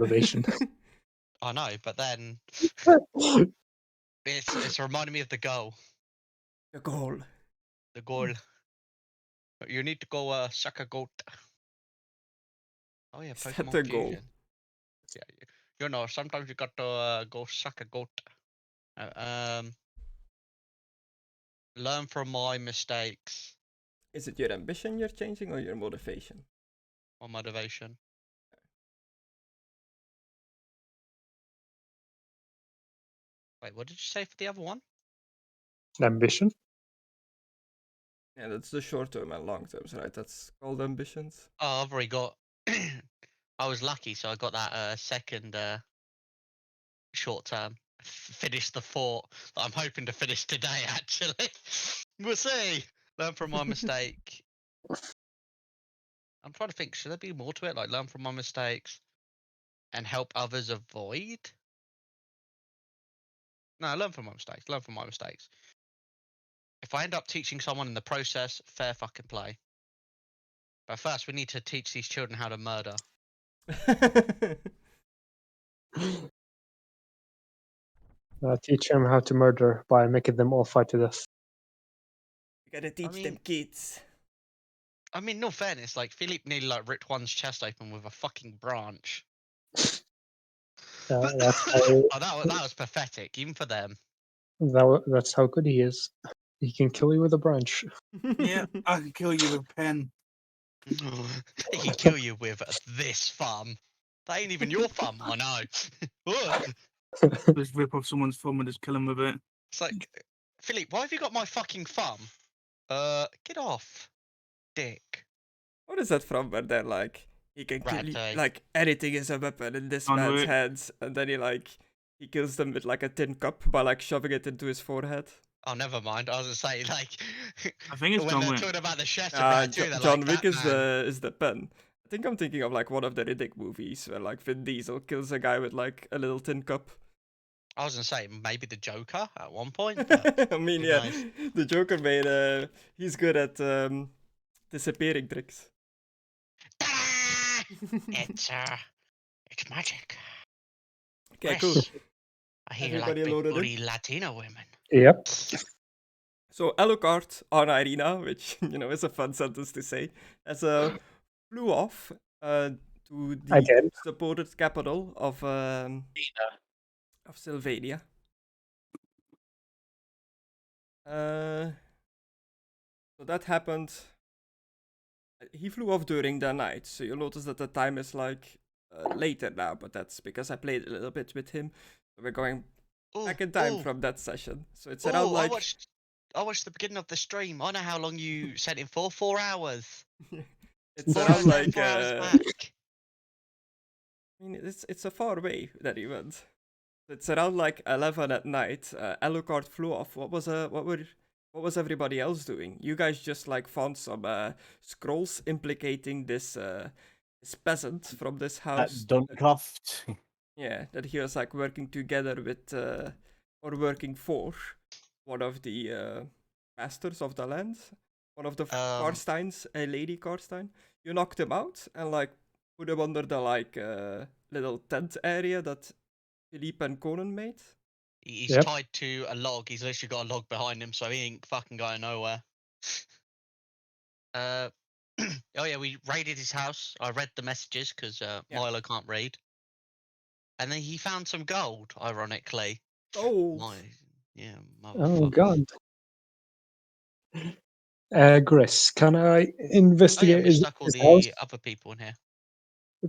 motivation. I know, but then it's reminding me of the goal. The goal. The goal. You need to go suck a goat. Oh yeah, Is that Pokemon the goal? Fusion. Yeah, you know, sometimes you got to go suck a goat. Learn from my mistakes. Is it your ambition you're changing or your motivation? My motivation. Wait, what did you say for the other one? Ambition? Yeah, that's the short term and long terms, right? That's called ambitions. Oh, I've already got. I was lucky, so I got that second short term. Finished the fort that I'm hoping to finish today. Actually, we'll see. Learn from my mistake. I'm trying to think. Should there be more to it? Like learn from my mistakes and help others avoid. No, learn from my mistakes. Learn from my mistakes. If I end up teaching someone in the process, fair fucking play. But first, we need to teach these children how to murder. Teach them how to murder by making them all fight to death. You gotta teach them kids. I mean, no fairness, like Philippe nearly like ripped one's chest open with a fucking branch. That's Oh, that was pathetic, even for them. That's how good he is. He can kill you with a branch. Yeah, I can kill you with a pen. He can kill you with this thumb. That ain't even your thumb, I know. Just rip off someone's thumb and just kill him with it. It's like, Philippe, why have you got my fucking thumb? Get off, dick. What is that from? Where they're like, he can kill you, like anything is a weapon in this man's hands, and then he kills them with like a tin cup by like shoving it into his forehead. Oh, never mind. I was gonna say like, I think it's when John they're Wick. talking about the Shatterat too, John like, Wick is the pen. I think I'm thinking of like one of the Riddick movies where like Vin Diesel kills a guy with like a little tin cup. I was gonna say maybe the Joker at one point. I mean, yeah, nice. The Joker made he's good at disappearing tricks. It's magic. Okay, cool. I hear everybody like big booty Latino women. Yep. So Alucard on Irina, which is a fun sentence to say, flew off to the supported capital of Sylvania. So that happened. He flew off during the night, so you'll notice that the time is like later now, but that's because I played a little bit with him. So we're going back in time from that session. So it's around like... I watched the beginning of the stream. I know how long you sent it for. 4 hours. It's around like... 4 hours back. I mean, it's a far way that he went. It's around like 11 at night. Alucard flew off. What was everybody else doing? You guys just like found some scrolls implicating this peasant from this house. Duncroft. Yeah, that he was like working together with or working for one of the masters of the land, one of the Karsteins, a Lady Karstein. You knocked him out and like put him under the like little tent area that Philippe and Conan made. He's tied to a log. He's literally got a log behind him, so he ain't fucking going nowhere. Oh yeah, we raided his house. I read the messages because Milo can't read. And then he found some gold, ironically. Gold. Yeah, oh god. Gris, can I investigate we stuck all the other people in here.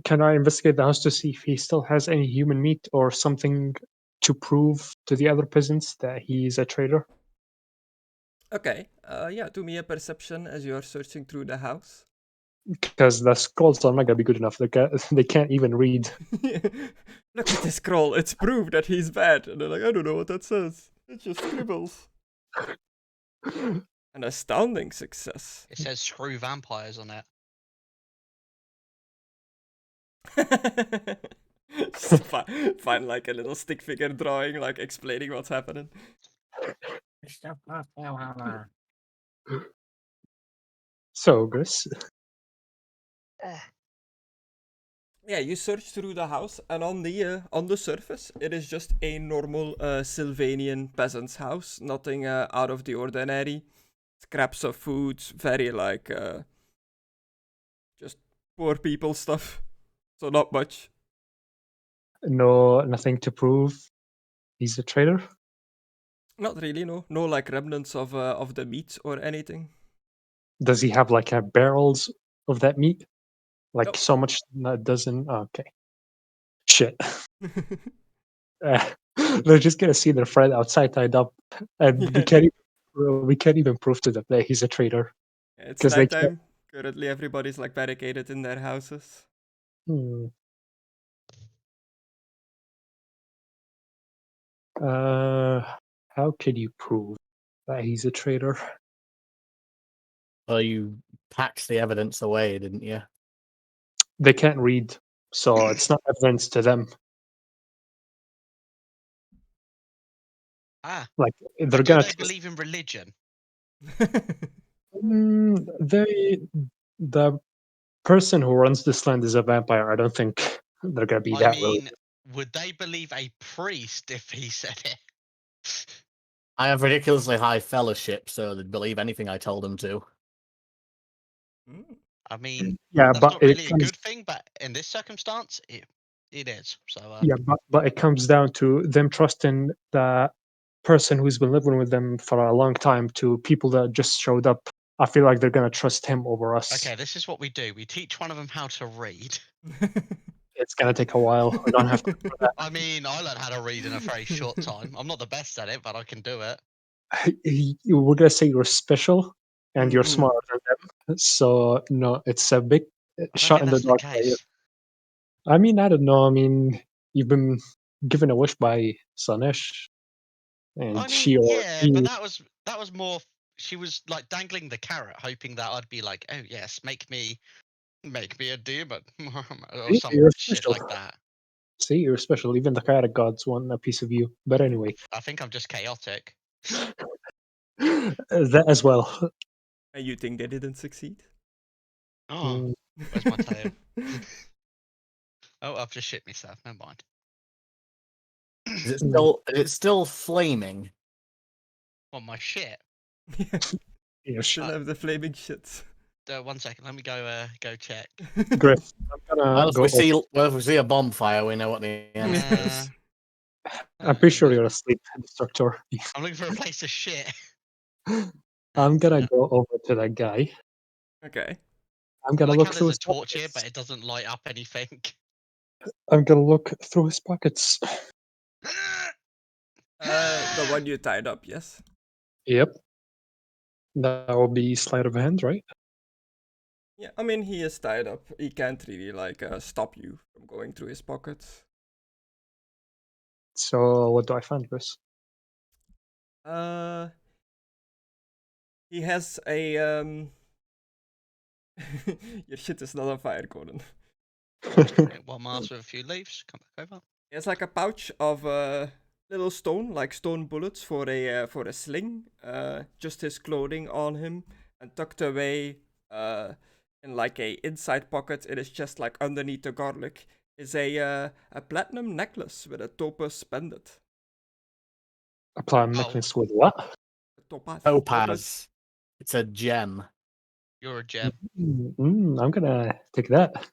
Can I investigate the house to see if he still has any human meat or something to prove to the other peasants that he's a traitor? Okay, yeah, do me a perception as you are searching through the house. Because the scrolls are not gonna be good enough. They can't even read. Look at this scroll. It's proof that he's bad. And they're like, I don't know what that says. It just scribbles. An astounding success. It says screw vampires on it. Just find like a little stick figure drawing, like explaining what's happening. So, Gris. Yeah, you search through the house, and on the surface, it is just a normal Sylvanian peasant's house. Nothing out of the ordinary. Scraps of food, very like just poor people stuff. So not much. No, nothing to prove he's a traitor. Not really, no. No like remnants of the meat or anything. Does he have like barrels of that meat? Like Nope. so much that doesn't. Okay. Shit. They're just gonna see their friend outside tied up, and Yeah. we can't even prove to the player he's a traitor It's because they can't. nighttime. Currently, everybody's like barricaded in their houses. Hmm. How could you prove that he's a traitor? Well, you packed the evidence away, didn't you? They can't read, so it's not evidence to them. Ah, Like they're but do gonna. they believe in religion? The person who runs this land is a vampire. I don't think they're gonna be I that mean, religious. would they believe a priest if he said it? I have ridiculously high fellowship, so they'd believe anything I told them to. Mm. I mean, Yeah, that's but not it really a comes. good thing, but in this circumstance, it is. So, Yeah, but it comes down to them trusting the person who's been living with them for a long time to people that just showed up. I feel like they're gonna trust him over us. okay, this is what we do. We teach one of them how to read. It's gonna take a while. We don't have to do that. I mean, I learned how to read in a very short time. I'm not the best at it, but I can do it. We're gonna say you're special and you're Mhm. smarter than them. So no, it's a big I don't shot think in the that's the dark. Player. case. I mean, I don't know. I mean, you've been given a wish by Sanesh, and I she mean, or yeah, he. but that was more. She was like dangling the carrot, hoping that I'd be like, "Oh yes, make me a demon," or some You're shit special. like that. See, you're special. Even the chaotic gods want a piece of you. But anyway, I think I'm just chaotic. that as well. And you think they didn't succeed? Oh, Mm, where's my tail? Oh, I've just shit myself. Never mind. Is it still flaming? What, my shit? Yeah, you're still Uh, have the flaming shit. 1 second. Let me go check. Griff. I'm gonna Well, if go. we see a bonfire, we know what the answer is. I'm pretty sure I'm you're asleep, Destructor. looking for a place to shit. I'm gonna Yeah. go over to that guy. Okay. I'm I gonna like look how through there's a his torch here, pockets. but it doesn't light up anything. I'm gonna look through his pockets. The one you tied up, yes. Yep. That will be sleight of hand, right? Yeah, I mean he is tied up. He can't really like stop you from going through his pockets. So what do I find, Chris? He has a Your shit is not on fire, Conan. One mask with a few leaves. Come back over. He has like a pouch of little stone, like stone bullets for a sling. Just his clothing on him, and tucked away in like a inside pocket in his chest, like underneath the garlic, is a platinum necklace with a topaz pendant. A platinum Oh, necklace with what? A topaz. Topaz. It's a gem. you're a gem. I'm gonna take that.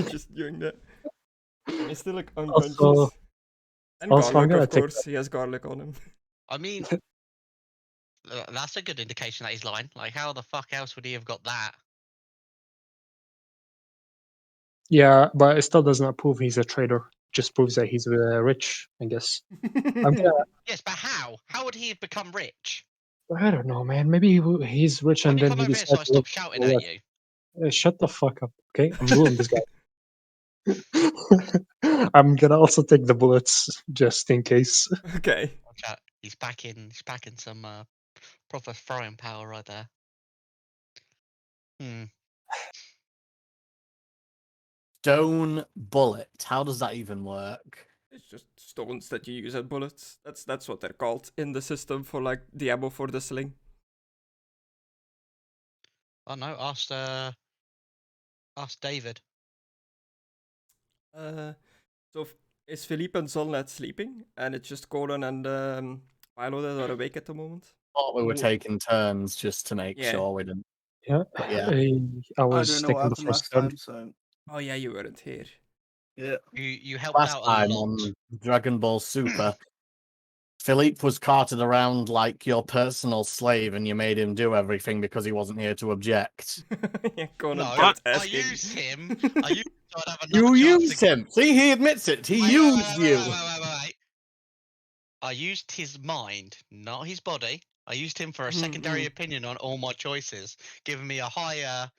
Just doing that. And he's still like unconscious. Also, And I'm garlic, gonna of take course. He has garlic on him. I mean, that's a good indication that he's lying. Like, how the fuck else would he have got that? Yeah, but it still does not prove he's a traitor. Just proves that he's rich, I guess. I'm gonna. Yes, but how? How would he have become rich? I don't know, man. Maybe he's rich Let and me then come he over here so I decides to look stop shouting for at less. you. Shut the fuck up, okay? I'm ruling this guy. I'm gonna also take the bullets just in case. Okay. Watch out. He's packing some proper throwing power right there. Stone bullet. How does that even work? It's just stones that you use as bullets. That's what they're called in the system for like the ammo for the sling. Oh no, ask David. So is Philippe and Zolnat sleeping, and it's just Conan and Philo that are awake at the moment? Thought we were Wh- taking turns just to make Yeah. sure we didn't. Yeah, But yeah. I I was don't know what taking the happened first last turn. time, so Oh yeah, you weren't here. yeah. You helped Last out a time lot. on Dragon Ball Super, Philippe was carted around like your personal slave, and you made him do everything because he wasn't here to object. Yeah, Conan No, kept I asking. used him. I used him so I'd have another You chance used to... him. See, he admits it. He used you. Wait. I used his mind, not his body. I used him for a secondary opinion on all my choices, giving me a higher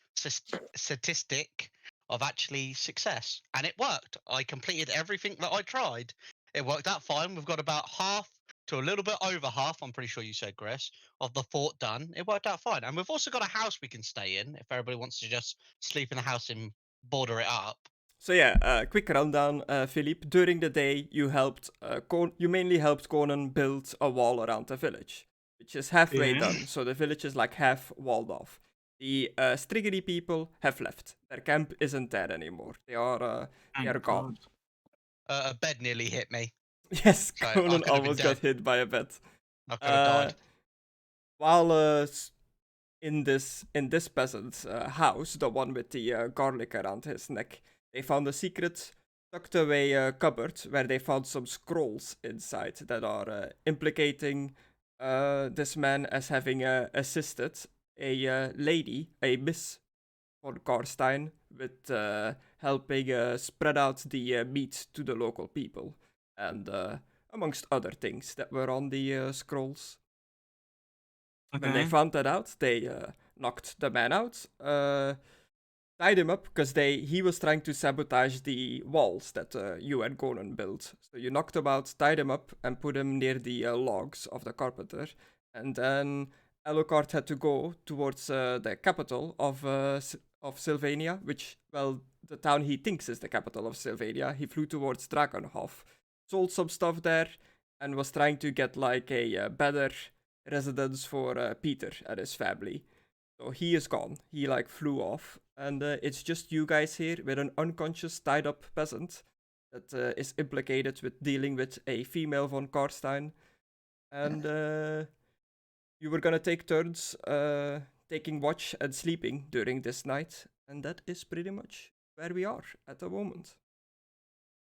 statistic of actually success. And it worked. I completed everything that I tried. It worked out fine. We've got about half to a little bit over half, I'm pretty sure you said, Chris, of the fort done. It worked out fine. And we've also got a house we can stay in if everybody wants to just sleep in the house and border it up. So yeah, quick rundown, Philippe. During the day, you helped. You mainly helped Conan build a wall around the village, which is halfway Yeah. done. So the village is like half walled off. The Striggery people have left. Their camp isn't there anymore. They are Thank gone. God. A bed nearly hit me. Yes, So I Conan could have been almost got dead. hit by a bed. I could have died. While in this peasant's house, the one with the garlic around his neck, they found a secret tucked away cupboard where they found some scrolls inside that are implicating this man as having assisted a lady, a Miss von Karstein, with helping spread out the meat to the local people, and amongst other things that were on the scrolls. When they Okay. found that out, they knocked the man out, tied him up because he was trying to sabotage the walls that you and Conan built. So you knocked him out, tied him up, and put him near the logs of the carpenter. And then Alucard had to go towards the capital of Sylvania, which, well, the town he thinks is the capital of Sylvania. He flew towards Dragonhof, sold some stuff there, and was trying to get like a better residence for Peter and his family. So he is gone. He like flew off, and it's just you guys here with an unconscious, tied-up peasant that is implicated with dealing with a female von Karstein, and you were gonna take turns taking watch and sleeping during this night, and that is pretty much where we are at the moment.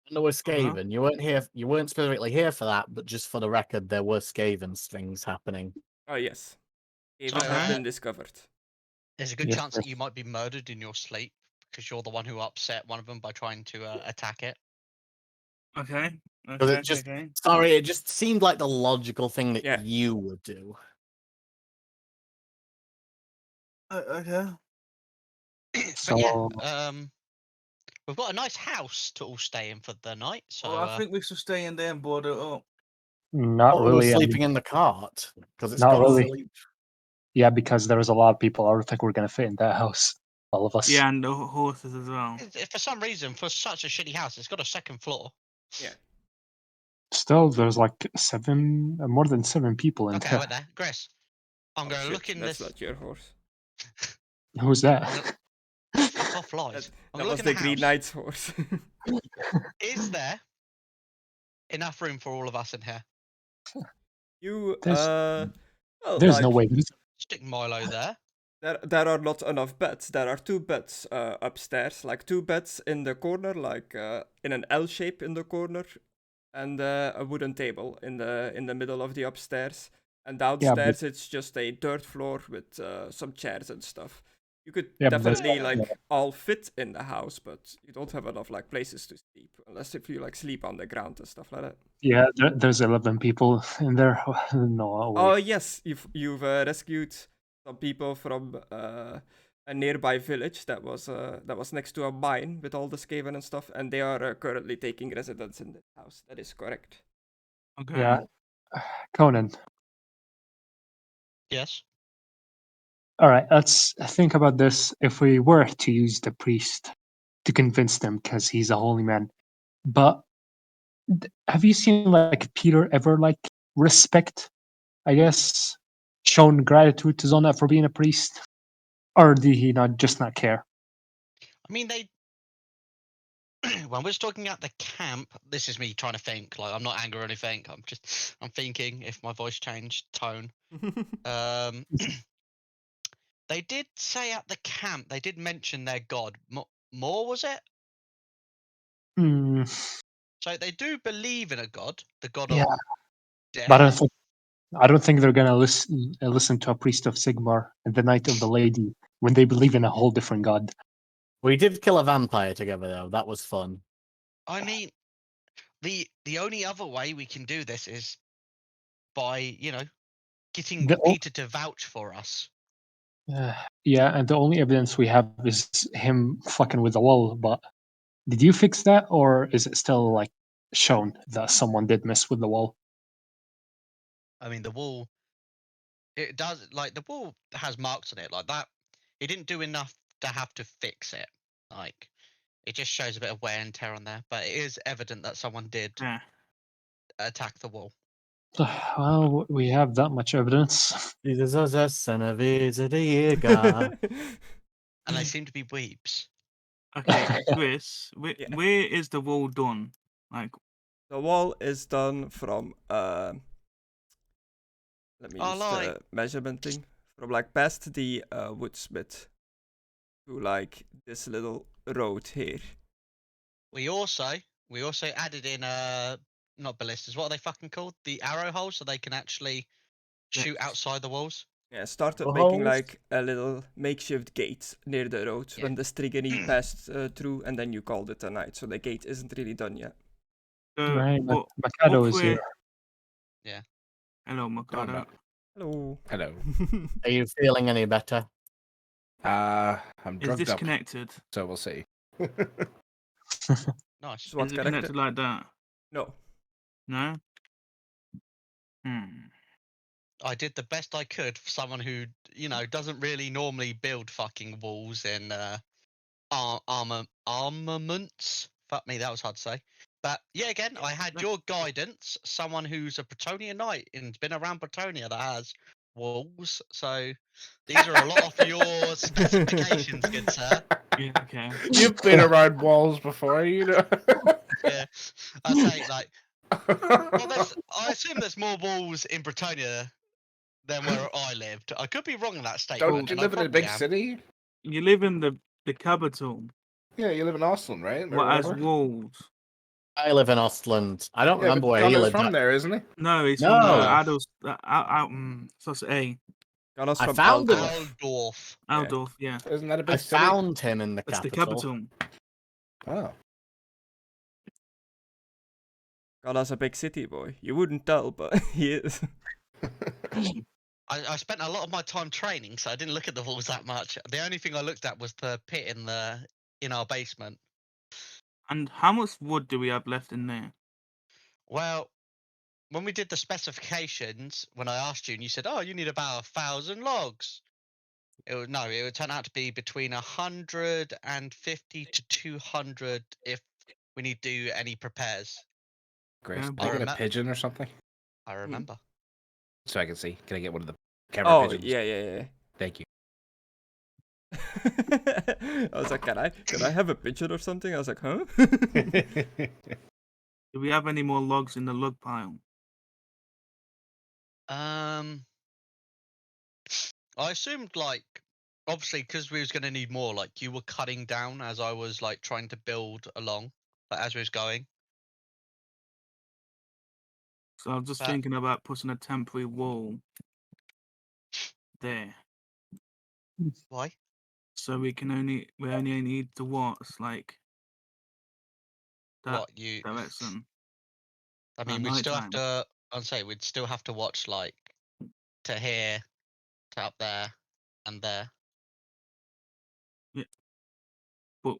And there were Skaven. You weren't here. You weren't specifically here for that, but just for the record, there were Skaven things happening. Oh yes, So, Skaven have been discovered. There's a good Yes, chance that yes. you might be murdered in your sleep because you're the one who upset one of them by trying to attack it. Okay. Because Okay. it just, Okay. sorry, it just seemed like the logical thing that Yeah. you would do. Okay. But yeah, So we've got a nice house to all stay in for the night. So Well, I think we should stay in there and board it up. not We were really. I mean, sleeping in the cart because it's Not got really. sleep. yeah, because there's a lot of people. I don't think we're gonna fit in that house. All of us. Yeah, and the horses as well. for some reason, for such a shitty house, it's got a second floor. Yeah. Still, there's like more than 7 people in Okay, there. wait there, Chris. I'm Oh, going to shit, look in that's this. not your horse. Who's that? Fuck off, lies. I'm That gonna was look the in the Green house. Knight's horse. Is there enough room for all of us in here? You There's- well, There's no like, way. Stick Milo there. there are not enough beds. There are 2 beds upstairs, like 2 beds in the corner, like in an L shape in the corner, and a wooden table in the middle of the upstairs. And downstairs it's just a dirt floor with some chairs and stuff. You could Yeah, but that's- definitely like all fit in the house, but you don't have enough like places to sleep, unless if you like sleep on the ground and stuff like that. Yeah, there's 11 people in there. No way. Oh yes, you've rescued some people from a nearby village that was next to a mine with all the Skaven and stuff, and they are currently taking residence in this house. That is correct. Okay. Yeah, Conan. Yes. All right, let's think about this. If we were to use the priest to convince them, because he's a holy man, but have you seen like Peter ever like respect? I guess shown gratitude to Zona for being a priest, or did he not care? I mean, they when we was talking at the camp, this is me trying to think. Like, I'm not angry or anything. I'm thinking if my voice changed tone. They did say at the camp, they did mention their god. More was it? Hmm, So they do believe in a god, the god yeah, of death. but I don't think they're gonna listen to a priest of Sigmar and the Knight of the Lady when they believe in a whole different god. We did kill a vampire together, though. That was fun. I mean, the only other way we can do this is by, getting The Peter to vouch for us. Yeah, and the only evidence we have is him fucking with the wall. But did you fix that, or is it still like shown that someone did mess with the wall? I mean, the wall, it does, like, the wall has marks on it, like that. He didn't do enough to have to fix it. Like, it just shows a bit of wear and tear on there, but it is evident that someone did Yeah. attack the wall. Well, we have that much evidence. Jesus was a son of a year god. And they seem to be weeps. Okay, Chris, Yeah. where is the wall done? Like, The wall is done from let me Oh, use like- the measurement thing. From like past the woodsmith to like this little road here. We also added in not ballistas. What are they fucking called? The arrow holes, so they can actually shoot Yes. outside the walls. Yeah, started The making holes? like a little makeshift gate near the road Yeah. when the Strigony passed through, and then you called it a night. So the gate isn't really done yet. Right, but Mckadow up is where- here. Hello, Mckadow. no. Hello. Hello. Are you feeling any better? I'm Is drugged this up, connected? so we'll see. Nice. So what Is it connected? connected like that? No. No? I did the best I could for someone who, doesn't really normally build fucking walls in armaments. Fuck me, that was hard to say. But yeah, again, I had your guidance, someone who's a Bretonian knight and's been around Bretonia that has walls. So these are a lot of your specifications, good sir. Yeah, okay. You've been around walls before, you know. Yeah, I say like, well, I assume there's more walls in Bretonia than where I lived. I could be wrong in that statement. Don't you and I live in a probably big am. city? You live in the capital. Yeah, you live in Austin, right? Or What has whatever? walls? I live in Ostland. I don't Yeah, remember but where he Connor's lived. from at. there, isn't he? No, it's No. from Adolf. So it's A. Connor's I from found it. Altdorf. Aldorf. Yeah. Aldorf, yeah. Isn't that a I big city? found him in the That's the capital. capital. Oh. Connor's a big city boy. You wouldn't tell, but he is. I spent a lot of my time training, so I didn't look at the walls that much. The only thing I looked at was the pit in our basement. And how much wood do we have left in there? Well, when we did the specifications, when I asked you, and you said, "Oh, you need about 1,000 logs," it would turn out to be between 150 to 200 if we need to do any repairs. Grace, Yeah, can but- I get a remem- pigeon or something? I remember. So I can see. Can I get one of the camera Oh, pigeons? yeah. Thank you. I was like, can I have a pigeon or something? I was like, huh? Do we have any more logs in the log pile? I assumed like obviously because we was gonna need more. Like you were cutting down as I was like trying to build along, like as we was going. So I was just But- thinking about putting a temporary wall there. Why? So we only need to watch like that What you? direction. I mean, at we'd still have nighttime. to. I'd say we'd still have to watch like to here, to up there, and there. But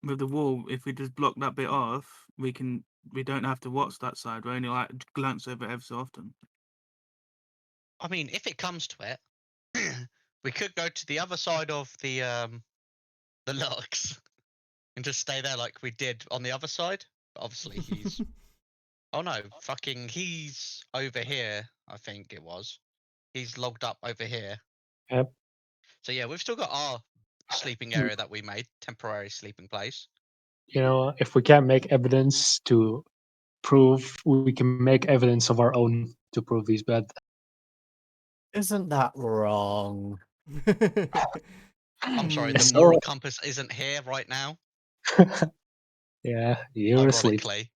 with the wall, if we just block that bit off, we don't have to watch that side. We only like glance over it every so often. I mean, if it comes to it, we could go to the other side of the logs and just stay there like we did on the other side. But obviously, he's. Oh no, fucking, he's over here. I think it was. He's logged up over here. Yep. So yeah, we've still got our sleeping area that we made, temporary sleeping place. if we can't make evidence to prove, we can make evidence of our own to prove he's bad. Isn't that wrong? I'm sorry, the So- moral compass isn't here right now. Yeah, you're asleep. Ironically.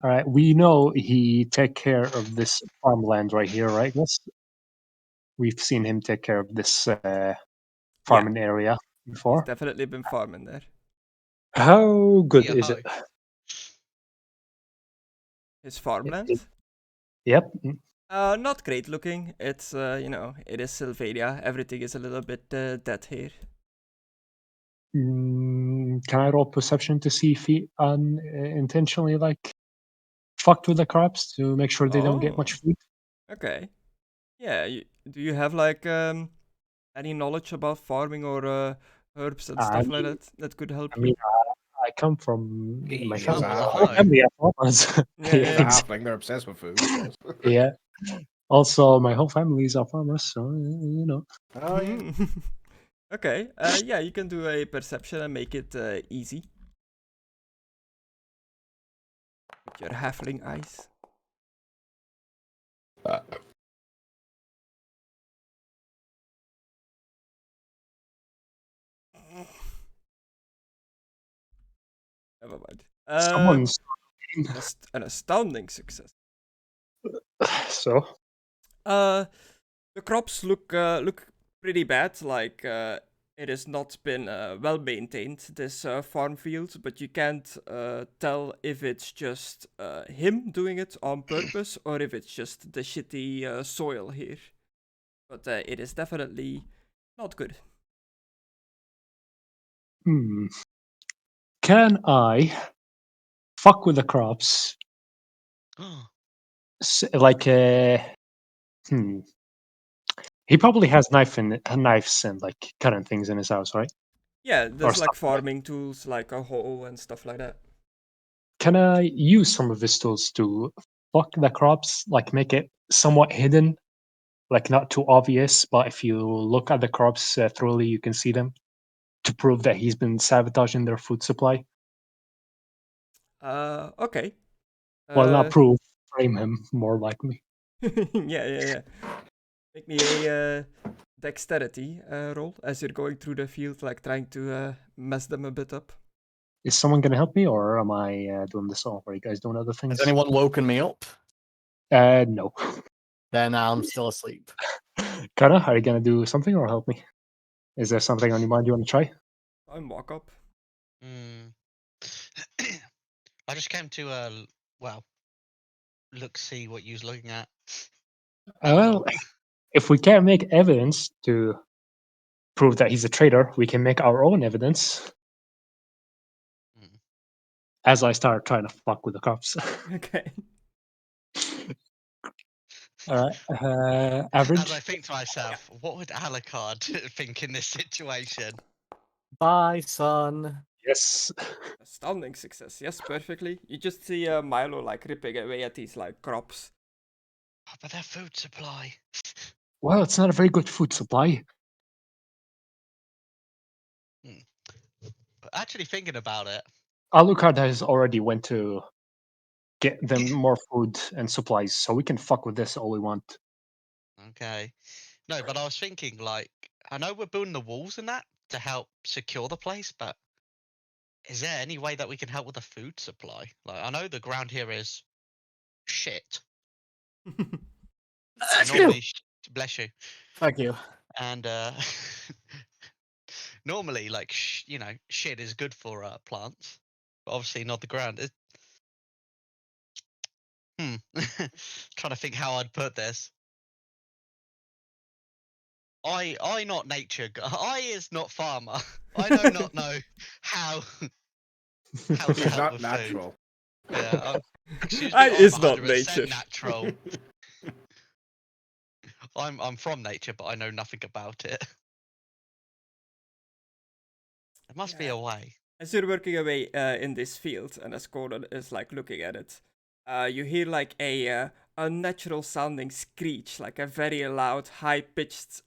All right, we know he take care of this farmland right here, right? We've seen him take care of this farming area He's before. definitely been farming there. How good is Yo. it? His farmland? Yep. Not great looking. It's, it is Sylvania. Everything is a little bit dead here. Can I roll perception to see if he unintentionally fucked with the crops to make sure they don't get much food? Okay. Yeah, do you have any knowledge about farming or herbs and stuff like that could help I you? mean, I come from my He's family. a My whole halfling. family are farmers. Yeah, He's yeah, a yeah. halfling. They're obsessed with food. Yeah. Also, my whole family is farmers, so Oh, yeah. Okay. Yeah, you can do a perception and make it easy. With your halfling eyes. Never mind. someone's An astounding success. so. The crops look pretty bad. Like it has not been well maintained, this farm field, but you can't tell if it's just him doing it on purpose or if it's just the shitty soil here. But it is definitely not good. Can I fuck with the crops? He probably has knives and cutting things in his house, right? Yeah, there's like stuff like farming tools, like a hoe and stuff like that. Can I use some of his tools to fuck the crops, make it somewhat hidden, not too obvious, but if you look at the crops thoroughly, you can see them, to prove that he's been sabotaging their food supply? Okay. Well, not prove, frame him more likely. Yeah. Make me a dexterity roll as you're going through the field, trying to mess them a bit up. Is someone going to help me, or am I doing this all? Are you guys doing other things? Has anyone woken me up? No. Then I'm still asleep. Conna, are you going to do something or help me? Is there something on your mind you want to try? I'm walk up. I just came to see what you was looking at. Well, if we can't make evidence to prove that he's a traitor, we can make our own evidence. As I start trying to fuck with the cops. Okay. All right. Average. As I think to myself, what would Alucard think in this situation? Bye, son. Yes. Astounding success. Yes, perfectly. You just see Milo ripping away at these crops. Oh, but their food supply. Well, it's not a very good food supply. Actually, thinking about it, Alucard has already went to get them more food and supplies, so we can fuck with this all we want. Okay. No, but I was thinking, I know we're building the walls and that to help secure the place, but is there any way that we can help with the food supply? I know the ground here is shit. Normally, bless you. Thank you. And normally, shit is good for plants, but obviously not the ground. Trying to think how I'd put this. I not nature. I is not farmer. I do not know how. How to He's help not with natural. Food. Yeah. Excuse me. I I'm is not 100% nature. natural. I'm from nature, but I know nothing about it. There must be a way. As you're working away in this field, and as Conna is looking at it, you hear a unnatural sounding screech, a very loud, high pitched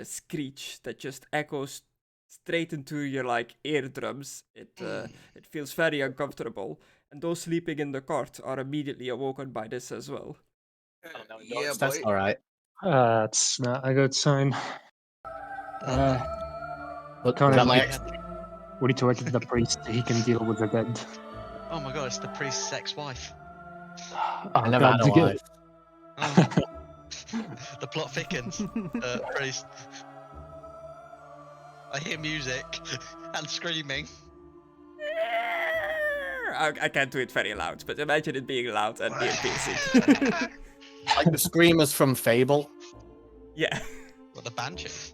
screech that just echoes straight into your like eardrums. It feels very uncomfortable, and those sleeping in the cart are immediately awoken by this as well. Yeah, That's boy. all right. It's not a good sign. But Connor, that we my need to wake up the priest. He can deal with the dead. Oh my god, it's the priest's ex-wife. Oh, I never God, had a the good- wife. Oh. The plot thickens. Priest. I hear music and screaming. I can't do it very loud, but imagine it being loud and being piercing. Like the screamers from Fable. Yeah. Well, the banshees.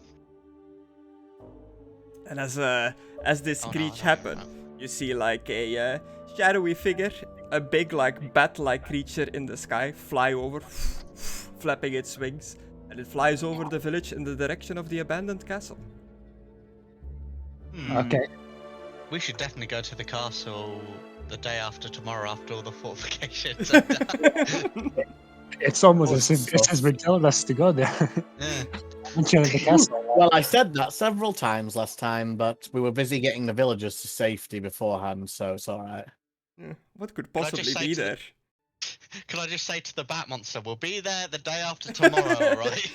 And as this Oh, no, screech no, happen, no. you see like a shadowy figure, a big like bat-like creature in the sky fly over, flapping its wings, and it flies over the village in the direction of the abandoned castle. Okay. We should definitely go to the castle the day after tomorrow after all the fortifications are done. It's almost Oh, as if this has been telling us to go there. Yeah. Mention of the castle. Well, I said that several times last time, but we were busy getting the villagers to safety beforehand, so it's all right. What could Can I just possibly say be to the- there? Can I just say to the Bat Monster, we'll be there the day after tomorrow, alright?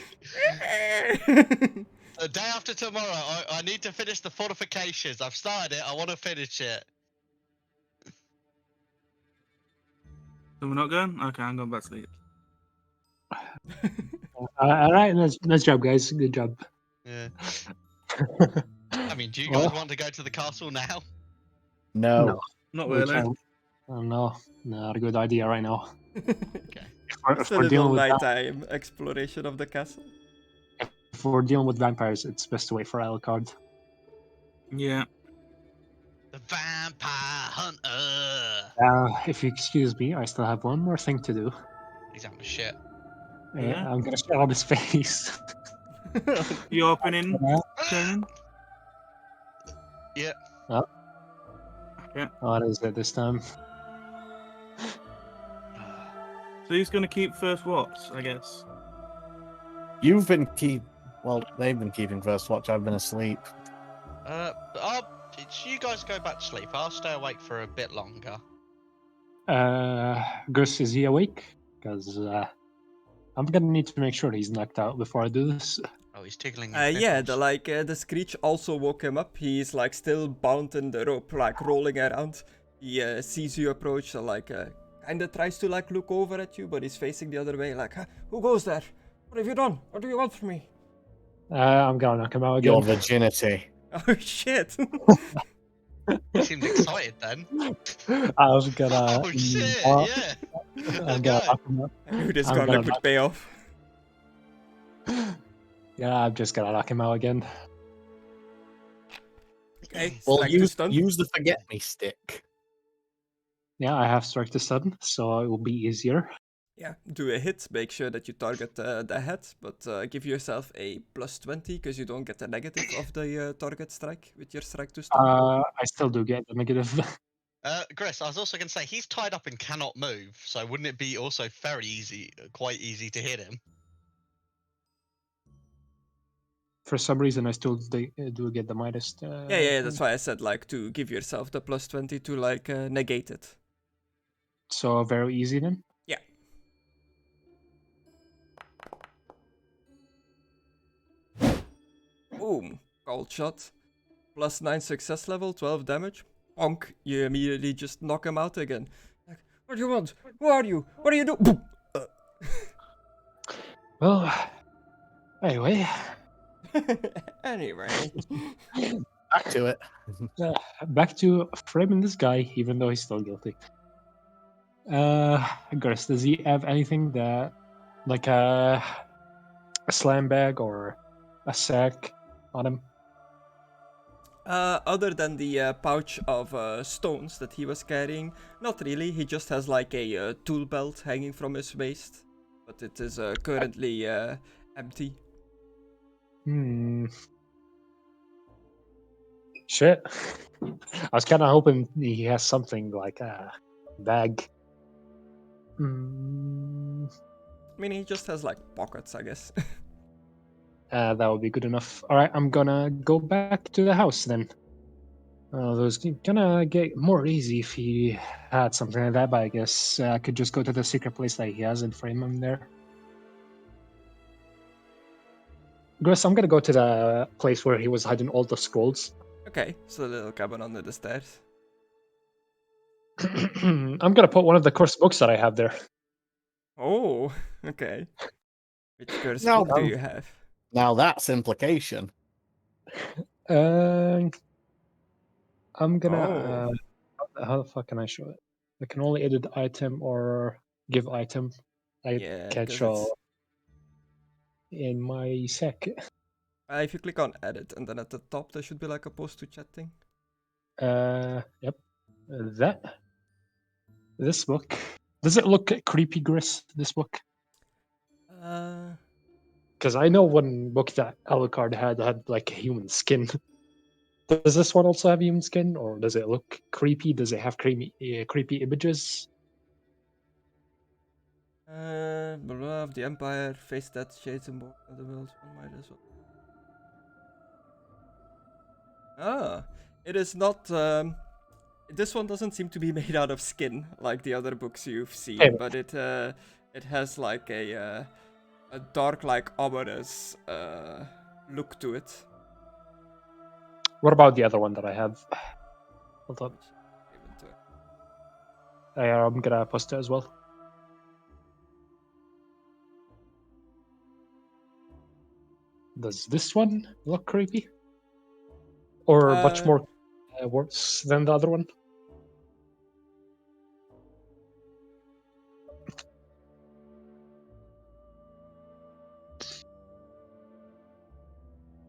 The day after tomorrow, I need to finish the fortifications. I've started it, I want to finish it. So we're not going? Okay, I'm going back to sleep. All right, nice job, guys. Good job. Yeah. I mean, do you Well- guys want to go to the castle now? No. No. Not We really. can't. No, not a good idea right now. Okay. If It's a we're little dealing with nighttime exploration of the castle. if we're dealing with vampires, it's best to wait for Alucard. Yeah. The Vampire Hunter! If you excuse me, I still have one more thing to do. He's having a shit. Yeah, I'm gonna shut out his face. You opening, Conan? Yeah. What is it this time? So he's going to keep first watch, I guess. You've been they've been keeping first watch. I've been asleep. You guys go back to sleep. I'll stay awake for a bit longer. Gus, is he awake? Because I'm gonna need to make sure he's knocked out before I do this. Oh, he's tickling his Yeah, nipples. the screech also woke him up. He's like still bound in the rope, like rolling around. He sees you approach, so kinda tries to like look over at you, but he's facing the other way. Like, huh? Who goes there? What have you done? What do you want from me? I'm gonna knock him out again. Your virginity. Oh shit! He seemed excited then. I was gonna. Oh shit! Yeah. Yeah. I'm gonna Okay. knock him out. I knew this I'm gonna gonna could knock- pay off. Yeah, I'm just gonna knock him out again. Okay, Well, strike to stun. use the forget me stick. Yeah, I have strike to stun, so it will be easier. Yeah, do a hit. Make sure that you target the head, but give yourself a +20 because you don't get the negative of the target strike with your strike to stun. I still do get the negative. Chris, I was also going to say he's tied up and cannot move, so wouldn't it be also very easy, quite easy to hit him? For some reason, I still do get the minus. Yeah, that's why I said like to give yourself the +20 to like negate it. So very easy then. Yeah. Boom, cold shot. +9 success level, 12 damage. Bonk, you immediately just knock him out again. Like, what do you want? Who are you? What do you do? Boom. Well, anyway, Anyway. Back to it. back to framing this guy, even though he's still guilty. Gurs, does he have anything that, like a slam bag or a sack on him? Other than the pouch of stones that he was carrying, not really. He just has like a tool belt hanging from his waist, but it is currently empty. Shit. I was kind of hoping he has something like a bag. I mean, he just has like pockets, I guess. That would be good enough. All right, I'm gonna go back to the house then. Those gonna get more easy if he had something like that, but I guess I could just go to the secret place that he has and frame him there. Chris, I'm gonna go to the place where he was hiding all the scrolls. Okay, so the little cabin under the stairs. I'm gonna put one of the course books that I have there. Oh, okay. Which curse No, book do no. you have? Now that's implication. I'm gonna. Oh. How the fuck can I show it? I can only edit item or give item. I Yeah, can't 'cause show it's- in my sec. if you click on edit and then at the top there should be like a post to chat thing. Yep. That. This book. Does it look creepy, Gris? This book? Uh, Because I know one book that Alucard had like a human skin. Does this one also have human skin, or does it look creepy? Does it have creepy images? blah, of the Empire, face that shades and more of the world. One might as well. Ah, it is not. This one doesn't seem to be made out of skin like the other books you've seen, Hey. but it has like a dark, like ominous look to it. What about the other one that I have? Hold on. I'm gonna post it as well. Does this one look creepy? Or much more worse than the other one?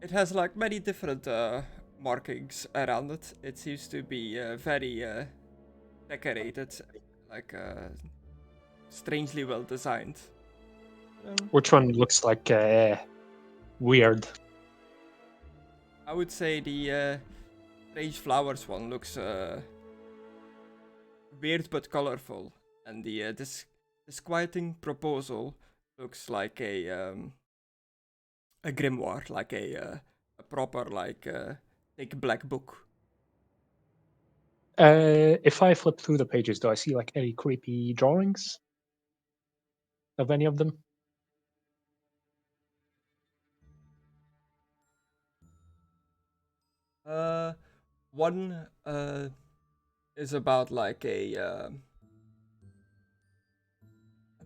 It has like many different markings around it. It seems to be very decorated, like strangely well designed. Which one looks like weird? I would say the strange flowers one looks weird but colorful, and the disquieting proposal looks like a grimoire, like a proper like thick black book. If I flip through the pages, do I see like any creepy drawings of any of them? One is about like a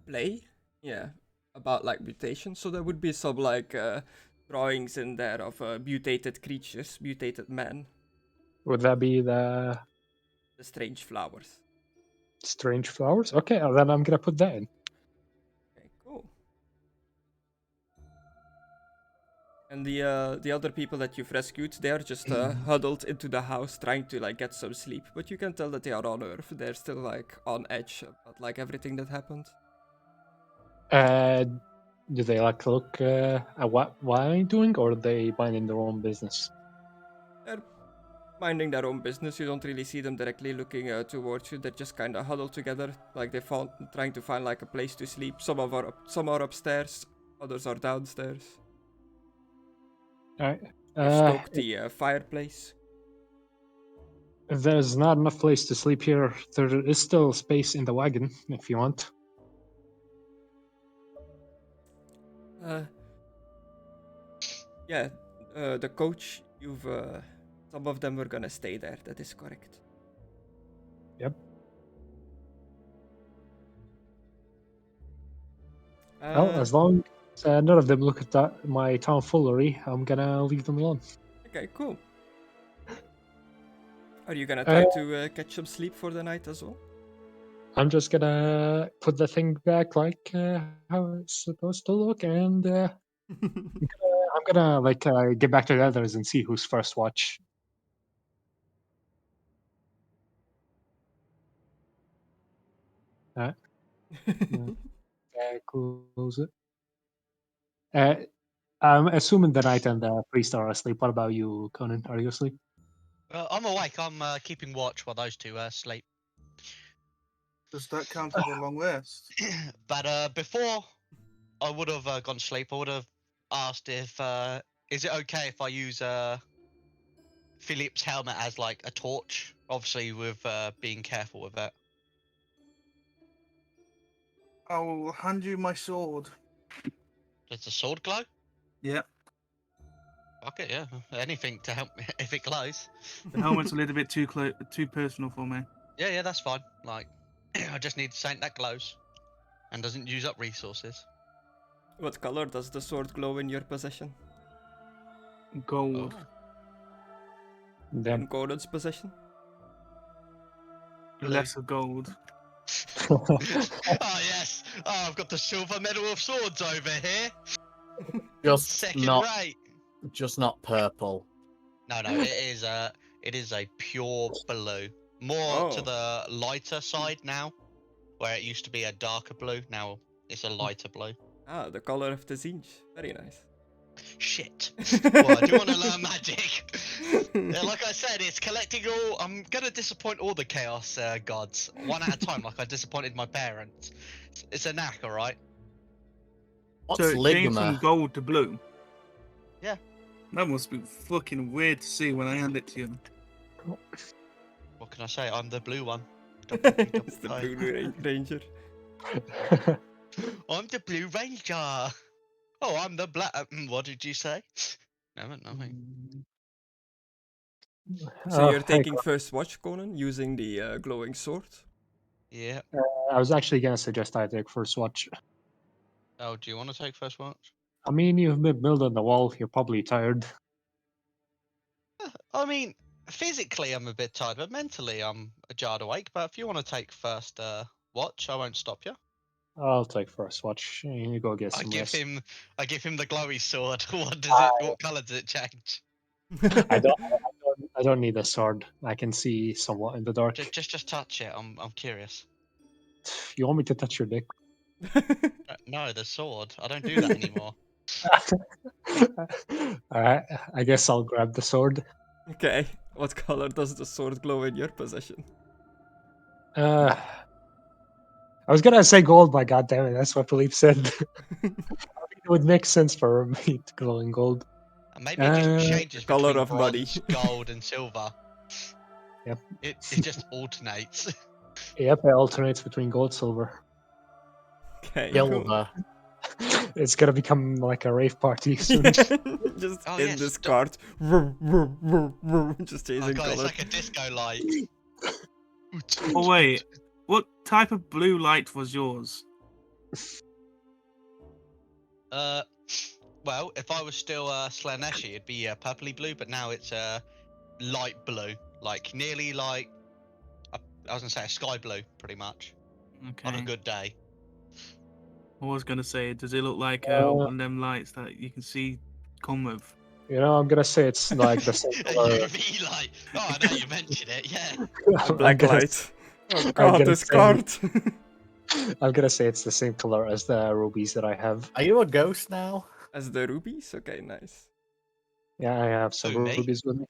play, yeah, about like mutation. So there would be some like drawings in there of mutated creatures, mutated men, Would that be the strange flowers. strange flowers? Okay, then I'm gonna put that in. Okay, cool. And the other people that you've rescued, they are just huddled into the house trying to like get some sleep. But you can tell that they are on Earth. They're still like on edge about like everything that happened. Do they like look at what I'm doing, or are they minding their own business? They're minding their own business. You don't really see them directly looking towards you. They're just kind of huddled together, like they found trying to find like a place to sleep. Some are upstairs, others are downstairs. All right. You've stoked the fireplace. If there's not enough place to sleep here, there is still space in the wagon if you want. Yeah, the coach, you've some of them were gonna stay there. That is correct. Yep. Well, as long as none of them look at my tomfoolery, I'm gonna leave them alone. Okay, cool. Are you gonna try to catch some sleep for the night as well? I'm just gonna put the thing back like how it's supposed to look, and I'm gonna like get back to the others and see who's first watch. Close it. I'm assuming the knight and the priest are asleep. What about you, Conan? Are you asleep? I'm awake. I'm keeping watch while those two sleep. Does that count as a long rest? But before I would have gone to sleep, I would have asked if is it okay if I use Philip's helmet as like a torch? Obviously, with being careful with it. I will hand you my sword. Does the sword glow? Yeah. Okay, yeah. Anything to help me if it glows. The helmet's a little bit too personal for me. Yeah, that's fine. Like, I just need something that glows and doesn't use up resources. What color does the sword glow in your possession? Gold. Oh. In Then Gordon's possession? Lesser gold. Oh yes. Oh, I've got the silver medal of swords over here. Just Second not, rate. just not purple. No, it is a pure blue. More to Oh. the lighter side now, where it used to be a darker blue. Now it's a lighter blue. Ah, the color of the Zinj. Very nice. Shit. Well, I do want to learn magic. Yeah, like I said, it's collecting all. I'm gonna disappoint all the chaos gods one at a time, like I disappointed my parents. It's a knack, all right. What's So it came from ligma? gold to blue? Yeah. That must be fucking weird to see when I hand it to you. What can I say? I'm the blue one. It's the Blue Ranger. I'm the Blue Ranger. Oh, I'm the black. What did you say? No, nothing. So you're hey, taking first watch, Conan, using the glowing sword? Yeah. I was actually gonna suggest I take first watch. Oh, do you want to take first watch? I mean, you've been building the wall. You're probably tired. I mean, physically I'm a bit tired, but mentally I'm jarred awake. But if you want to take first watch, I won't stop you. I'll take first watch. You go get I some give rest. him the glowy sword. What does it? What color does it change? I don't need a sword. I can see somewhat in the dark. Just touch it. I'm curious. You want me to touch your dick? No, the sword. I don't do that anymore. Alright, I guess I'll grab the sword. Okay, what color does the sword glow in your possession? I was gonna say gold, but goddammit, that's what Philippe said. It would make sense for me to glow in gold. Maybe it just The changes color between of money. bronze, gold, and silver. Yep. It just alternates. Yep, it alternates between gold, silver. Okay, cool. Silver. It's gonna become like a rave party soon. Just Oh, in yes, this d- cart. Just Oh chasing god, it's color. like a disco light. Oh wait, what type of blue light was yours? Well, if I was still Slaneshi, it'd be purpley blue, but now it's light blue, like nearly like I was gonna say a sky blue, pretty much, on a Okay. good day. I was gonna say, does it look like one of them lights that you can see come with? You know, I'm gonna say it's like the same A color. UV light. Oh, I know you mentioned it. Yeah. A black light. Oh I'm god, gonna this say- cart. I'm gonna say it's the same color as the rubies that I have. Are you a ghost now? As the rubies? Okay, nice. Yeah, I have some Who, me? rubies with me.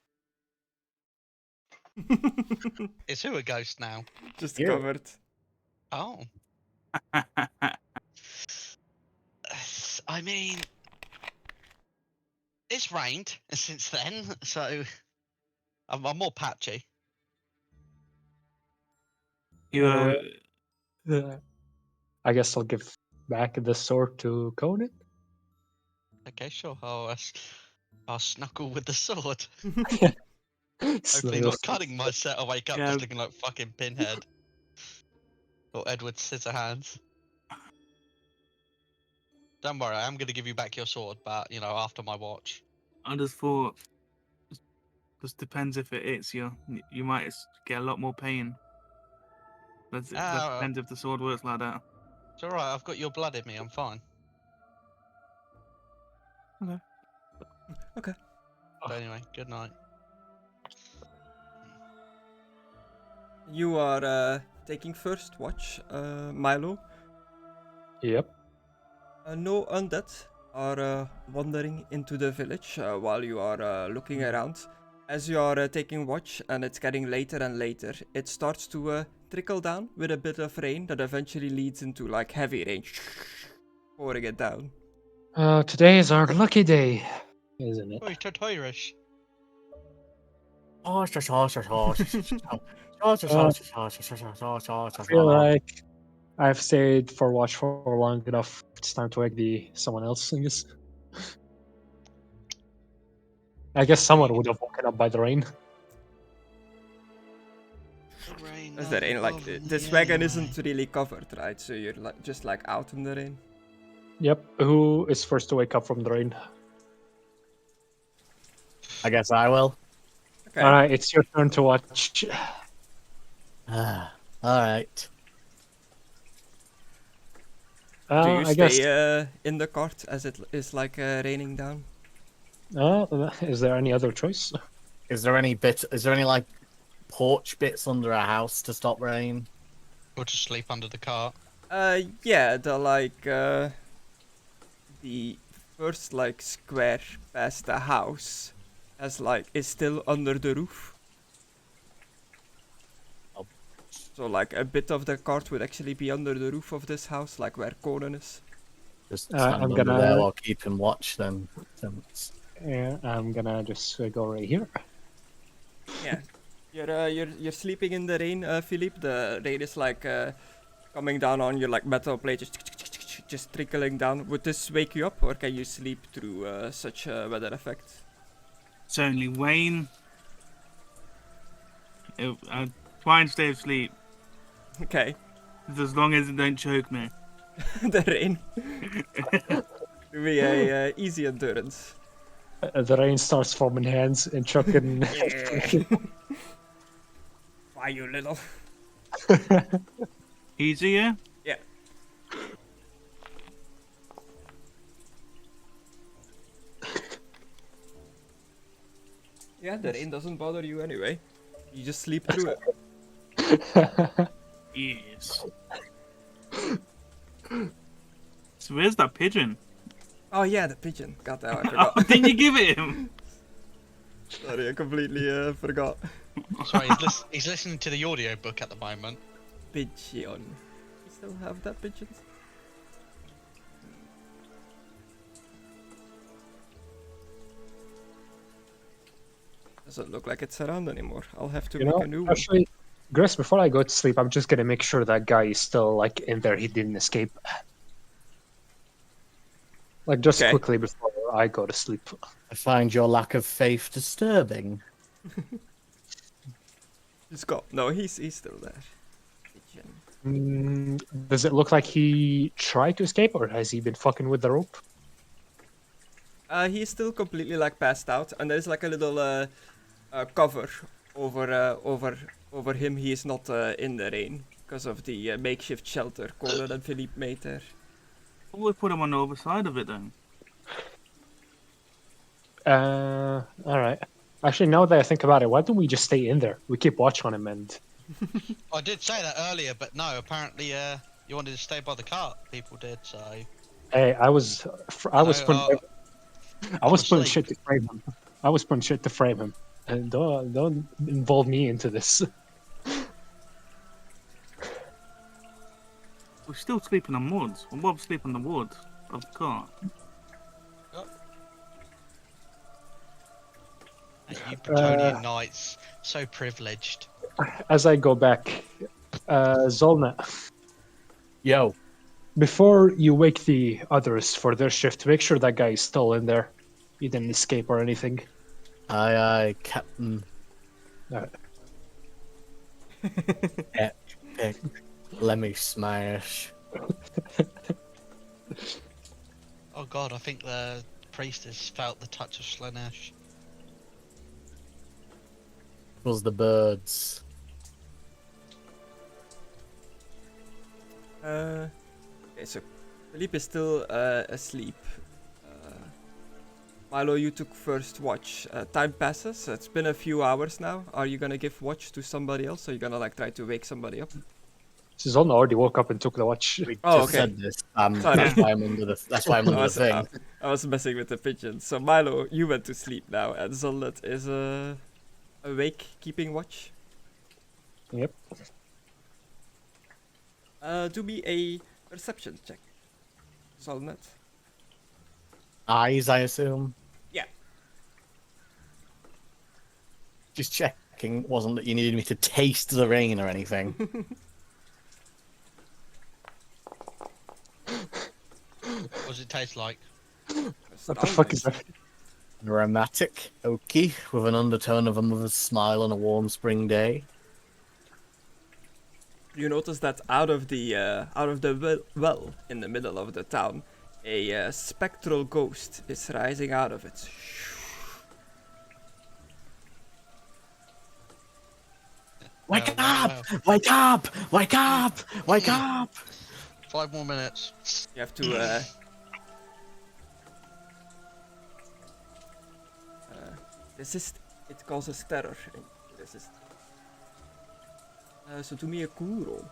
Is who a ghost now? Just You. covered. Oh. I mean, it's rained since then, so I'm more patchy. You I guess I'll give back the sword to Conan. Okay, sure. I'll snuckle with the sword. Hopefully Snuggle. not cutting myself. I wake up Yeah. just looking like fucking Pinhead. Or Edward Scissorhands. Don't worry, I am going to give you back your sword, but, you know, after my watch. I just thought, just depends if it hits you. You might get a lot more pain. That depends if the sword works like that. It's alright, I've got your blood in me, I'm fine. Okay. But anyway, good night. You are taking first watch, Milo. Yep. No undead are wandering into the village while you are looking around. As you are taking watch and it's getting later and later, it starts to trickle down with a bit of rain that eventually leads into like heavy rain, pouring it down. Today is our lucky day, isn't it? Oi, Irish. I feel like I've stayed for watch for long enough. It's time to wake someone else, I guess someone would have woken up by the rain. As the rain, like this wagon isn't really covered, right? So you're like just like out in the rain. Yep. Who is first to wake up from the rain? I guess I will. Okay. All right, it's your turn to watch. All right. Do you I guess. stay in the cart as it is like raining down? Is there any other choice? Is there any like porch bits under a house to stop rain? Or to sleep under the cart. Yeah, the first like square past the house is still under the roof. Oh. So like a bit of the cart would actually be under the roof of this house, like where Conna is. Just I'm stand under gonna- there while keeping watch then. Yeah, I'm gonna just go right here. Yeah. You're sleeping in the rain, Philippe. The rain is like coming down on your like metal plate, just trickling down. Would this wake you up, or can you sleep through such a weather effect? It's only Wayne. I'm trying to stay asleep Okay. as long as it don't choke me. The rain. Give me a easy endurance. The rain starts forming hands and chucking. Why, you little? Easier? Yeah. Yeah, the rain doesn't bother you anyway. You just sleep through it. Yes. So where's that pigeon? Oh yeah, the pigeon. God damn, I forgot. Didn't you give it him? Sorry, I completely forgot. Sorry, he's listening to the audiobook at the moment. Pigeon. You still have that pigeon? Doesn't look like it's around anymore. I'll have to make a new one. Actually, Grace, before I go to sleep, I'm just gonna make sure that guy is still like in there. He didn't escape. Like just Okay. quickly before I go to sleep. I find your lack of faith disturbing. He's got no. He's still there. Pigeon. Does it look like he tried to escape, or has he been fucking with the rope? He's still completely like passed out, and there's like a little cover over him. He is not in the rain because of the makeshift shelter Conna and Philippe made there. We'll put him on the other side of it then. All right. Actually, now that I think about it, why don't we just stay in there? We keep watch on him, and I did say that earlier, but no, apparently you wanted to stay by the cart. People did, so... hey, I was putting asleep. shit to frame him. I was putting shit to frame him, and don't involve me into this. We're still sleeping on woods. We're both sleeping on the wood of the cart. You Bretonian knights, so privileged. As I go back, Zolna, Yo, before you wake the others for their shift, make sure that guy is still in there. He didn't escape or anything. aye, Captain. Alright. Epic. Let me smash. Oh god, I think the priestess felt the touch of Slanesh. It was the birds. Okay, so Philippe is still asleep. Milo, you took first watch. Time passes. It's been a few hours now. Are you gonna give watch to somebody else? Or are you gonna like try to wake somebody up? Zolna already woke up and took the watch. We Oh, just okay. said this. Sorry. That's why I'm under the. That's why I'm under the thing. I was messing with the pigeon. So Milo, you went to sleep now, and Zolnet is awake, keeping watch. Yep. Do me a perception check, Zolnet. eyes, I assume. Yeah. Just checking, wasn't that you needed me to taste the rain or anything? What does it taste like? What the fuck is that? Dramatic, oaky, with an undertone of a mother's smile on a warm spring day. You notice that out of the well in the middle of the town, a spectral ghost is rising out of it. Wake Well. up! Wake up! Wake up! Wake up! 5 more minutes. You have to resist. It causes terror. Resist. So do me a cool roll.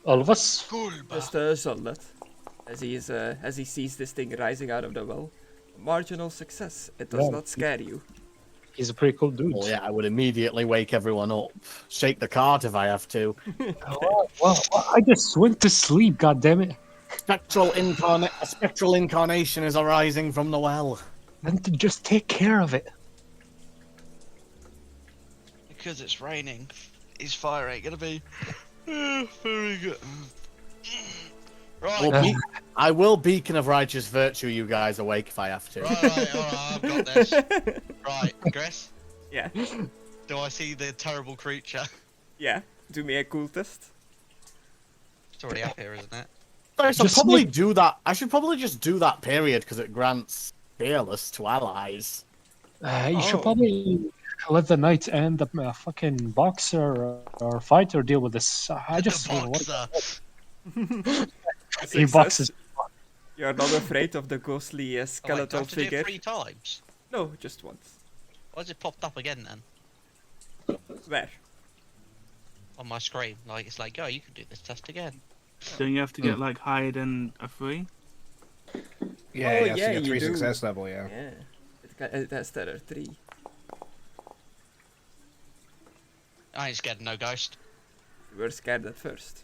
All of us? Cool. Just Soldat. As he sees this thing rising out of the well. Marginal success. It does Yeah. not scare you. He's a pretty cool dude. Well, yeah, I would immediately wake everyone up. Shake the cart if I have to. Well, I just went to sleep, goddammit. A spectral incarnation is arising from the well. And to just take care of it. Because it's raining, his fire ain't gonna be very good. Right. Well, I will beacon of righteous virtue you guys awake if I have to. Right, alright, I've got this. Right, Chris, Yeah. do I see the terrible creature? Yeah. Do me a cool test. It's already up here, isn't it? I should Just probably make- do that. I should probably just do that period because it grants fearless to allies. You should Oh. probably let the knight and the fucking boxer or fighter deal with this. I just the you know, what- boxer. he boxes. You're not afraid of the ghostly Oh, wait, do I skeletal have to do figure? it 3 times? No, just once. Why has it popped up again then? Where? On my screen. Like, it's like, oh, you can do this test again. Don't you have to get like higher than a 3? Yeah, Oh, yeah, so yeah, you get you 3 do. success level, yeah. Yeah. It has terror 3. I ain't scared of no ghost. You were scared at first.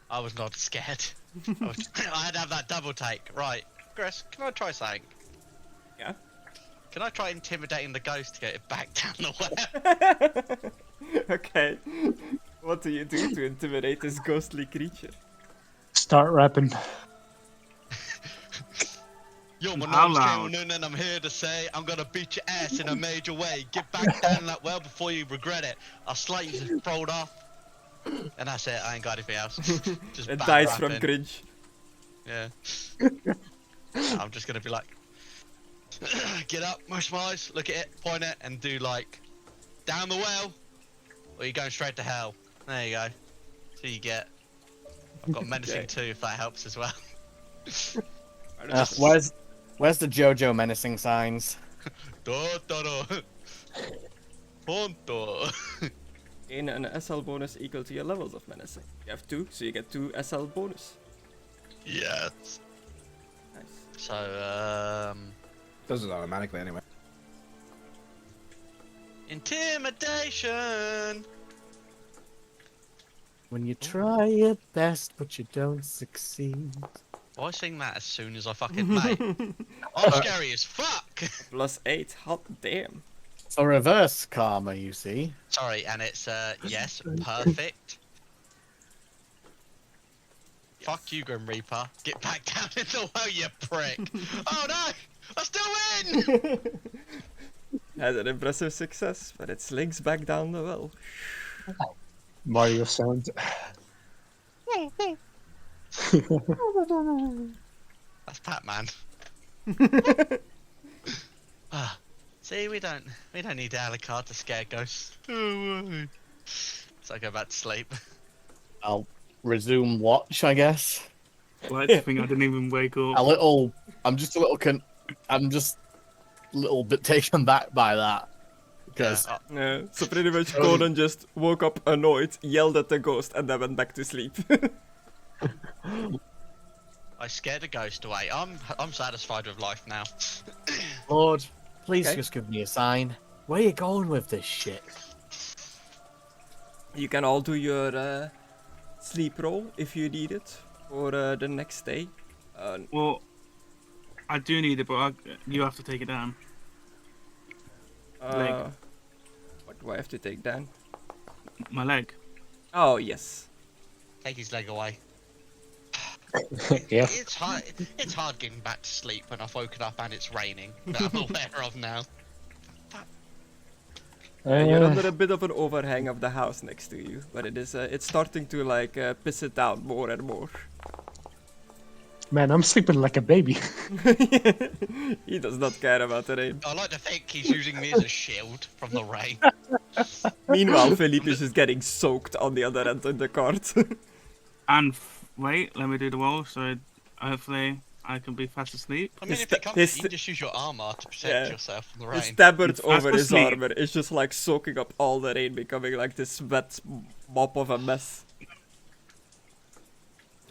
I was not scared. I had to have that double take. Right, Chris, can I try something? Yeah. Can I try intimidating the ghost to get it back down the well? Okay. What do you do to intimidate this ghostly creature? Start rapping. Yo, my How name's loud? Conan and I'm here to say I'm gonna beat your ass in a major way. Get back down that well before you regret it. I'll slate you to fold off. And that's it, I ain't got anything else. Just It back dies from rapping. cringe. Yeah. I'm just gonna be like, get up, mush my eyes, look at it, point it, and do like, down the well, or you're going straight to hell. There you go. So you get. I've got menacing Okay. too, if that helps as well. Where's the JoJo menacing signs? Da, da, da. Ponto. In an SL bonus equal to your levels of menacing. You have 2, so you get 2 SL bonus. Yes. Nice. So, Does it automatically anyway. intimidation. When you try your best, but you don't succeed. Why sing that as soon as I fucking mate? I'm scary as fuck. Plus 8, hot damn. It's a reverse karma, you see. Sorry, and it's yes, perfect. Fuck you, Grim Reaper. Get back down in the well, you prick. Oh no! I still win! Has an impressive success, but it slinks back down the well. Mario sound. That's Pac-Man. See, we don't need Alucard to scare ghosts. So I go back to sleep. I'll resume watch, I guess. Like to think I didn't even wake up. I'm just a little bit taken back by that. Because Yeah, Yeah, so pretty much Conan just woke up annoyed, yelled at the ghost, and then went back to sleep. I scared a ghost away. I'm satisfied with life now. Lord, please Okay. just give me a sign. Where you going with this shit? You can all do your sleep roll if you need it for the next day. Well, I do need it, but you have to take it down. Leg. What do I have to take down? My leg. Oh, yes. Take his leg away. Yeah. It's hard. It's hard getting back to sleep when I've woken up and it's raining. That I'm aware of now. You're under a bit of an overhang of the house next to you, but it's starting to like piss it down more and more. Man, I'm sleeping like a baby. He does not care about the rain. I like to think he's using me as a shield from the rain. Meanwhile, Philippe is just getting soaked on the other end of the cart. And wait, let me do the roll, so hopefully I can be fast asleep. I mean, if you come, you can just use your armor to protect yourself from the rain. His tabard It's over fast his asleep. armor is just like soaking up all the rain, becoming like this wet mop of a mess.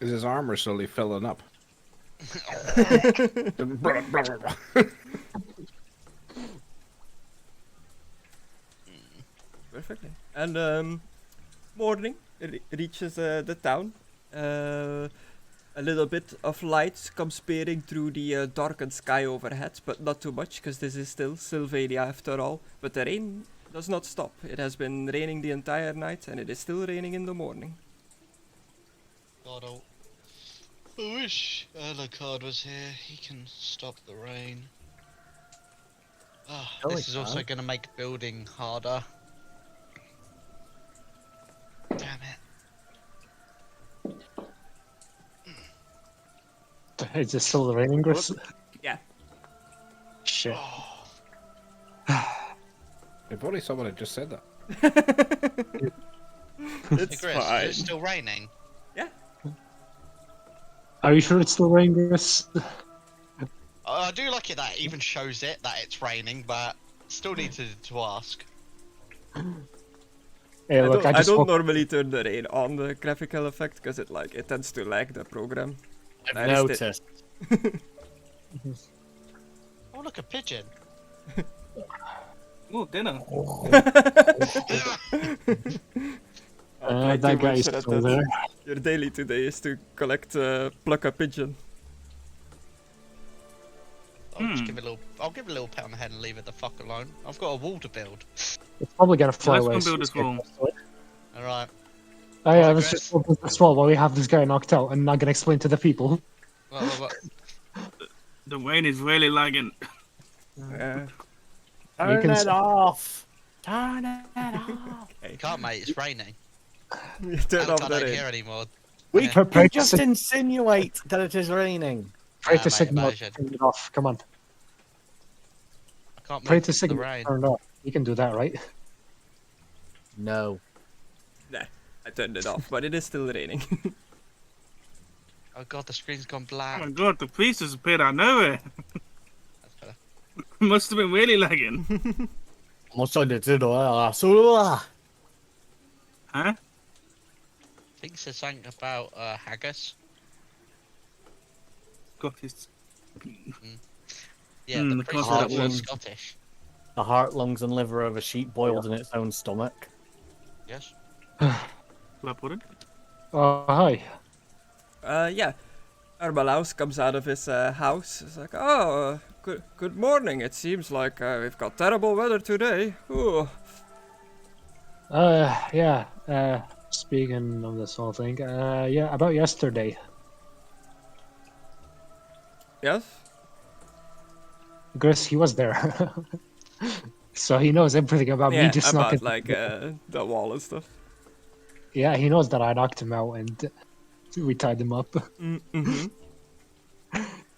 Is his armor slowly filling up? Perfectly. And morning reaches the town. A little bit of light comes peering through the darkened sky overhead, but not too much, because this is still Sylvania after all. But the rain does not stop. It has been raining the entire night, and it is still raining in the morning. God, I wish Alucard was here. He can stop the rain. Oh, this is also going to make building harder. Damn it. Is it still raining, Chris? Yeah. Shit. If only someone had just said that. It's Hey, Chris, fine. is it still raining? Yeah. Are you sure it's still raining, Chris? I do like it that it even shows it that it's raining, but still need to ask. Hey, look, I I don't hope- normally turn the rain on the graphical effect because it tends to lag the program. I've That is the- noticed. Oh, look, a pigeon. Oh, dinner. that guy is still there. Your daily today is to collect pluck a pigeon. I'll just give it a little. I'll give it a little pat on the head and leave it the fuck alone. I've got a wall to build. It's probably gonna fly let's away. go build as this soon wall. as we get All right. Oh yeah, Alright, let's Chris. just open this wall while we have this guy knocked out and not gonna explain to the people. Well, The rain is really lagging. Yeah. You Turn can it s- off. Turn it off. you can't, mate. It's raining. You turn off I the don't rain. care anymore. We Yeah. could Pray to just sig- insinuate that it is raining. Pray Nah, to mate, signal, imagine. turn it off. Come on. I can't Pray move to the signal, rain. turn it off. You can do that, right? No. Nah, I turned it off, but it is still raining. Oh god, the screen's gone Oh black. my god, the priest has appeared out of nowhere. That's better. Must have been really lagging. Almost on it, huh? Huh? I think it's something about haggis. Got his. Yeah, Mm, the the priest concept was one. Scottish. The heart, lungs, and liver of a sheep boiled in its own stomach. Yes. Blood pudding. Oh, hi. Yeah. Arbalaus comes out of his house. It's like, oh, good morning. It seems like we've got terrible weather today. Ooh. Yeah. Speaking of this whole thing, yeah, about yesterday. Yes? Chris, he was there. So he knows everything about me Yeah, just about knocking. like the wall and stuff. Yeah, he knows that I knocked him out and we tied him up. Mm-hmm.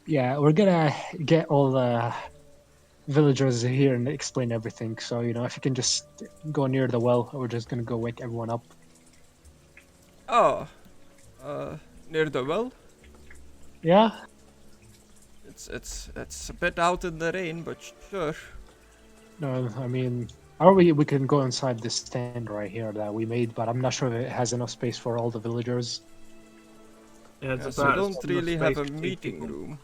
Yeah, we're gonna get all the villagers here and explain everything. So, you know, if you can just go near the well, we're just gonna go wake everyone up. Oh. Near the well? Yeah? It's a bit out in the rain, but sure. No, I mean, or we can go inside this stand right here that we made, but I'm not sure if it has enough space for all the villagers. Yeah, it's Yeah, so about we don't enough really have a space for two meeting people. room.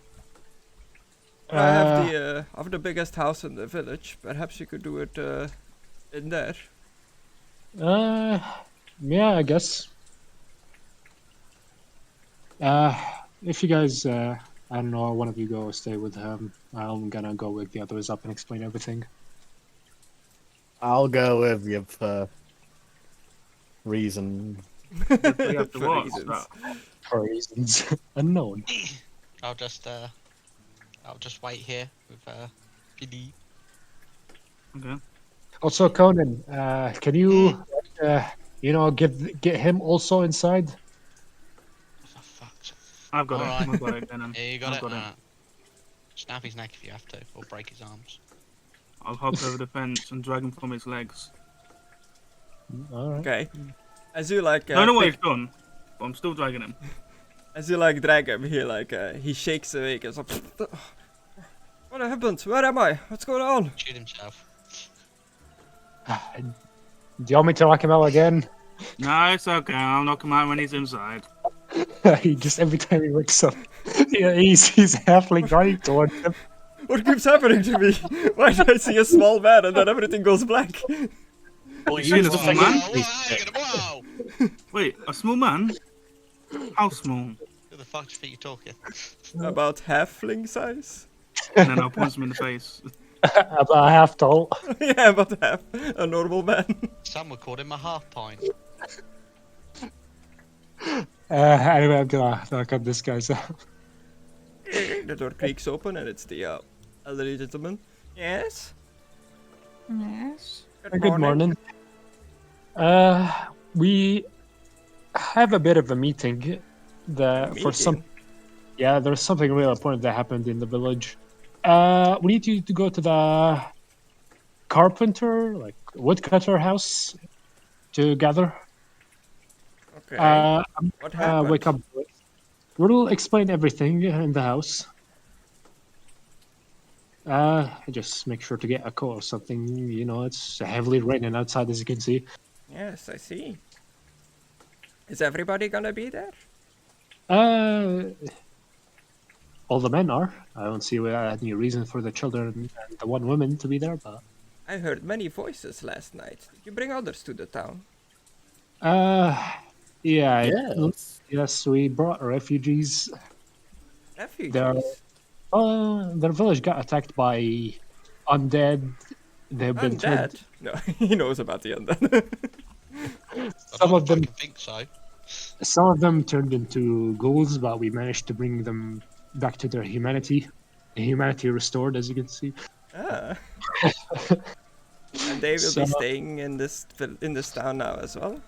Uh, I have the biggest house in the village. Perhaps you could do it in there. Yeah, I guess. If you guys, I I don't know, one of you go stay with him. I'm gonna go wake the others up and explain everything. I'll go with you for reason. If we have to For watch reasons. that. For reasons unknown. I'll just wait here with Philippe. Okay. Also, Conan, can you, get him also inside? For fuck's sake. I've got Alright. it. I've got it, Denon. Yeah, you got I've it? got it. Alright. Snap his neck if you have to, or break his arms. I'll hop over the fence and drag him from his legs. All right. Okay. As you like, I don't know what pick- he's done, but I'm still dragging him. as you like drag him, he shakes awake. It's like, what happened? Where am I? What's going on? Shoot himself. Do you want me to lock him out again? No, it's okay. I'll knock him out when he's inside. He just every time he wakes up, he's halfling running towards him. What keeps happening to me? Why do I see a small man and then everything goes black? Well, You seen a small man? Whoa! Wait, a small man? How small? Who the fuck do you think you're talking? About halfling size? And then I'll punch him in the face. About half tall. Yeah, about half. A normal man. Some would call him a half pint. Anyway, I'm gonna knock on this guy's out. The door creaks open and it's the elderly gentleman. Yes? Yes. Good morning. We have a bit of a meeting. For some, yeah, there's something really important that happened in the village. We need you to go to the carpenter, like woodcutter house, together. Okay. What Wake happened? up. We'll explain everything in the house. Just make sure to get a coat or something. You know, it's heavily raining outside, as you can see. Yes, I see. Is everybody gonna be there? All the men are. I don't see any reason for the children and the one woman to be there, but I heard many voices last night. Did you bring others to the town? yeah, Yes. yes, we brought refugees. Refugees? Their village got attacked by undead. They've been turned. Undead? No, he knows about the undead. Some of them, I think so. some of them turned into ghouls, but we managed to bring them back to their humanity. Humanity restored, as you can see. Ah. And they will So- be staying in this town now as well.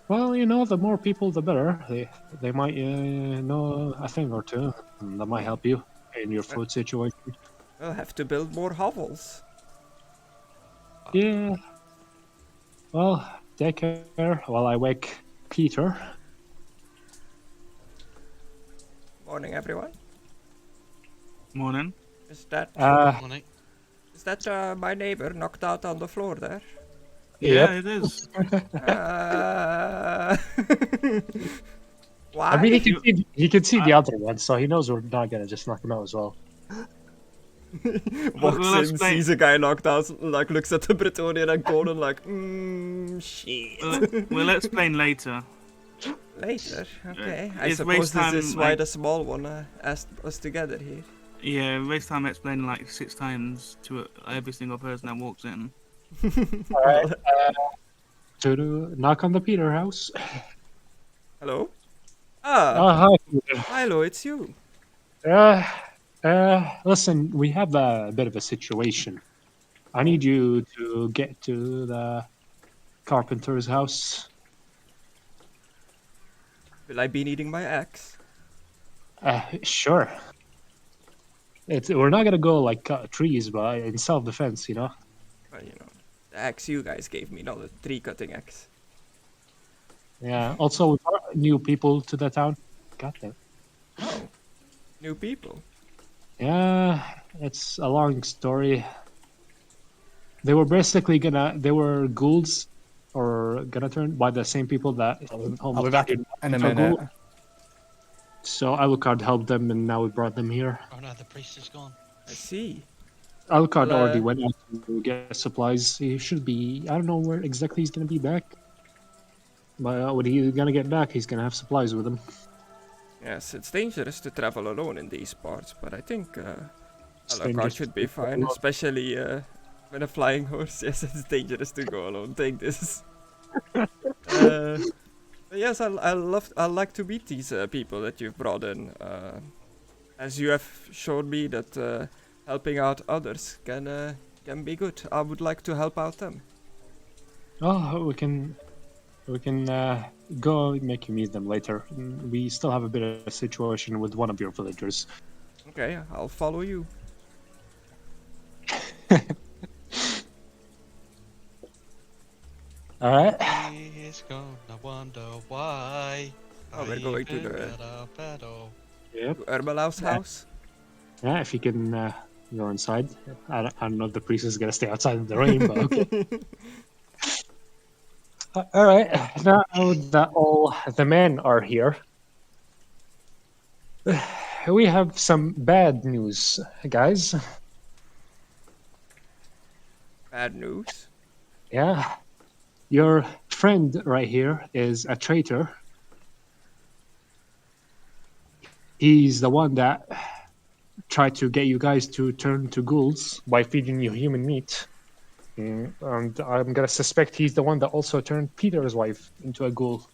Well, you know, the more people, the better. They might know a thing or two, and that might help you in your food situation. We'll have to build more hovels. Yeah. Well, take care while I wake Peter. Morning, everyone. Morning. Is that Morning. my neighbor knocked out on the floor there? Yeah, it is. Why? I mean, he can see the other one, so he knows we're not gonna just knock him out as well. Walks Well, in, explain- sees a guy knocked out, like looks at the Bretonian and Conan like, shit. We'll explain later. Later, okay. I It's suppose waste time, this is why like- the small one asked us to gather here. Yeah, waste time explaining like 6 times to every single person that walks in. Alright, to knock on the Peter house. Hello? Ah, Hi, Peter. hello, it's you. Listen, we have a bit of a situation. I need you to get to the carpenter's house. Will I be needing my axe? Sure. We're not gonna go like cut trees, but in self-defense, you know. Well, you know, the axe you guys gave me, not the tree cutting axe. Yeah. Also, we brought new people to the town. Got them. Oh, new people. Yeah, it's a long story. They were basically they were ghouls, or gonna turn by the same people that I'll be back in a a minute. ghoul. So Alucard helped them, and now we brought them here. Oh no, the priest is gone. I see. Alucard Well, already went out to get supplies. He should be. I don't know where exactly he's gonna be back. But when he's gonna get back, he's gonna have supplies with him. Yes, it's dangerous to travel alone in these parts, but I think It's Alucard dangerous should to be travel fine, alone. especially with a flying horse. Yes, it's dangerous to go alone. Take this. But yes, I'd like to meet these people that you've brought in. As you have shown me that helping out others can be good. I would like to help out them. Oh, we can go make you meet them later. We still have a bit of a situation with one of your villagers. Okay, I'll follow you. All right. He's gonna wonder why. Oh, we're going to the Yep. Herbalau's house. Yeah, if you can go inside. I don't know if the priest is gonna stay outside in the rain, but okay. All right. Now that all the men are here, we have some bad news, guys. Bad news. Yeah, your friend right here is a traitor. He's the one that tried to get you guys to turn to ghouls by feeding you human meat. And I'm gonna suspect he's the one that also turned Peter's wife into a ghoul.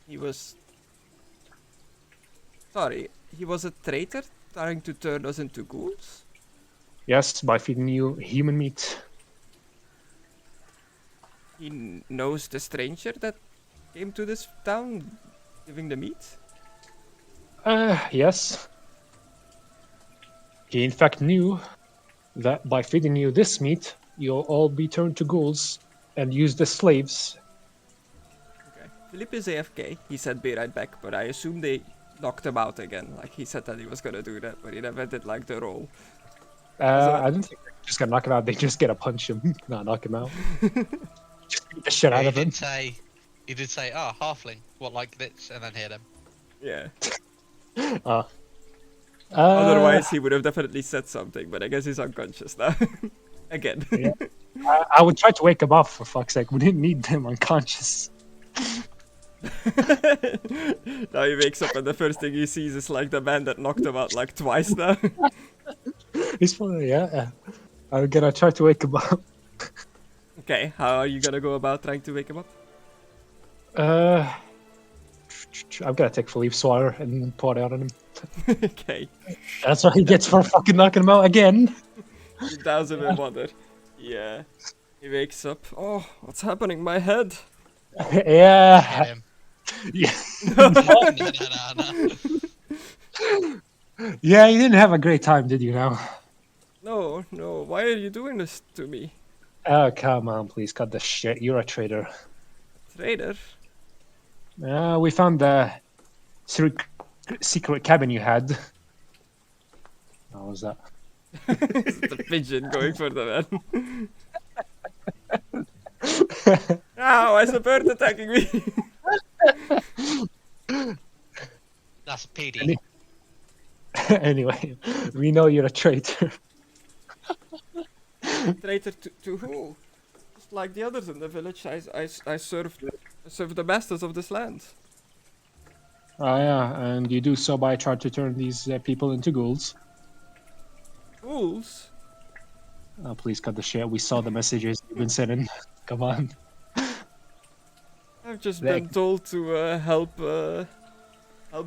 He was... Sorry, he was a traitor trying to turn us into ghouls? Yes, by feeding you human meat. He knows the stranger that came to this town giving the meat? Yes. He in fact knew that by feeding you this meat, you'll all be turned to ghouls and used as slaves. Okay. Philippe is AFK. He said be right back, but I assume they knocked him out again. Like he said that he was gonna do that, but he never did like the roll. I don't think they just gotta knock him out. They just gotta punch him, not knock him out. Just beat the shit out of him. He did say, "Oh, halfling, what like this?" and then hit him. Yeah. Otherwise, Otherwise, he would have definitely said something, but I guess he's unconscious now. Again. Yeah. I would try to wake him up, for fuck's sake. We didn't need him unconscious. Now he wakes up and the first thing he sees is like the man that knocked him out like twice now. He's funny, yeah. I'm gonna try to wake him up. Okay, how are you gonna go about trying to wake him up? I'm gonna take Philippe's water and pour it out on him. Okay. That's what he gets for fucking knocking him out again. You douse him in water. Yeah. He wakes up. Oh, what's happening? My head. Yeah. Hit him. Yeah. No. Yeah, you didn't have a great time, did you now? No, no. Why are you doing this to me? Oh, come on, please cut the shit. You're a traitor. Traitor? We found the secret cabin you had. What was that? It's the pigeon going for the man. Ow, why is a bird attacking me? That's PD. Anyway, we know you're a traitor. Traitor to who? Just like the others in the village, I serve the masters of this land. Oh yeah, and you do so by trying to turn these people into ghouls. Ghouls? Oh, please cut the shit. We saw the messages you've been sending. Come on. I've just been told to help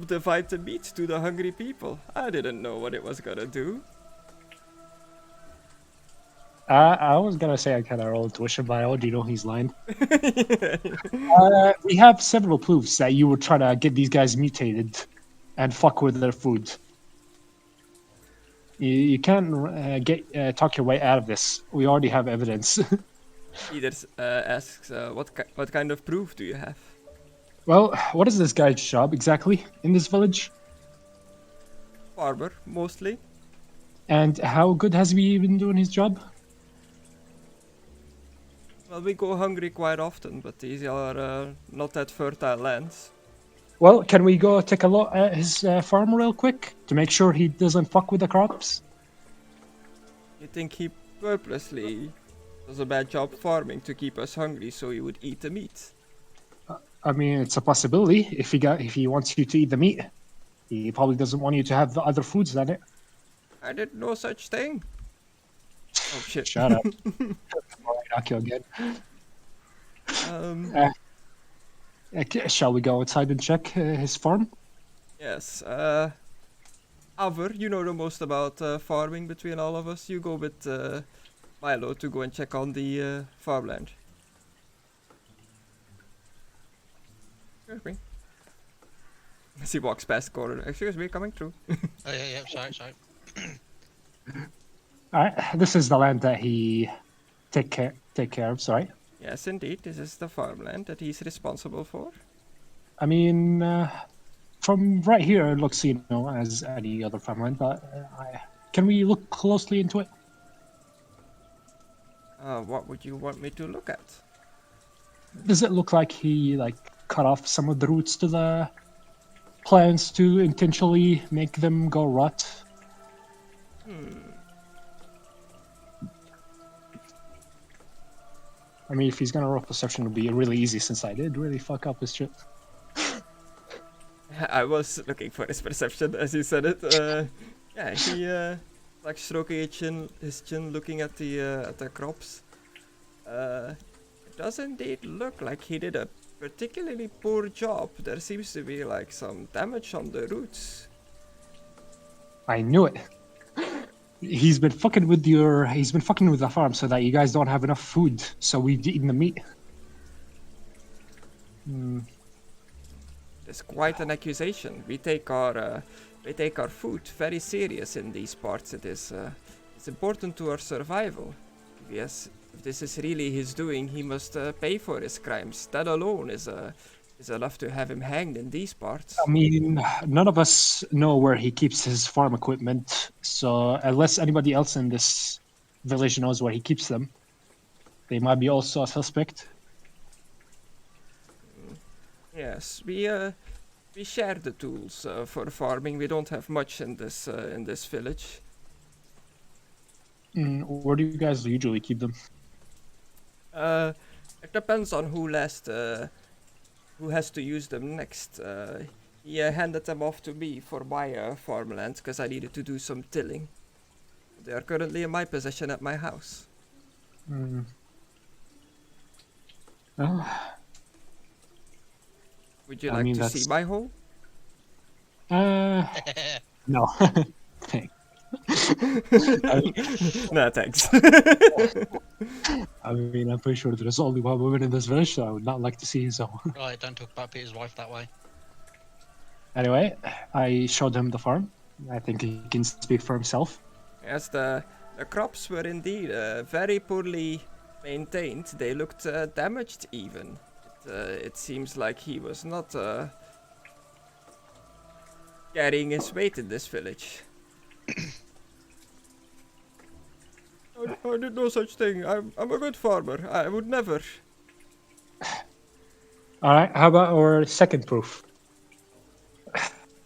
divide the meat to the hungry people. I didn't know what it was gonna do. I was gonna say I kind of rolled intuition, but I already know he's lying. We have several proofs that you were trying to get these guys mutated and fuck with their food. You can't talk your way out of this. We already have evidence. Either asks, what kind of proof do you have? Well, what is this guy's job exactly in this village? Farmer, mostly. And how good has he been doing his job? Well, we go hungry quite often, but these are not that fertile lands. Well, can we go take a look at his farm real quick to make sure he doesn't fuck with the crops? You think he purposely does a bad job farming to keep us hungry so he would eat the meat? I mean, it's a possibility. If he wants you to eat the meat, he probably doesn't want you to have the other foods in it. I did no such thing. Oh shit. Shut up. I'll knock you again. Okay, shall we go outside and check his farm? Yes. Alvar, you know the most about farming between all of us. You go with Milo to go and check on the farmland. Excuse me. As he walks past the corner. Excuse me, coming through. Oh yeah, sorry. Alright, this is the land that he take care of, sorry. Yes, indeed. This is the farmland that he's responsible for. I mean, from right here, it looks, as any other farmland, but can we look closely into it? What would you want me to look at? Does it look like he, cut off some of the roots to the plants to intentionally make them go rot? I mean, if he's gonna roll perception, it'll be really easy since I did really fuck up his shit. I was looking for his perception as you said it. Yeah, he stroking his chin, looking at the crops. It does indeed look like he did a particularly poor job. There seems to be some damage on the roots. I knew it. He's been fucking with the farm so that you guys don't have enough food, so we've eaten the meat. It's quite an accusation. We take our food very serious in these parts. It's important to our survival. Yes, if this is really his doing, he must pay for his crimes. That alone is enough to have him hanged in these parts. I mean, none of us know where he keeps his farm equipment, so unless anybody else in this village knows where he keeps them, they might be also a suspect. Yes, we share the tools for farming. We don't have much in this village. Where do you guys usually keep them? It depends on who has to use them next. He handed them off to me for my farmland because I needed to do some tilling. They are currently in my possession at my house. Would you like to see my hole? No. Thanks. No, thanks. I mean, I'm pretty sure there's only one woman in this village, so I would not like to see so. Right, don't talk about Peter's wife that way. Anyway, I showed him the farm. I think he can speak for himself. Yes, the crops were indeed very poorly maintained. They looked damaged even. It seems like he was not carrying his weight in this village. I did no such thing. I'm a good farmer. I would never. Alright, how about our second proof?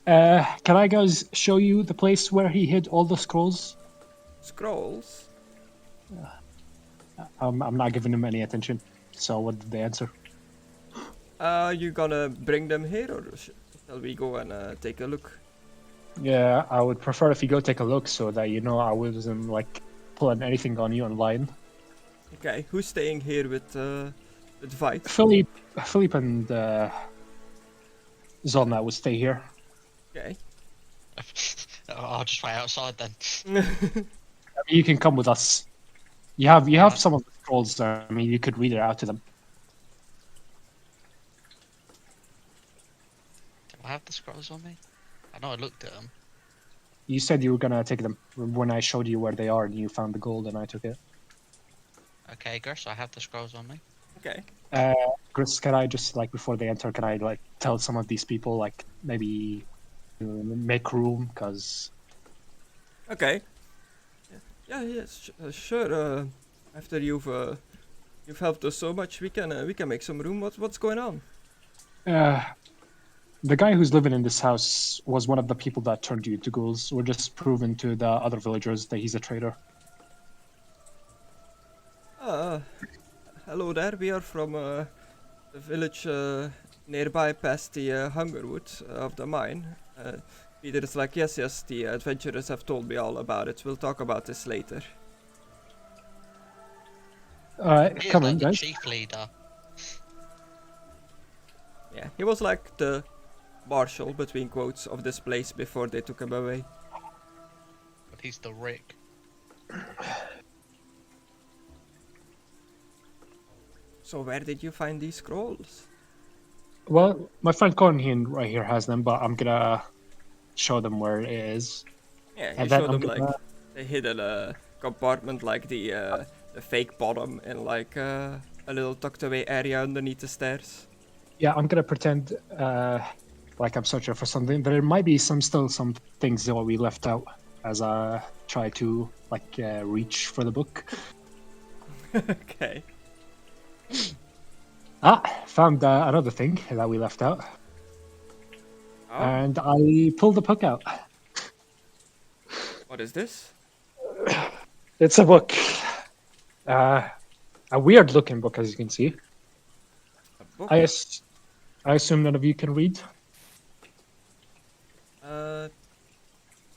Can I guys show you the place where he hid all the scrolls? Scrolls? I'm not giving him any attention. So what did they answer? You gonna bring them here or shall we go and take a look? Yeah, I would prefer if you go take a look so that I wasn't pulling anything on you online. Okay, who's staying here with Vite? Philippe and Zolna would stay here. Okay. I'll just wait outside then. You can come with us. You have some of the scrolls. I mean, you could read it out to them. Do I have the scrolls on me? I know I looked at them. You said you were gonna take them when I showed you where they are, and you found the gold, and I took it. Okay, Gus, I have the scrolls on me. Okay. Chris, can I just before they enter, can I tell some of these people maybe make room, cause. Okay. Yeah. Yes. Sure. After you've helped us so much, we can make some room. What's going on? The guy who's living in this house was one of the people that turned you to ghouls. We're just proving to the other villagers that he's a traitor. Hello there. We are from the village nearby past the Hungerwood of the mine. Peter's like, yes, the adventurers have told me all about it. We'll talk about this later. Alright, He is come like on, the guys. chief leader. Yeah, he was like the marshal, between quotes, of this place before they took him away. But he's the Rick. So where did you find these scrolls? Well, my friend Cornhian right here has them, but I'm gonna show them where it is. Yeah, you And then showed I'm them like gonna- they hid in a compartment, like the fake bottom, in like a little tucked away area underneath the stairs. Yeah, I'm gonna pretend like I'm searching for something. There might be some things that we left out as I try to reach for the book. Okay. Found another thing that we left out, Oh, and I pulled the book out. what is this? It's a book, a weird-looking book, as you can see. A book? I assume none of you can read.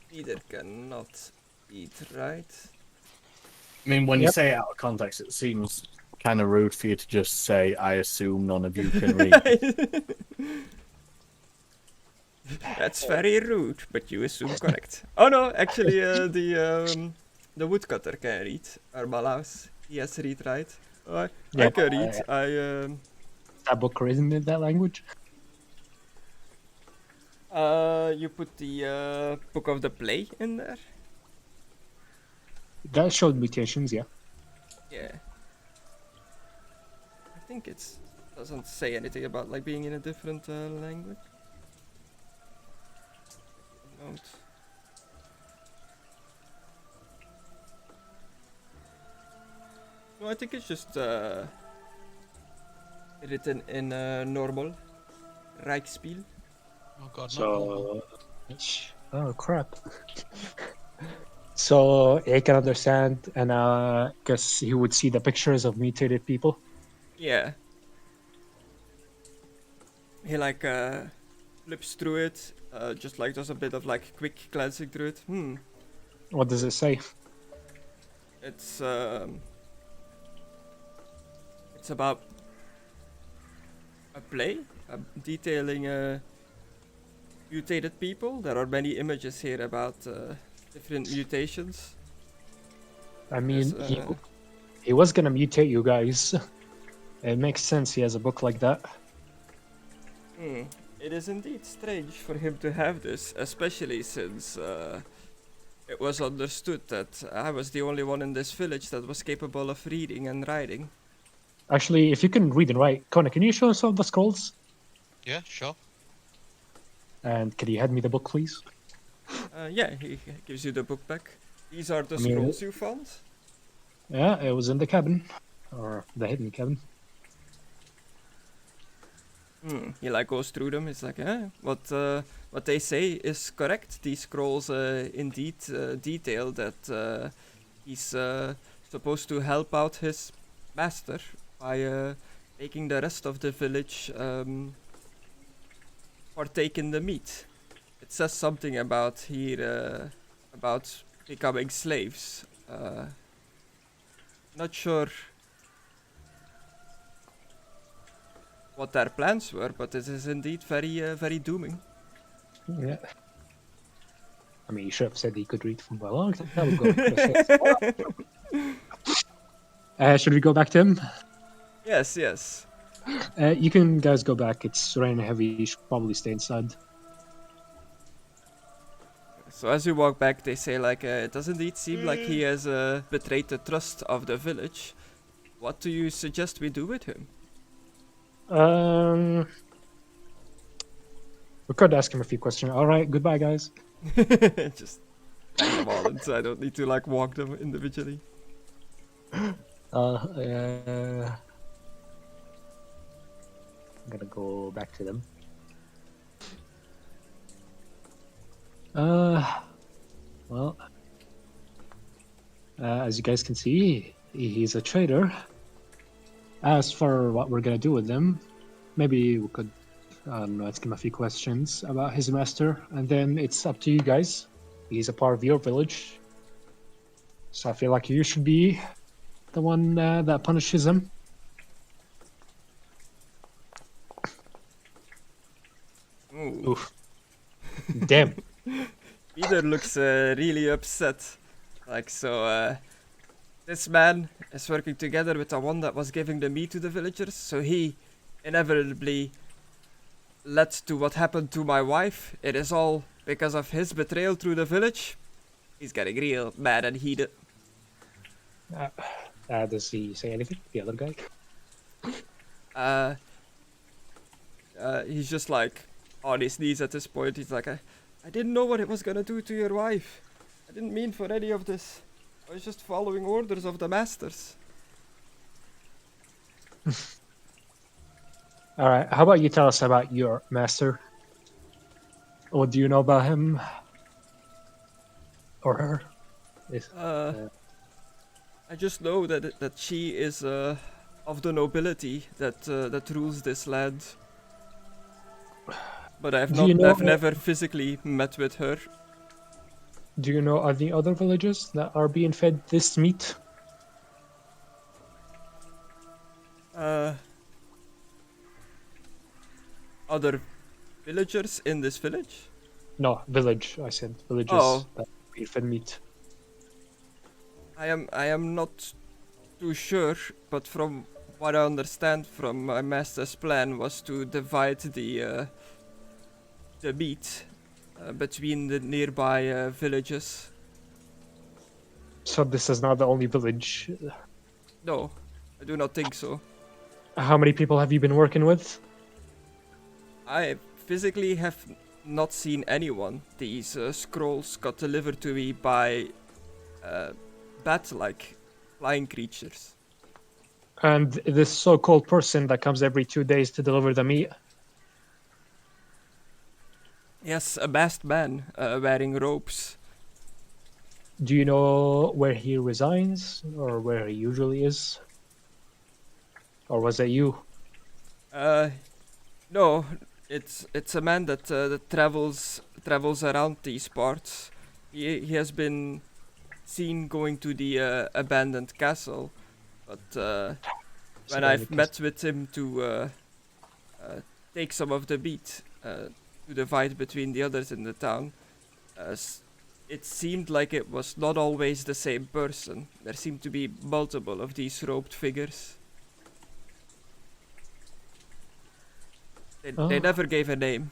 Peter cannot eat, right? I mean, when you Yep. say it out of context, it seems kind of rude for you to just say, I assume none of you can read. That's very rude, but you assume correct. Oh no, actually, the woodcutter can read. Arbalaus, he has read, right? I Yeah, can but, read. That book written in that language. You put the book of the play in there. That showed mutations, yeah. Yeah. I think it doesn't say anything about like being in a different language. Note. No, I think it's just written in normal Rijksspiel. Oh god, not normal. Oh crap. So he can understand, and guess he would see the pictures of mutated people. Yeah. He like flips through it, just like does a bit of like quick glancing through it. What does it say? It's about a play detailing mutated people. There are many images here about different mutations. I mean, There's, he was gonna mutate you guys. It makes sense he has a book like that. It is indeed strange for him to have this, especially since it was understood that I was the only one in this village that was capable of reading and writing. Actually, if you can read and write, Conna, can you show us some of the scrolls? Yeah, sure. And can you hand me the book, please? Yeah, he gives you the book back. These are the I mean, scrolls you found. Yeah, it was in the cabin. Or the hidden cabin. He like goes through them. It's like, what they say is correct. These scrolls indeed detail that he's supposed to help out his master by making the rest of the village partake in the meat. It says something about here about becoming slaves. Not sure what their plans were, but it is indeed very dooming. Yeah. I mean, you should have said he could read from a long time ago. Should we go back to him? Yes. You can guys go back. It's raining heavy. You should probably stay inside. So as you walk back, they say like, it does indeed seem like he has betrayed the trust of the village. What do you suggest we do with him? We could ask him a few questions. All right, goodbye, guys. Just hang them all, and so I don't need to like walk them individually. I'm gonna go back to them. Well, as you guys can see, he's a traitor. As for what we're gonna do with them, maybe we could I don't know, ask him a few questions about his master, and then it's up to you guys. He's a part of your village, so I feel like you should be the one that punishes him. Ooh. Oof. Damn. Peter looks really upset. Like, so, this man is working together with the one that was giving the meat to the villagers, so he inevitably led to what happened to my wife. It is all because of his betrayal through the village. He's getting real mad and heated. Does he say anything? The other guy? He's just like on his knees at this point. He's like, I didn't know what it was gonna do to your wife. I didn't mean for any of this. I was just following orders of the masters. Alright, how about you tell us about your master? What do you know about him? Or her? I just know that she is of the nobility that rules this land. But I've never physically met with her. Do you know any other villages that are being fed this meat? Other villagers in this village? No, village. I said villages that are being fed meat. I am not too sure, but from what I understand from my master's plan was to divide the meat between the nearby villages. So this is not the only village. No, I do not think so. How many people have you been working with? I physically have not seen anyone. These scrolls got delivered to me by bat-like flying creatures. And this so-called person that comes every 2 days to deliver the meat? Yes, a masked man wearing robes. Do you know where he resigns or where he usually is? Or was it you? No, it's a man that travels around these parts. He has been seen going to the abandoned castle, but when I've met with him to take some of the meat to divide between the others in the town, it seemed like it was not always the same person. There seemed to be multiple of these robed figures. They never gave a name.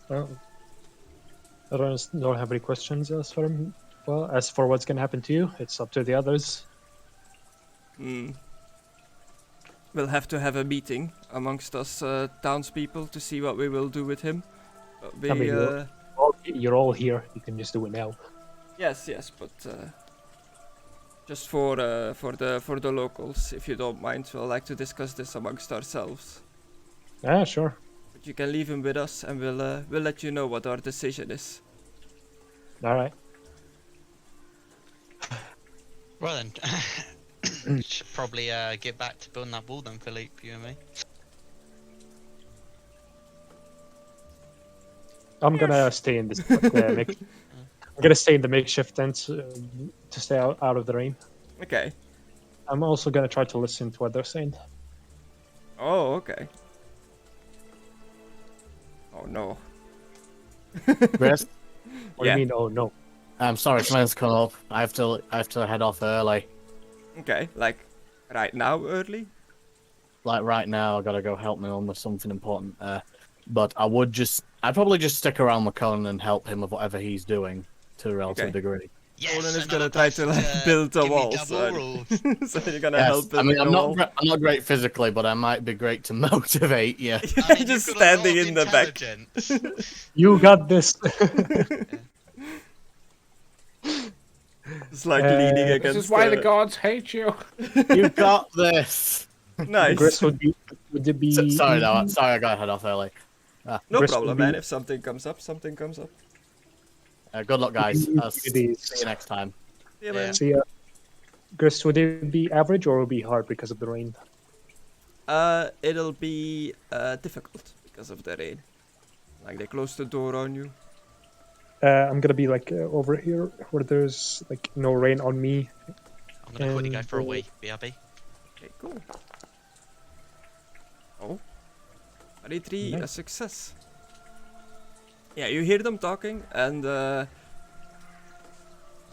Well, I don't have any questions as for him. Well, as for what's gonna happen to you, it's up to the others. We'll have to have a meeting amongst us townspeople to see what we will do with him. But I mean, you're all here. You can just do it now. Yes, but just for the locals, if you don't mind, we'd like to discuss this amongst ourselves. Yeah, sure. But you can leave him with us, and we'll let you know what our decision is. All right. Well then, should probably get back to building that wall then, Philippe, you and me. I'm gonna stay in this. I'm gonna stay in the makeshift tent to stay out of the rain. Okay. I'm also gonna try to listen to what they're saying. Oh, okay. Oh no. Chris? What do you mean? Oh no. I'm sorry, something's come up. I have to head off early. Okay, like right now, early? Like right now, I gotta go help my mum with something important. But I'd probably just stick around with Conna and help him with whatever he's doing to a relative degree. Yes, Conan is another gonna try to person like build a give me wall, double so, rules. so you're gonna Yes, help build I mean, a wall. I'm not great physically, but I might be great to motivate you. I mean, Just you've got a lot standing of in the back. intelligence. You got this. It's like leaning against. This is why the gods hate you. You got this. Nice. Chris, would it be? Sorry, no, sorry, I gotta head off early. No Chris problem, would be- man. If something comes up, something comes up. Good luck, guys. I'll see you These- next time. See you, Yeah. man. See ya. Chris, would it be average or would it be hard because of the rain? It'll be difficult because of the rain. Like they close the door on you. I'm gonna be like over here where there's like no rain on me. I'm gonna quickly go And, for a wee. BRB. Okay, cool. Oh. 23, a Nice. success. Yeah, you hear them talking, and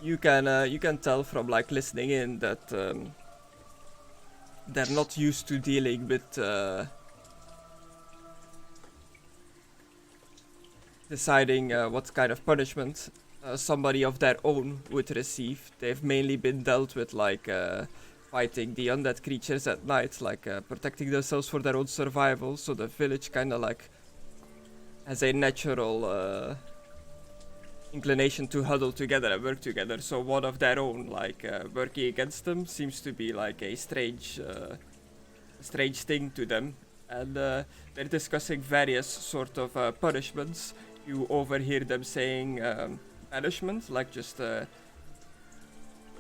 you can tell from like listening in that they're not used to dealing with deciding what kind of punishment somebody of their own would receive. They've mainly been dealt with like fighting the undead creatures at night, like protecting themselves for their own survival. So the village kind of like has a natural inclination to huddle together and work together. So one of their own, like working against them, seems to be like a strange thing to them. And they're discussing various sort of punishments. You overhear them saying banishment, like just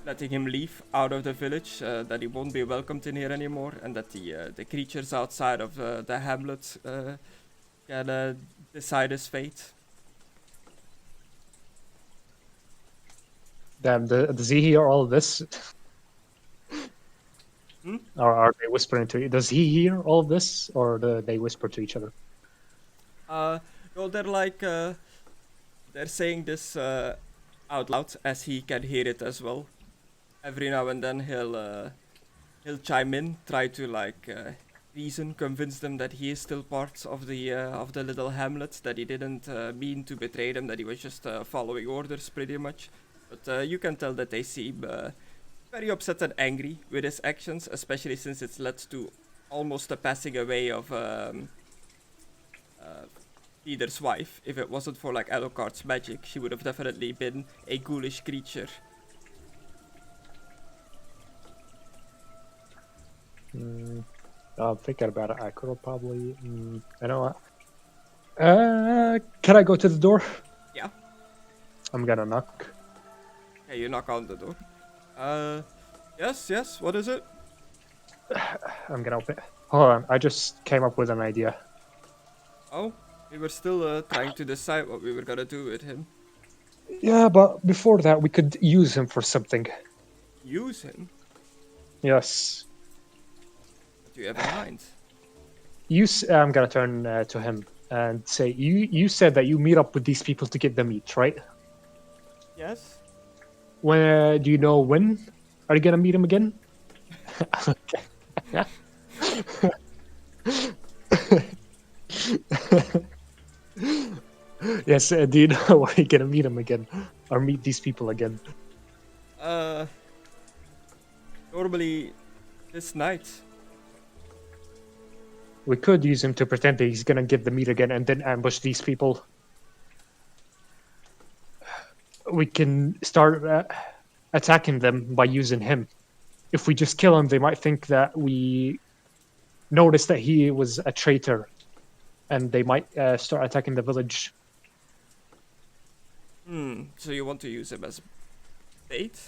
letting him leave out of the village, that he won't be welcomed in here anymore, and that the creatures outside of the hamlet can decide his fate. Damn, does he hear all of this? Or are they whispering to you? Does he hear all of this, or do they whisper to each other? No, they're like they're saying this out loud, as he can hear it as well. Every now and then he'll chime in, try to like reason, convince them that he is still part of the little hamlet, that he didn't mean to betray them, that he was just following orders pretty much. But you can tell that they seem very upset and angry with his actions, especially since it's led to almost the passing away of Peter's wife. If it wasn't for like Alucard's magic, she would have definitely been a ghoulish creature. I'm thinking about it. I could probably. I know what. Can I go to the door? Yeah. I'm gonna knock. Okay, you knock on the door. Yes, what is it? I'm gonna open it. Hold on, I just came up with an idea. Oh, we were still trying to decide what we were gonna do with him. Yeah, but before that, we could use him for something. Use him? Yes. What do you have in mind? I'm gonna turn to him and say, you said that you meet up with these people to get the meat, right? Yes? When do you know when? Are you gonna meet him again? Yes, do you know when you're gonna meet him again? Or meet these people again? Normally this night. We could use him to pretend that he's gonna give the meat again and then ambush these people. We can start attacking them by using him. If we just kill him, they might think that we noticed that he was a traitor, and they might start attacking the village. So you want to use him as bait?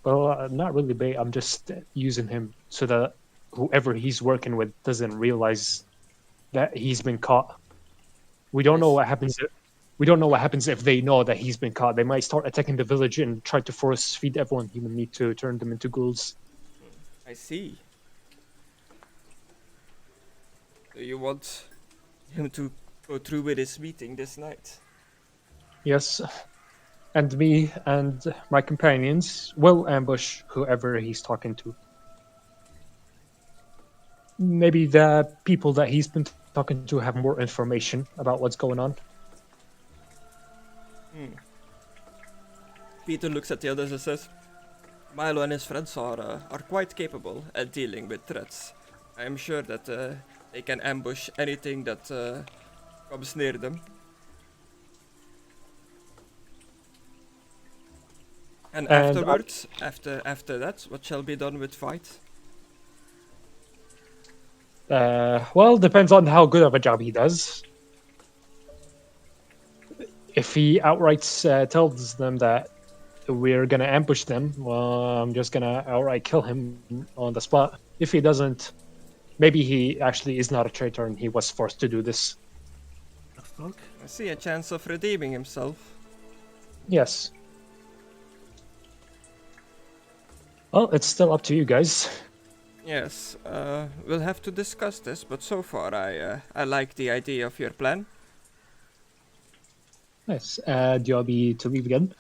Well, not really bait. I'm just using him so that whoever he's working with doesn't realize that he's been caught. We don't know what happens. We don't know what happens if they know that he's been caught. They might start attacking the village and try to force feed everyone human meat to turn them into ghouls. I see. So you want him to go through with his meeting this night? Yes. And me and my companions will ambush whoever he's talking to. Maybe the people that he's been talking to have more information about what's going on. Peter looks at the others and says, Milo and his friends are quite capable at dealing with threats. I am sure that they can ambush anything that comes near them. And afterwards, after that, what shall be done with fight? Well, depends on how good of a job he does. If he outright tells them that we're gonna ambush them, well, I'm just gonna outright kill him on the spot. If he doesn't, maybe he actually is not a traitor and he was forced to do this. The fuck? I see a chance of redeeming himself. Yes. Well, it's still up to you guys. Yes, we'll have to discuss this, but so far I like the idea of your plan. Nice. Do you want me to leave again?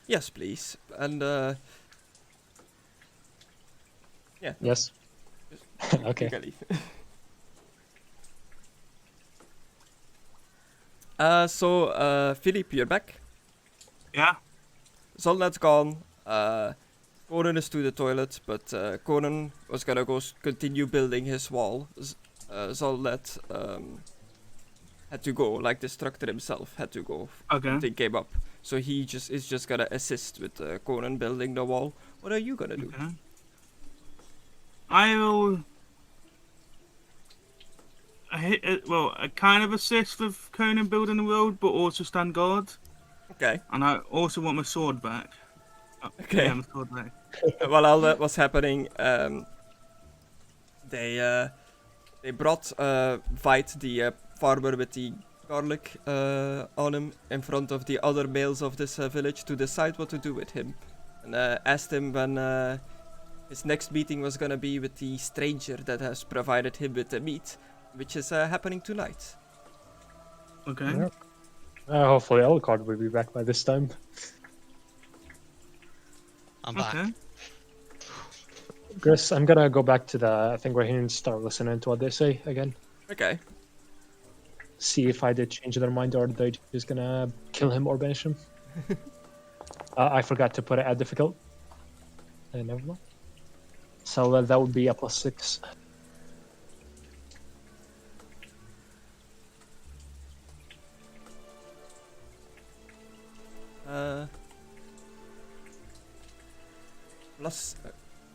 Yes, please. And, yeah. no, Yes. you Okay. can leave. Philippe, you're back. Yeah. Zolnat's gone. Conan is to the toilet, but Conan was gonna go continue building his wall. Zolnat had to go, like Destructor himself had to go. Okay. Something came up, so he is just gonna assist with Conan building the wall. What are you gonna do? Okay. I kind of assist with Conan building the road, but also stand guard. Okay. And I also want my sword back. Okay. Yeah, my sword back. While all that was happening, they brought Vite, the farmer with the garlic on him, in front of the other males of this village to decide what to do with him, and asked him when his next meeting was gonna be with the stranger that has provided him with the meat, which is happening tonight. Okay. Yeah. Hopefully Alucard will be back by this time. I'm back. Okay. Chris, I'm gonna go back to the thing where and start listening to what they say again. Okay. See if I did change their mind or they just gonna kill him or banish him. I forgot to put it at difficult. Never mind. So that would be a +6.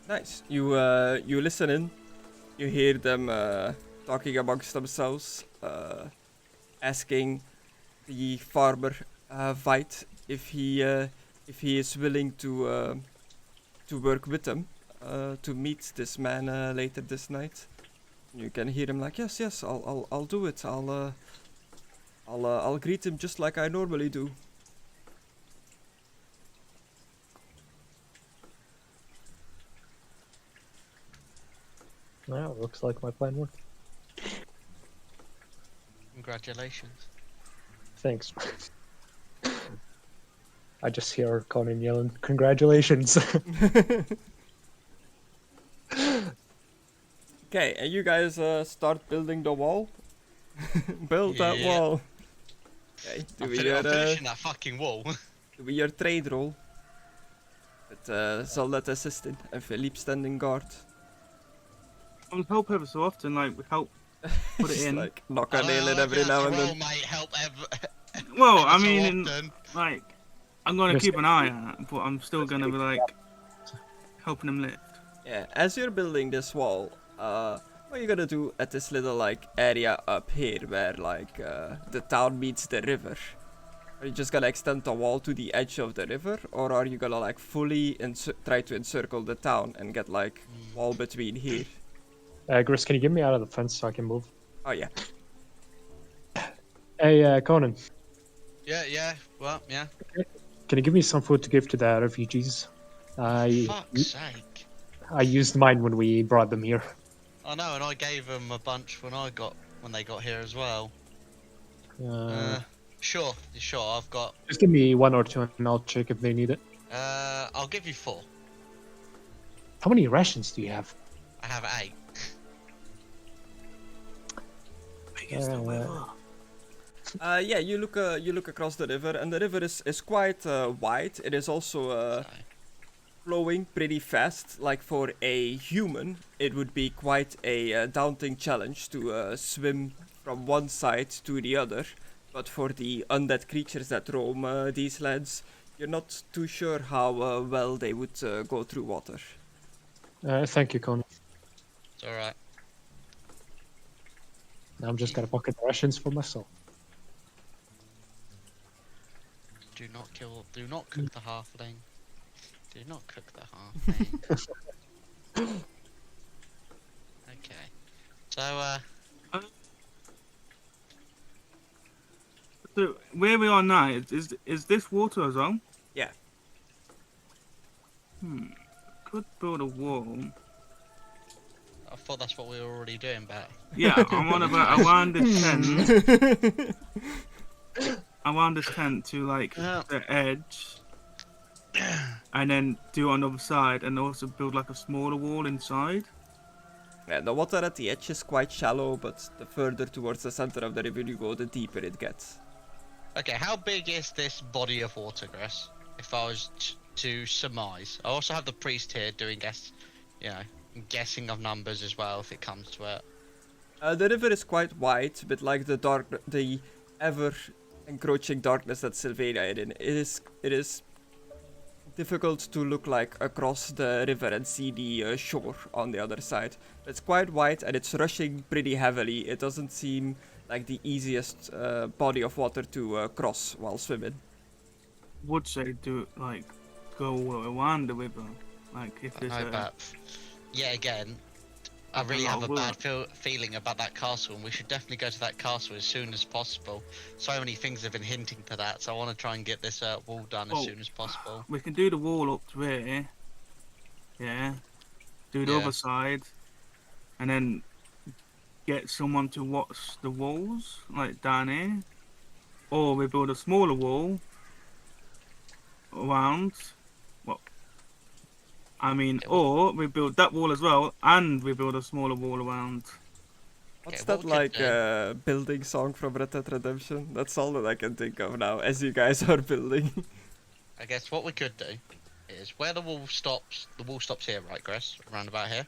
Nice. You listen in. You hear them talking amongst themselves, asking the farmer Vite if he is willing to work with them to meet this man later this night. You can hear him like, yes, I'll do it. I'll greet him just like I normally do. Well, looks like my plan worked. Congratulations. Thanks. I just hear Conan yelling, "Congratulations!" Okay, and you guys start building the wall. Build that Yeah. wall. Okay, I'm finishing that fucking wall. do your trade roll. With Zoldat assisting and Philippe standing guard. I would help ever so often, like help put it Just in. like knock a nail in every now and then. Might help Well, ever I so mean, often. like, I'm gonna Just- keep an eye on it, but I'm still gonna be like helping him lift. Yeah, as you're building this wall, what are you gonna do at this little like area up here where like the town meets the river? Are you just gonna extend the wall to the edge of the river, or are you gonna like fully try to encircle the town and get like wall between here? Chris, can you get me out of the fence so I can move? Oh yeah. Hey, Conan, Yeah, well, yeah. can you give me some food to give to the refugees? Fuck's sake. I used mine when we brought them here. I know, and I gave them a bunch when they got here as well. Sure, I've got. Just give me 1 or 2 and I'll check if they need it. I'll give you 4. How many rations do you have? I have 8. Yeah, you look across the river, and the river is quite wide. It is also flowing pretty fast. Like for a human, it would be quite a daunting challenge to swim from one side to the other. But for the undead creatures that roam these lands, you're not too sure how well they would go through water. Thank you, Conan. It's alright. I'm just gonna pocket the rations for myself. Do not kill. Do not cook the halfling. Do not cook the halfling. Okay. So So where we are now is this water as well? Yeah. Could build a wall. I thought that's what we were already doing, but Yeah, I'm on about around this tent. Around this tent to like the edge, and then do on the other side, and also build like a smaller wall inside. Yeah, the water at the edge is quite shallow, but the further towards the center of the river you go, the deeper it gets. okay. How big is this body of water, Grass? If I was to surmise, I also have the priest here doing guessing of numbers as well if it comes to it. The river is quite wide, but like the ever encroaching darkness that Sylvania in, it is difficult to look like across the river and see the shore on the other side. It's quite wide and it's rushing pretty heavily. It doesn't seem like the easiest body of water to cross while swimming. Would say do like go around the river, like if there's But yeah, again, I really have a bad feeling about that castle, and we should definitely go to that castle as soon as possible. So many things have been hinting to that, so I want to try and get this wall done as soon as possible. We can do the wall up there. Yeah. Do the other side, and then get someone to watch the walls, like down here. Or we build a smaller wall around. Or we build that wall as well, and we build a smaller wall around. What's that like building song from Red Dead Redemption? That's all that I can think of now as you guys are building. I guess what we could do is where the wall stops here, right, Grace? Around about here?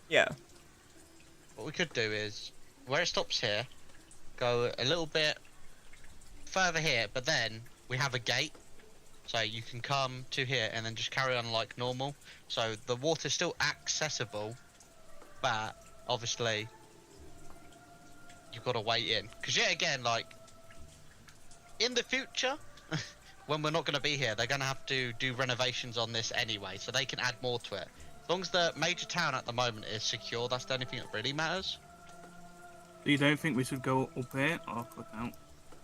Yeah. What we could do is, where it stops here, go a little bit further here, but then we have a gate. So you can come to here and then just carry on like normal. So the water's still accessible, but obviously you've got to wait in. Because yeah, again, like in the future, when we're not going to be here, they're going to have to do renovations on this anyway, so they can add more to it. As long as the major town at the moment is secure, that's the only thing that really matters. You don't think we should go up here?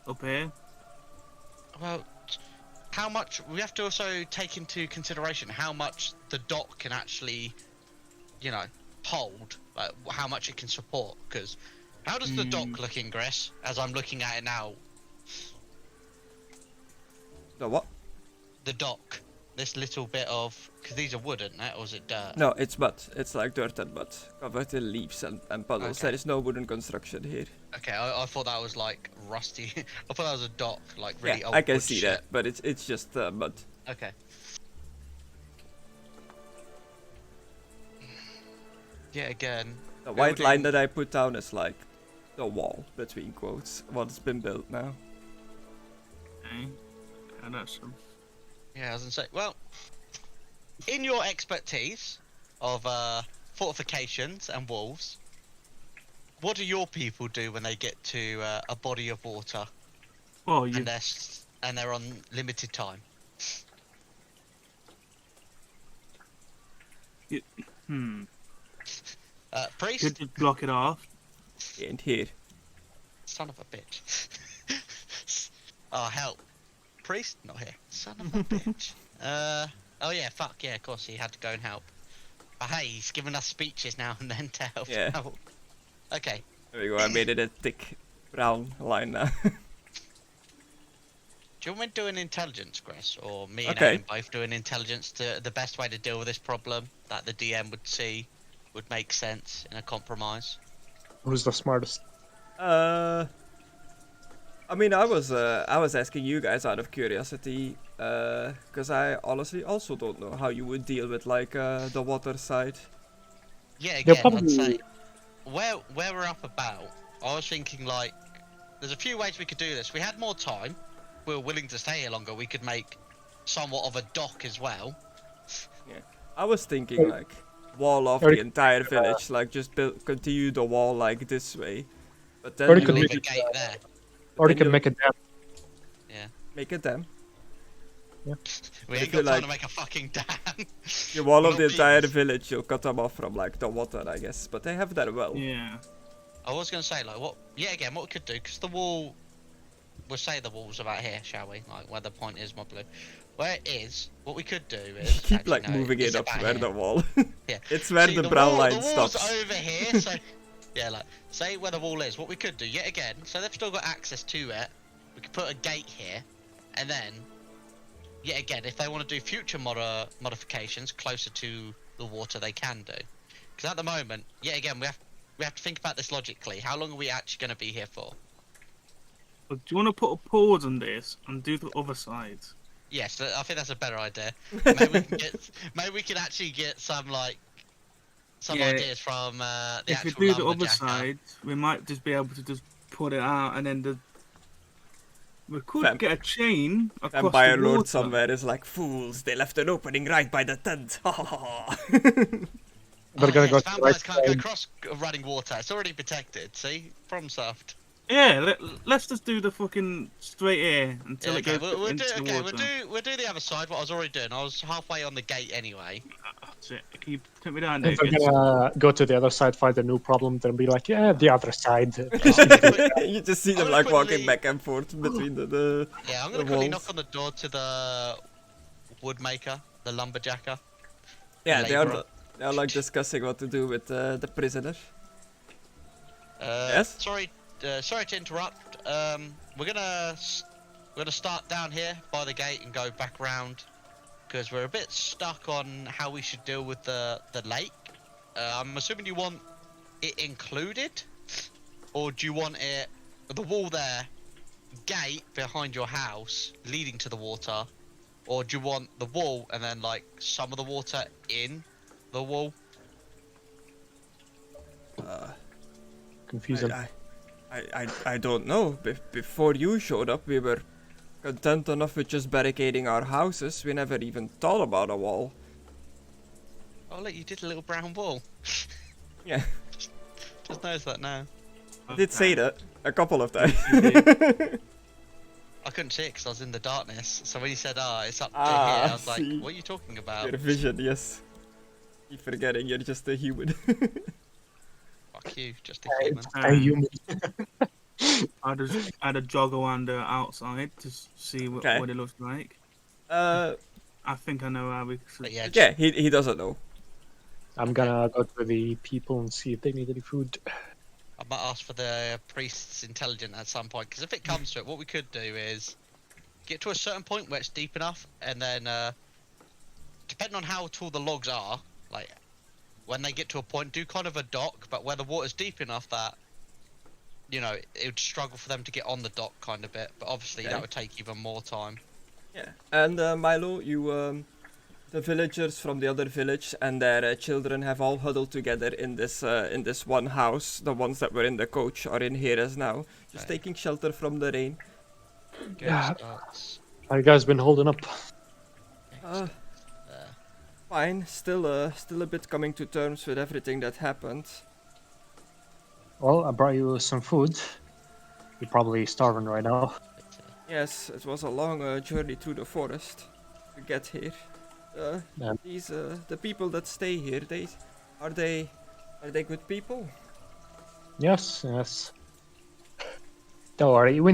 Up here? Well, how much we have to also take into consideration how much the dock can actually, hold, like how much it can support. Because how does the dock look in Gress? As I'm looking at it now. The what? The dock. This little bit of, because these are wood, isn't it? Or is it dirt? No, it's mud. It's like dirt and mud, covered in leaves and puddles. Okay. There is no wooden construction here. Okay, I thought that was like rusty. I thought that was a dock, like really old. I can wood see shit. that, but it's just mud. Okay. Yeah, again. The white line that I put down is like the wall between quotes. What's been built now. Okay. And that's some. Yeah, I was gonna say. Well, in your expertise of fortifications and walls, what do your people do when they get to a body of water? Oh, and they're on limited time. Priest? Could you block it off? And here. Son of a bitch. Oh, help. Priest? Not here. Son of a bitch. Oh yeah, fuck yeah, of course he had to go and help. But hey, he's giving us speeches now and then to help out. Okay. There we go, I made it a thick brown line now. Do you want me to do an intelligence, Grace? Or me and Aidan both do an intelligence to the best way to deal with this problem that the DM would see would make sense in a compromise? Who's the smartest? I mean, I was asking you guys out of curiosity, because I honestly also don't know how you would deal with like the water side. Yeah, again, I'd say where we're up about, I was thinking like there's a few ways we could do this. If we had more time, we were willing to stay here longer, we could make somewhat of a dock as well. Yeah, I was thinking like wall off the entire village, like just continue the wall like this way, but then you leave a gate there. Or you can make a dam. Yeah. Make a dam. Yeah. We If ain't you got time like- to make a fucking dam. You wall We're off the not entire beavers. village, you'll cut them off from like the water, I guess. But they have that well. Yeah. I was gonna say like what? Yeah, again, what we could do because the wall. We'll say the wall's about here, shall we? Like where the point is, my blue. Where it is, what we could do is Keep actually, like no, moving it's it up about where here. the wall. Yeah. It's where See, the brown wall, line the wall's stops. over here, so yeah, like say where the wall is. What we could do yet again, so they've still got access to it. We could put a gate here, and then yet again, if they want to do future modifications closer to the water, they can do. Because at the moment, yet again, we have to think about this logically. How long are we actually going to be here for? But do you want to put a pause on this and do the other side? Yes, I think that's a better idea. Maybe we can actually get some Yeah. ideas from the If we actual do the other lumberjacker. side, we might just be able to just put it out, and then we could Vamp- get a chain across Vampire the Lord water. somewhere is like, fools, they left an opening right by the tent. Ha ha ha. We're gonna go to the vampires right can't go side. across running water. It's already protected. See, from soft. Yeah, let's just do the fucking straight air until Yeah, it okay, goes we'll into do. the Okay, water. we'll do the other side. What I was already doing. I was halfway on the gate anyway. That's it. Can you take me down there? If we're gonna go to the other side, find a new problem, then be like, yeah, the other side. You just see them I'm like gonna walking quickly- back and forth between the Yeah, I'm The gonna quickly walls. knock on the door to the woodmaker, the lumberjacker. Yeah, Labourer. they are like discussing what to do with the prisoner. Yes? Sorry to interrupt. We're gonna start down here by the gate and go back round because we're a bit stuck on how we should deal with the lake. I'm assuming you want it included, or do you want it the wall there, gate behind your house leading to the water, or do you want the wall and then like some of the water in the wall? Confusing. I don't know. Before you showed up, we were content enough with just barricading our houses. We never even thought about a wall. Oh look, you did a little brown wall. Yeah, Just noticed that now. I did say that a couple of times. I couldn't see it because I was in the darkness. So when you said, it's up to Ah, here, I was like, see. what are you talking about? Your vision, yes. Keep forgetting you're just a human. Fuck you, just a Hey, human. a human. I'd a jog around the outside to see what Okay. it looks like. uh, I think I know how we should. But yeah, yeah, he doesn't know. I'm gonna go to the people and see if they need any food. I might ask for the priest's intelligence at some point. Because if it comes to it, what we could do is get to a certain point where it's deep enough, and then depending on how tall the logs are, like when they get to a point, do kind of a dock, but where the water's deep enough that it would struggle for them to get on the dock kind of bit. But obviously Okay. that would take even more time. Yeah. And Milo, you the villagers from the other village and their children have all huddled together in this one house. The ones that were in the coach are in here as now, just Okay. taking shelter from the rain. Good Yeah. starts How you guys been holding up? Uh, there. fine. Still a bit coming to terms with everything that happened. Well, I brought you some food. You're probably starving right now. Yes, it was a long journey through the forest to get here. Yeah. These the people that stay here, are they good people? Yes, yes. Don't worry, we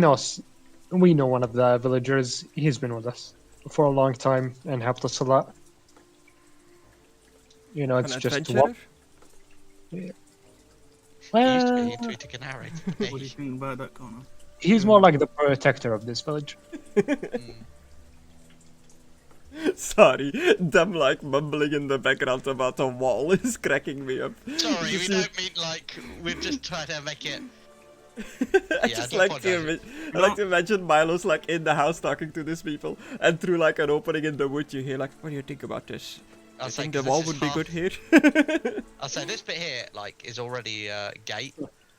know one of the villagers. He's been with us for a long time and helped us a lot. It's An just adventurer? one. He used to Well, be into it to canary. What do you think about that, Connor? he's more like the protector of this village. Sorry, them like mumbling in the background about a wall is cracking me up. Sorry, You we see- don't mean like we're just trying to make it. I Yeah, just I do like to apologize. I like to imagine Milo's like in the house talking to these people, and through like an opening in the wood you hear like, what do you think about this? I'll I say think the 'cause this wall is would be half- good here. I'll say this bit here like is already gate.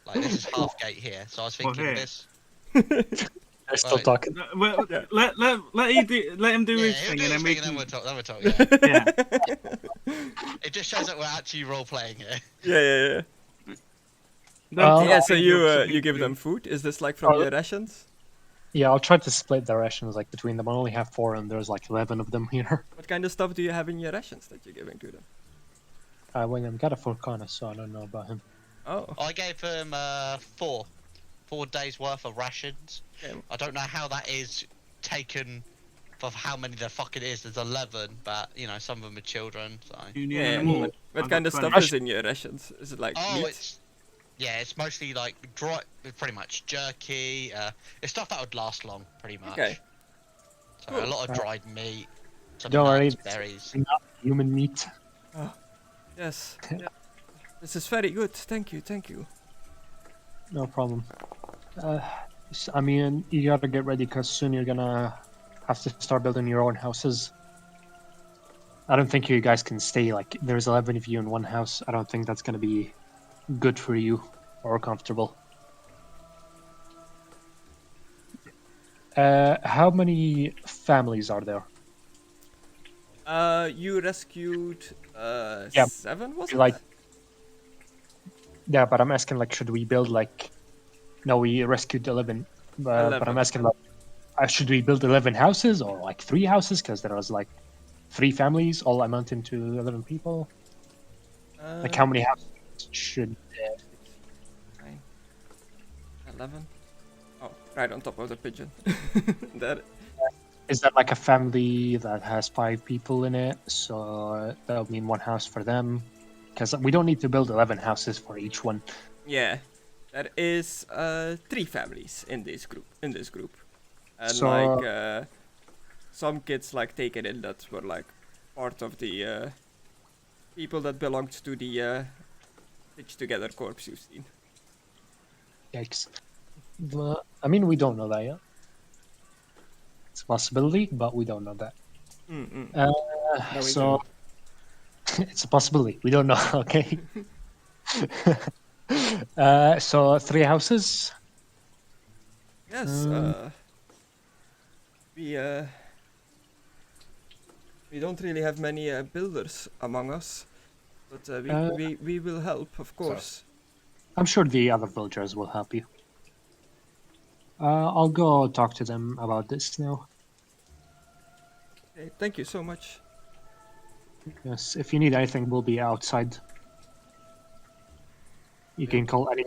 Like this is half gate here, so I was thinking here? this. They're still Right. talking. Well, Yeah. let him do Yeah, his he'll thing, do and his then we thing, and then can. we'll talk. Yeah. Yeah. It just shows that we're actually role playing here. Yeah. Well, Yeah, so Don't you think you give you- them food. Is this like from Oh. your rations? Yeah, I'll try to split the rations like between them. I only have 4, and there's like 11 of them here. What kind of stuff do you have in your rations that you're giving to them? Well, I've got a for Conna, so I don't know about him. Oh. I gave him 4 days worth of rations. Okay. I don't know how that is taken for how many there fucking is. There's 11, but you know some of them are children. So. You need Yeah. any more? What I've kind of got stuff 20. is in your rations? Is it like meat? It's mostly like dry, pretty much jerky. It's stuff that would last long, pretty much. Okay. So a lot of dried meat. Some Don't worry, nuts, berries. Not human meat. Yes. This is very good. Thank you. No problem. I mean, you gotta get ready because soon you're gonna have to start building your own houses. I don't think you guys can stay like there's 11 of you in one house. I don't think that's gonna be good for you or comfortable. How many families are there? You rescued Yeah, 7, was it? Like, yeah, but I'm asking like, should we build like? No, we rescued 11. But 11. I'm asking like, should we build 11 houses or like 3 houses? Because there was like 3 families, all amounting to 11 people. Like, how many houses should? 9, 11. Oh, right on top of the pigeon. That. Is that like a family that has 5 people in it? So that'll mean 1 house for them. Because we don't need to build 11 houses for each one. Yeah, there is 3 families in this group. And So- like some kids like taken in that were like part of the people that belonged to the Stitched Together Corps you've seen. Yikes. But, I mean, we don't know that yet. It's a possibility, but we don't know that. No, we So it's a possibility. We don't know. Okay. So 3 houses. Yes, we don't really have many builders among us, but we will help, of course. I'm sure the other villagers will help you. I'll go talk to them about this now. Okay, thank you so much. Yes, if you need anything, we'll be outside. You can call any.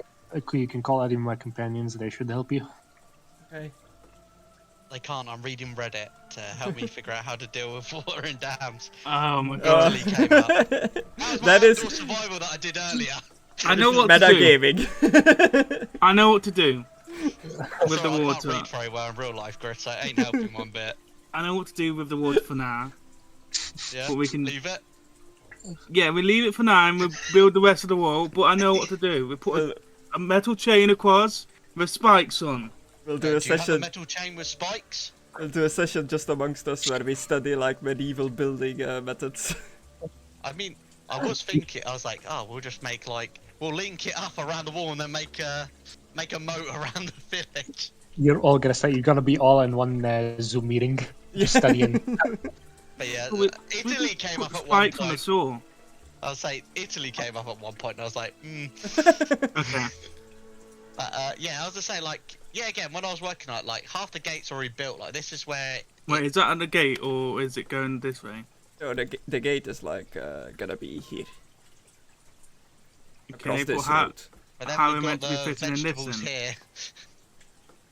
You can call any of my companions. They should help you. Okay. They can't. I'm reading Reddit to help me figure out how to deal with water and dams. Oh my god. Italy came up. That was my That is- outdoor survival that I did earlier. I know what Meta to do. gaming. I know what to do with Sorry, the I water. can't read very well in real life, Grit, so it ain't helping one bit. I know what to do with the water for now. Yeah, But we can- leave it. Yeah, we leave it for now and we build the rest of the wall, but I know what to do. We put a metal chain across with spikes on. We'll Do do a you have a session. metal chain with spikes? We'll do a session just amongst us where we study like medieval building methods. I mean, I was thinking, I was like, oh, we'll just make like, we'll link it up around the wall and then make a moat around the village. You're all gonna say you're gonna be all in one Zoom meeting, just studying. But yeah, We Italy just came put up at one spikes on the point. saw. I was like, Italy came up at one point, and I was like, Okay. yeah, I was just saying, like, yeah, again, when I was working on it, like, half the gate's already built. Like, this is where. Wait, is that at the gate or is it going this way? So the gate is like gonna be here. Across Okay, but this how, road. But then how we've are we meant got to be the fitting in this vegetables then?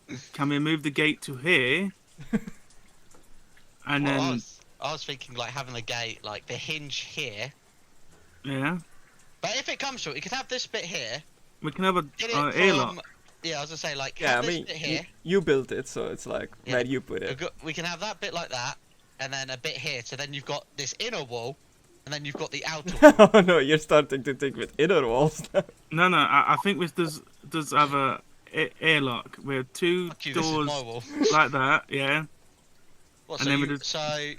here. Can we move the gate to here? And Well, then, I was thinking, like, having the gate, like, the hinge here. yeah, But if it comes to it, you could have this bit here. we can have a Get it airlock. Yeah, I was gonna say, like, Yeah, I have this mean, bit here. you built it, so it's like Yeah. where you put it. We can have that bit like that, and then a bit here. So then you've got this inner wall, and then you've got the outer wall. Oh no, you're starting to think with inner walls now. No, I think this does have a airlock with 2 Fuck you, this is doors my wall. like that, yeah. What, And so, then we you, just- so,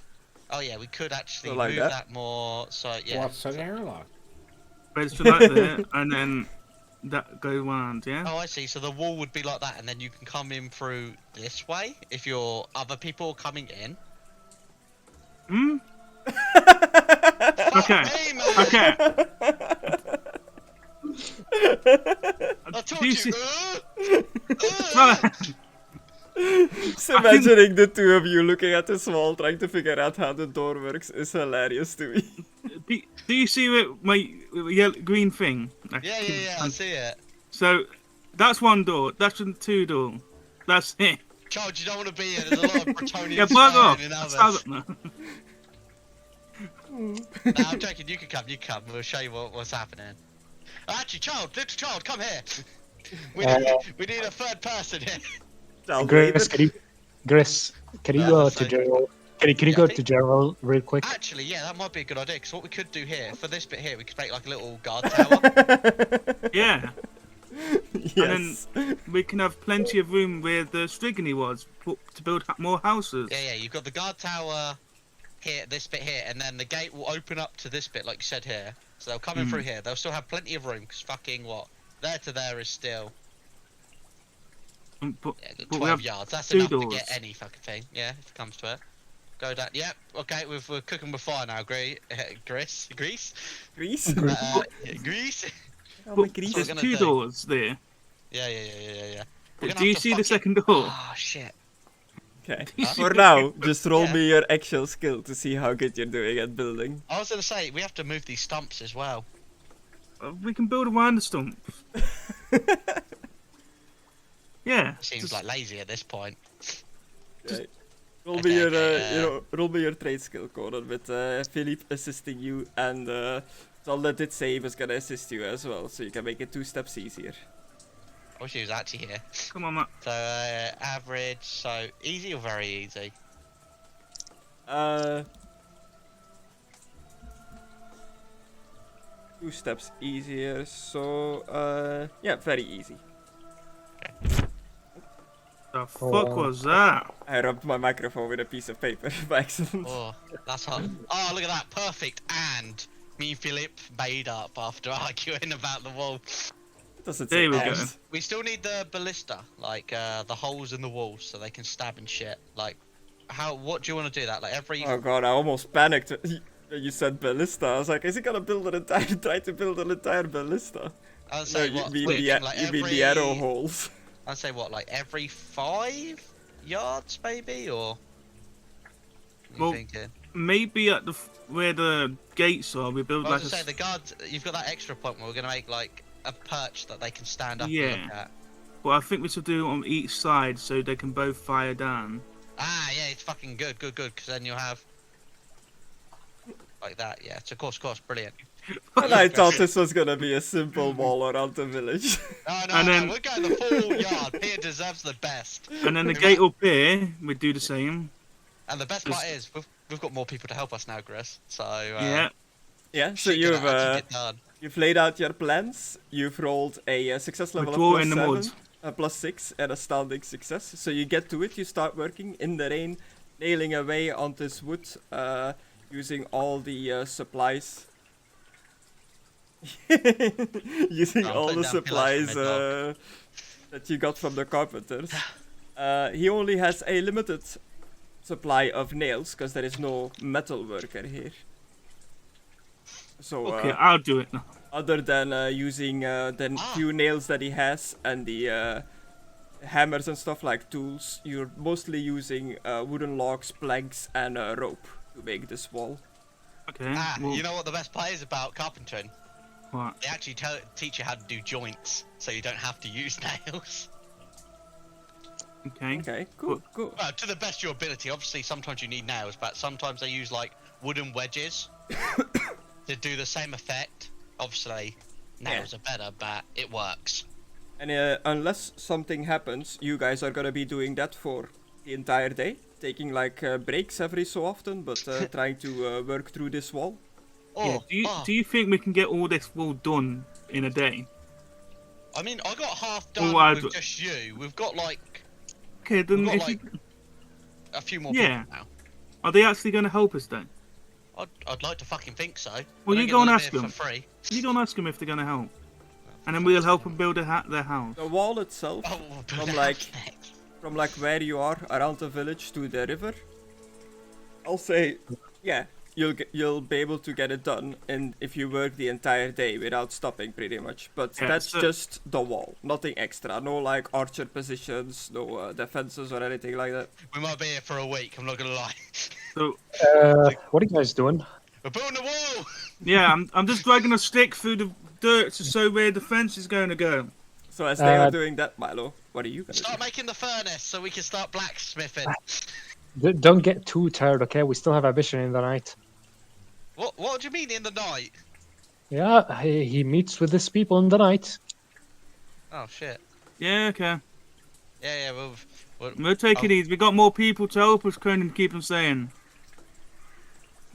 oh yeah, we could actually So like move that? that more. So yeah. What's an airlock? But it's like there, and then that goes around, yeah. Oh, I see. So the wall would be like that, and then you can come in through this way if your other people are coming in. Hmm. Fuck Okay. me, man! Okay. I told Do you you. see- uh, Well, Just imagining the two of you looking at this wall, trying to figure out how the door works is hilarious to me. Do you see my yellow, green thing? Yeah, I see it. So that's one door. That's two door. That's it. Child, you don't want to be here. There's a lot of Bretonians Yeah, bug off. in others. No. Nah, I'm joking. You can come. We'll show you what's happening. Actually, little child, come here. We need a third person here. Gris, can you go to general? Can you go to general real quick? Actually, yeah, that might be a good idea. Because what we could do here, for this bit here, we could make like a little guard tower. Yeah. Yes. And then we can have plenty of room where the Strigony was to build more houses. Yeah, you've got the guard tower here, this bit here, and then the gate will open up to this bit, like you said here. So they'll come in through here. They'll still have plenty of room, because fucking what? There to there is still... But 12 yards. That's enough to get any fucking thing. Yeah, if it comes to it. Go down. Yep. Okay, we're cooking with fire now. Grease. Grease? Grease. There's two doors there. Yeah. Do you see the second door? Oh shit. Okay. For now, just roll me your actual skill to see how good you're doing at building. I was gonna say we have to move these stumps as well. We can build around the stump. Yeah. Seems like lazy at this point. Okay. Roll me your trade skill, Connor, with Philippe assisting you, and Zalda did say he was gonna assist you as well, so you can make it 2 steps easier. I wish he was actually here. Come on, Matt. So average, so easy or very easy? 2 steps easier, so yeah, very easy. The fuck was that? I rubbed my microphone with a piece of paper by accident. Oh, that's hot. Oh, look at that, perfect. And me and Philip made up after arguing about the wall. There we go. We still need the ballista, like the holes in the walls, so they can stab and shit. Like, what do you want to do that? Like every. Oh god, I almost panicked when you said ballista. I was like, is he gonna try to build an entire ballista? I'll say no, what? you mean the arrow holes. I'd say what, like every 5 yards, maybe, or? What are you thinking? Maybe at where the gates are, we build Well, like I was gonna say the guards. You've got that extra point where we're gonna make like a perch that they can stand up and look at. Well, I think we should do on each side so they can both fire down. Ah, yeah, it's fucking good, because then you'll have like that. Yeah, so of course, brilliant. And I thought this was gonna be a simple wall around the village. No, we're going the full yard. Peter deserves the best. And then the gate up here, we do the same. And the best part is, we've got more people to help us now, Chris. So yeah. So you've laid out your plans. You've rolled a success level of +7, a +6, and a standing success. So you get to it. You start working in the rain, nailing away on this wood, using all the supplies. Using all the supplies that you got from the carpenters. He only has a limited supply of nails because there is no metal worker here. So okay, I'll do it now. Other than using the few nails that he has and the hammers and stuff like tools, you're mostly using wooden logs, planks, and rope to make this wall. Okay. Well, you know what the best part is about carpentering? What? They actually teach you how to do joints, so you don't have to use nails. Okay, cool. To the best of your ability. Obviously, sometimes you need nails, but sometimes they use like wooden wedges to do the same effect. Obviously, nails are better, but it works. And unless something happens, you guys are gonna be doing that for the entire day, taking like breaks every so often, but trying to work through this wall. Do you think we can get all this wall done in a day? I mean, I got half done with just you. We've got like... Okay, then got, like, a few more people now. Are they actually going to help us then? I'd like to fucking think so. Well, you go and ask them. You go and ask them if they're going to help. And then we'll help them build their house. The wall itself, from like where you are around the village to the river, I'll say, yeah, you'll be able to get it done, and if you work the entire day without stopping, pretty much. But Yeah, that's so- just the wall, nothing extra. No like archer positions, no defenses or anything like that. We might be here for a week. I'm not gonna lie. So What are you guys doing? We're building a wall. yeah, I'm just dragging a stick through the dirt to show where the fence is going to go. So as they are Uh, doing that, Milo, what are you gonna Start do? making the furnace so we can start blacksmithing. Don't get too tired, okay? We still have a mission in the night. What do you mean in the night? Yeah, he meets with his people in the night. Oh shit. Yeah, okay. Yeah. We'll take it easy. We got more people to help us, Conan, to keep them sane.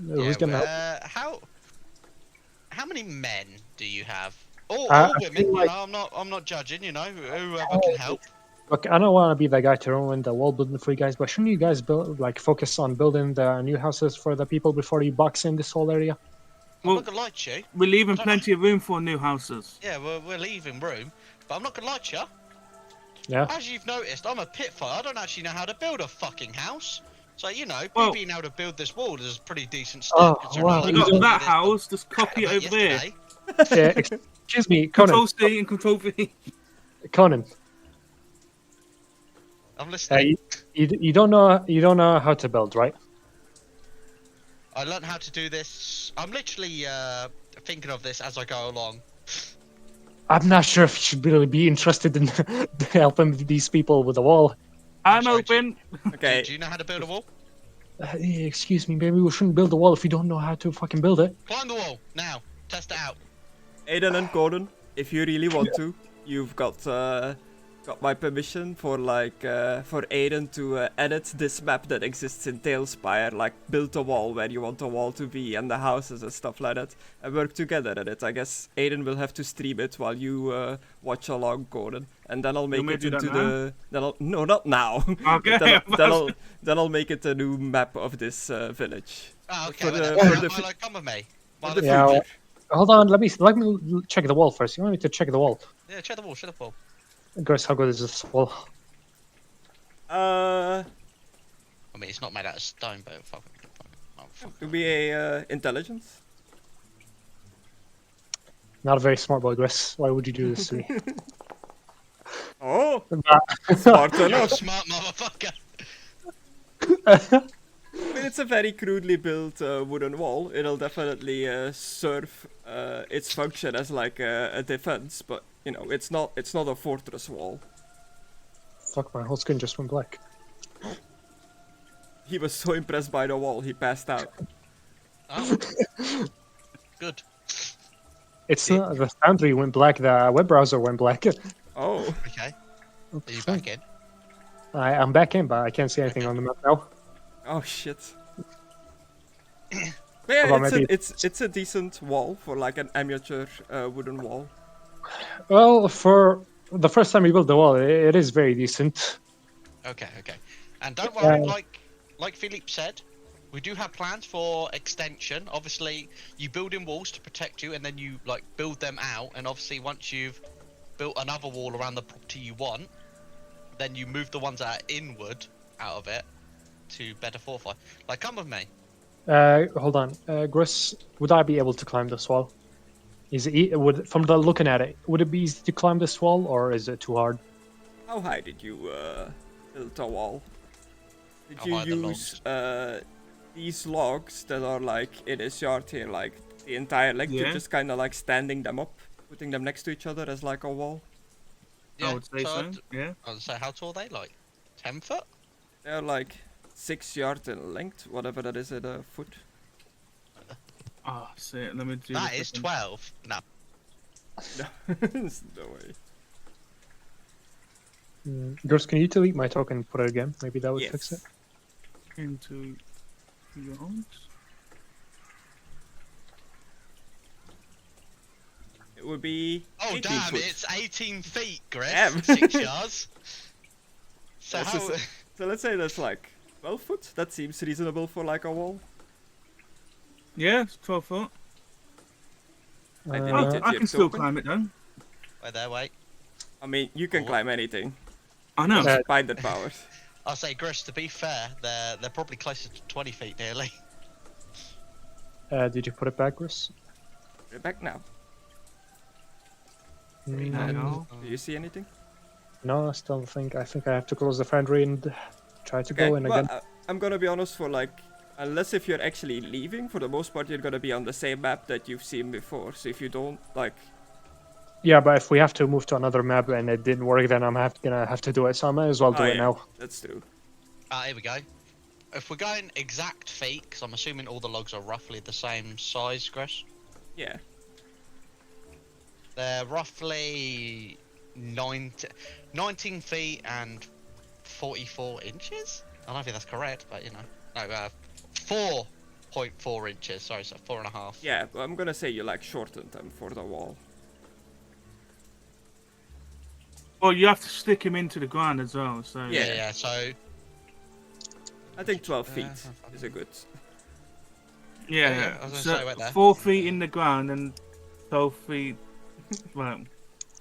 Who's gonna help? How many men do you have? All I women. feel like- You know, I'm not judging. You know, whoever can help. Look, I don't want to be the guy to ruin the wall building for you guys, but shouldn't you guys focus on building the new houses for the people before you box in this whole area? I'm Well, not gonna lie to you. we're leaving don't plenty of room for new houses. Yeah, we're leaving room, but I'm not gonna lie to you. Yeah. As you've noticed, I'm a pitfire. I don't actually know how to build a fucking house. So you know, Well- me being able to build this wall is a pretty decent step. Oh, considering wow. I You You literally got don't- that did this house, just copy it about over there. yesterday. Excuse me, Conan. Control C and Control V. Conan, I'm listening. you don't know how to build, right? I learned how to do this. I'm literally thinking of this as I go along. I'm not sure if you should really be interested in helping these people with the wall. I'm sorry, open. Okay, Do you know how to build a wall? Excuse me, maybe we shouldn't build a wall if we don't know how to fucking build it. Climb the wall now. Test it out. Aidan and Gordon, if you really want to, you've got my permission for for Aidan to edit this map that exists in Tailspire, like build a wall where you want the wall to be and the houses and stuff like that, and work together at it. I guess Aidan will have to stream it while you watch along, Gordon, and then I'll make me it do that into now? the. No, not now. Okay. then I'll make it a new map of this village. Oh, For okay. the- Well, for the Milo, come with me. for Milo, the Yeah, future. Hold on, let me check the wall first. You want me to check the wall? yeah, check the wall. Check the wall. Grace, how good is this wall? I mean, it's not made out of stone, but to be a intelligence. Not a very smart boy, Grace. Why would you do this to me? Oh, smart you're a enough. smart motherfucker. I mean, it's a very crudely built wooden wall. It'll definitely serve its function as like a defense, but you know, it's not a fortress wall. Fuck, my whole screen just went black. He was so impressed by the wall, he passed out. Oh. Good. It's not the Foundry went black. The web browser went black. Oh, Okay. Are you back in? I'm back in, but I can't see anything on the map now. oh shit. But yeah, Well, it's maybe- it's a decent wall for like an amateur wooden wall. Well, for the first time we built the wall, it is very decent. Okay. And don't worry, Yeah. like Philippe said, we do have plans for extension. Obviously, you build in walls to protect you, and then you like build them out. And obviously, once you've built another wall around the property you want, then you move the ones that are inward out of it to better fortify. Like, come with me. Hold on, Gris, would I be able to climb this wall? Is it from the looking at it, would it be easy to climb this wall, or is it too hard? How high did you build a wall? Did How you high the use these logs that are like in this yard here, like the entire length, Yeah. to just kind of like standing them up, putting them next to each other as like a wall? I would say so. I'd- Yeah. I would say, how tall are they? Like 10 foot? They're like 6 yards in length, whatever that is at a foot. Oh, shit. Let me do That this is again. 12. No. There's no way. Gris, can you delete my token and put it again? Maybe that would fix it. Into yards. It would be. Oh 18 damn! foot. It's 18 feet, Griff. Damn. 6 yards. So That's how? just- So let's say that's like 12 foot. That seems reasonable for like a wall. Yeah, it's 12 foot. I did Uh, it. I your can still token? climb it though. Wait there, wait. I mean, you can Oh. climb anything. I know. Uh, Binded powers. I'll say, Griff. To be fair, they're probably closer to 20 feet nearly. Did you put it back, Chris? We're back now. Mm, Do you see anything? no, I still think I have to close the foundry and try to Okay, go in well, again. I'm gonna be honest, for like, unless if you're actually leaving, for the most part you're gonna be on the same map that you've seen before. So if you don't, like, Yeah, but if we have to move to another map and it didn't work, then gonna have to do it. So I might as well do it now. That's true. Here we go. If we're going exact feet, because I'm assuming all the logs are roughly the same size, Chris. Yeah. They're roughly 19 feet and 44 inches? I don't think that's correct, but you know. No, 4.4 inches, sorry, so 4.5. Yeah, but I'm gonna say you like shortened them for the wall. Well, you have to stick him into the ground as well, so... Yeah, so... I think 12 feet is a good. Yeah, I was gonna so say right there. 4 feet in the ground and 12 feet... Well,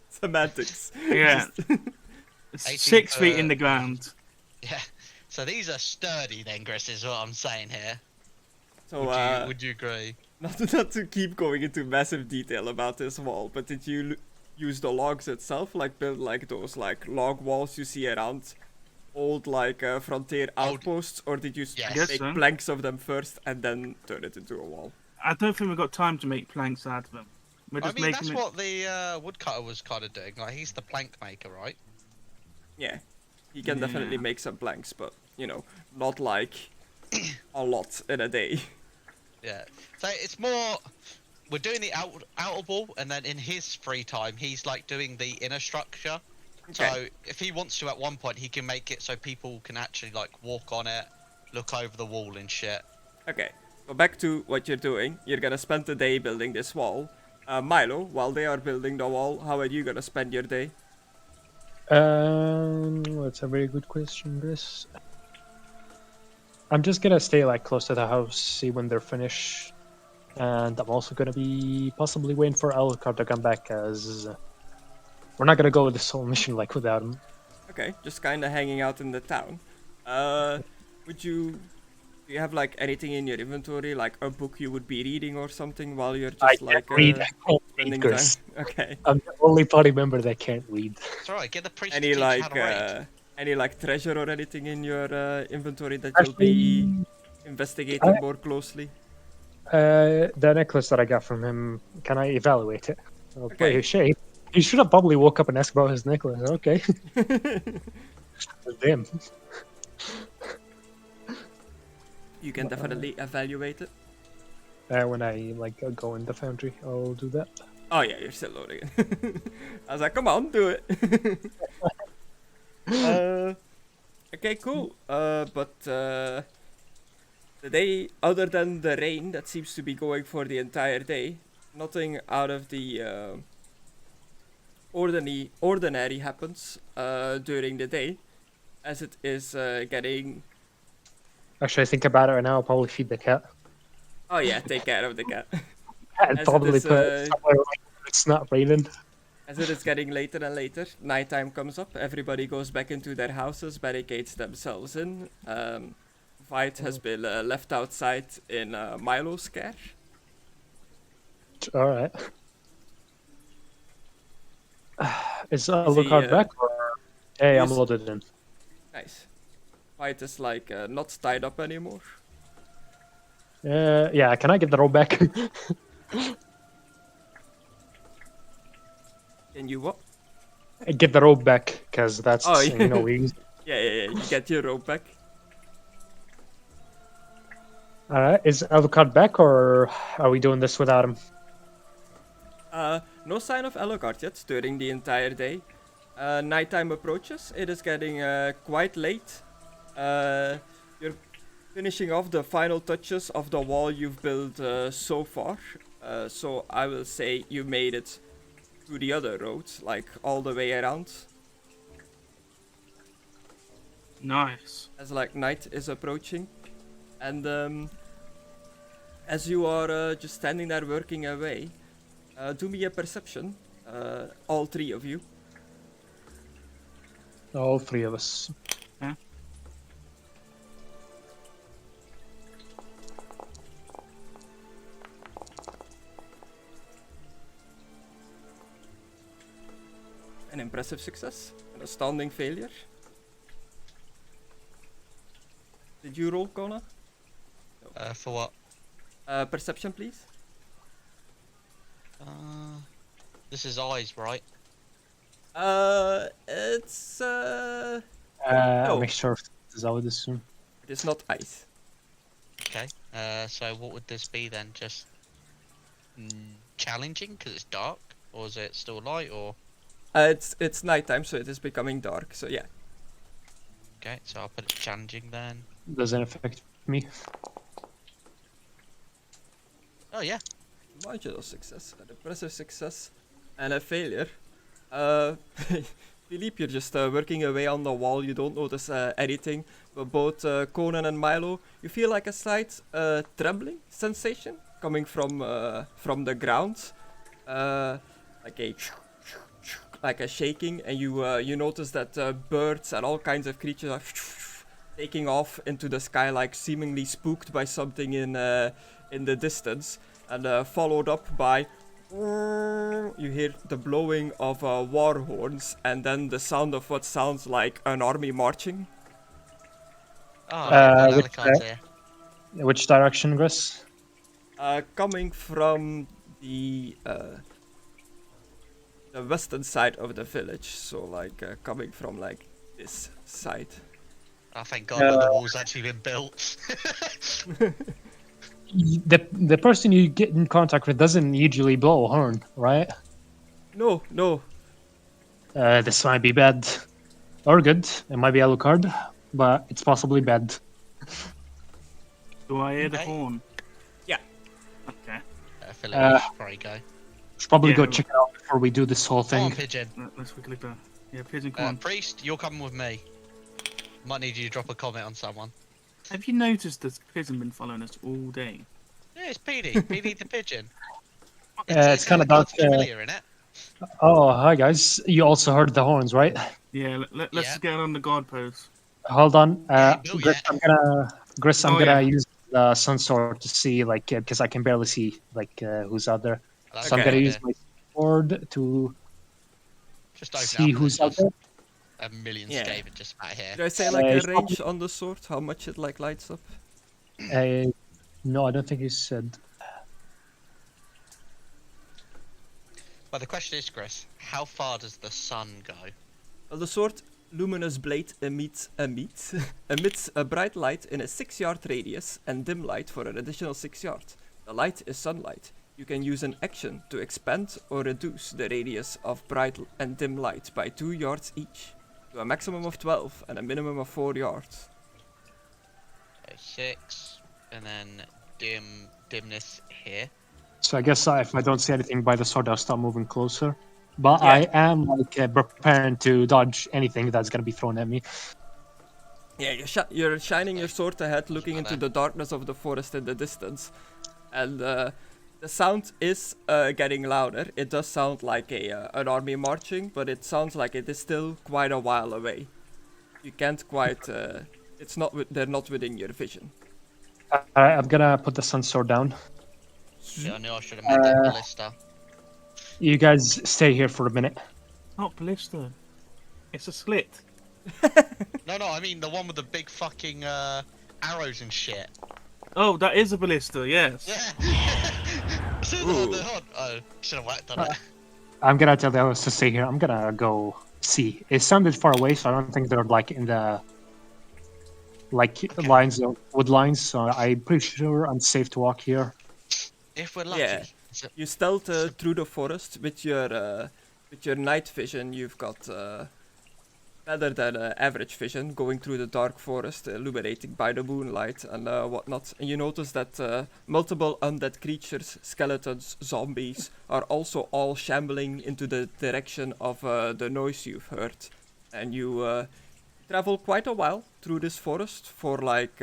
Semantics. yeah. 18 6 feet in the ground. Yeah, so these are sturdy then, Chris, is what I'm saying here. So, Would you agree? not to keep going into massive detail about this wall, but did you use the logs itself, like build like those like log walls you see around old like frontier outposts, or did you Yes. make so. planks of them first and then turn it into a wall? I don't think we've got time to make planks out of them. We're I just mean, that's making it... what the woodcutter was kind of doing. Like, he's the plank maker, right? Yeah, he can definitely make some planks, but you know, not like a lot in a day. Yeah. So it's more, we're doing the outer wall, and then in his free time, he's like doing the inner structure. Okay. So if he wants to, at one point, he can make it so people can actually like walk on it, look over the wall and shit. Okay, so back to what you're doing. You're gonna spend the day building this wall. Milo, while they are building the wall, how are you gonna spend your day? That's a very good question, Chris. I'm just gonna stay like close to the house, see when they're finished, and I'm also gonna be possibly waiting for Alucard to come back, as we're not gonna go with this whole mission like without him. Okay, just kinda hanging out in the town. Do you have like anything in your inventory, like a book you would be reading or something while you're I just can't like read. I can't read, spending time? Chris. Okay. I'm the only party member that can't read. It's alright, get the priest Any to teach you like how to read. any like treasure or anything in your inventory that you'll be investigating more closely? The necklace that I got from him, can I evaluate it? I'll play Okay. his shape. He should have probably woke up and asked about his necklace. Okay. Damn. You can definitely evaluate it. When I like go in the foundry, I'll do that. Oh yeah, you're still loading it. I was like, come on, do it. Okay, cool. But the day, other than the rain that seems to be going for the entire day, nothing out of the ordinary happens during the day, as it is getting. Actually, I think about it right now. I'll probably feed the cat. Oh yeah, take care of the cat. And As it probably is, put it somewhere where it's not raining. As it is getting later and later, nighttime comes up, everybody goes back into their houses, barricades themselves in. Vite has been left outside in Milo's care. Alright. Is he, Alucard back? Or... Hey, I'm is- loaded in. Nice. Vite is like not tied up anymore. Yeah, can I get the rope back? Can you what? Get the rope back, because that's, Oh, you know, we... Yeah, you get your rope back. Alright, is Alucard back, or are we doing this without him? No sign of Alucard yet during the entire day. Nighttime approaches. It is getting quite late. You're finishing off the final touches of the wall you've built so far. So I will say you made it to the other road, like all the way around. Nice. As like night is approaching. And as you are just standing there working away, do me a perception, all three of you. All three of us. Yeah. an impressive success, an astounding failure. Did you roll, Conna? For what? Perception, please. This is eyes, right? It's A No. mixture of things, I would assume. it is not ice. Okay. So what would this be then? Just challenging because it's dark, or is it still light? Or It's nighttime, so it is becoming dark. So yeah. okay, so I'll put it challenging then. Does it affect me? Oh yeah. Marginal success, an impressive success, and a failure. Philippe, you're just working away on the wall. You don't notice anything. But both Conan and Milo, you feel like a slight trembling sensation coming from the ground, like a shaking, and you notice that birds and all kinds of creatures are taking off into the sky, like seemingly spooked by something in the distance, and followed up by. You hear the blowing of war horns, and then the sound of what sounds like an army marching. Oh, which Alucard's here. Which direction, Chris? Coming from the western side of the village, so like coming from like this side. Oh, thank God, but the wall's actually been built. The person you get in contact with doesn't usually blow a horn, right? No. This might be bad. Or good. It might be Alucard, but it's possibly bad. Do I hear the Okay. horn? Yeah. Okay. Philip, you should probably go. Should probably go Yeah. check it out before we do this whole Come on, thing. Pigeon. Let's quickly go. Yeah, Pigeon, come on. Priest, you're coming with me. Might need you to drop a comment on someone. Have you noticed that Pigeon been following us all day? Yeah, it's PD. PD the Pigeon. It's kinda Alucard's dark, familiar, innit? Oh, hi guys. You also heard the horns, right? Yeah, let's Yeah. just get on the guard post. Hold on. Yeah, built Gris, yet. I'm Oh, gonna yeah. use the sun sword to see, like, because I can barely see, like, who's out there. That's So I'm Okay. gonna use my sword to Just open see up who's and out there. a million Yeah. Skaven just about here. Did I say like a it's range on the sword? How much it like lights up? No, I don't think you said. But the question is, Chris, how far does the sun go? Well, the sword luminous blade emits a bright light in a 6-yard radius and dim light for an additional 6 yards. The light is sunlight. You can use an action to expand or reduce the radius of bright and dim light by 2 yards each, to a maximum of 12 and a minimum of 4 yards. Okay, 6, and then dimness here. So I guess if I don't see anything by the sword, I'll start moving closer. But Yeah. I am like preparing to dodge anything that's gonna be thrown at me. Yeah, you're shining your sword ahead, looking into Connor. the darkness of the forest in the distance, and the sound is getting louder. It does sound like an army marching, but it sounds like it is still quite a while away. You can't quite. It's not. They're not within your vision. Alright, I'm gonna put the sun sword down. Yeah, I knew I should have made that ballista. You guys stay here for a minute. Not ballista. It's a slit. No, I mean the one with the big fucking arrows and shit. Oh, that is a ballista, yes. Yeah. See the one Ooh. that hot. Oh, should have worked on it. I'm gonna tell the others to stay here. I'm gonna go see. It sounded far away, so I don't think they're like in the lines, wood lines. So I'm pretty sure I'm safe to walk here. If we're lucky. Yeah. You stealth through the forest with your night vision. You've got better than average vision, going through the dark forest, illuminated by the moonlight and whatnot. And you notice that multiple undead creatures, skeletons, zombies, are also all shambling into the direction of the noise you've heard. And you travel quite a while through this forest for like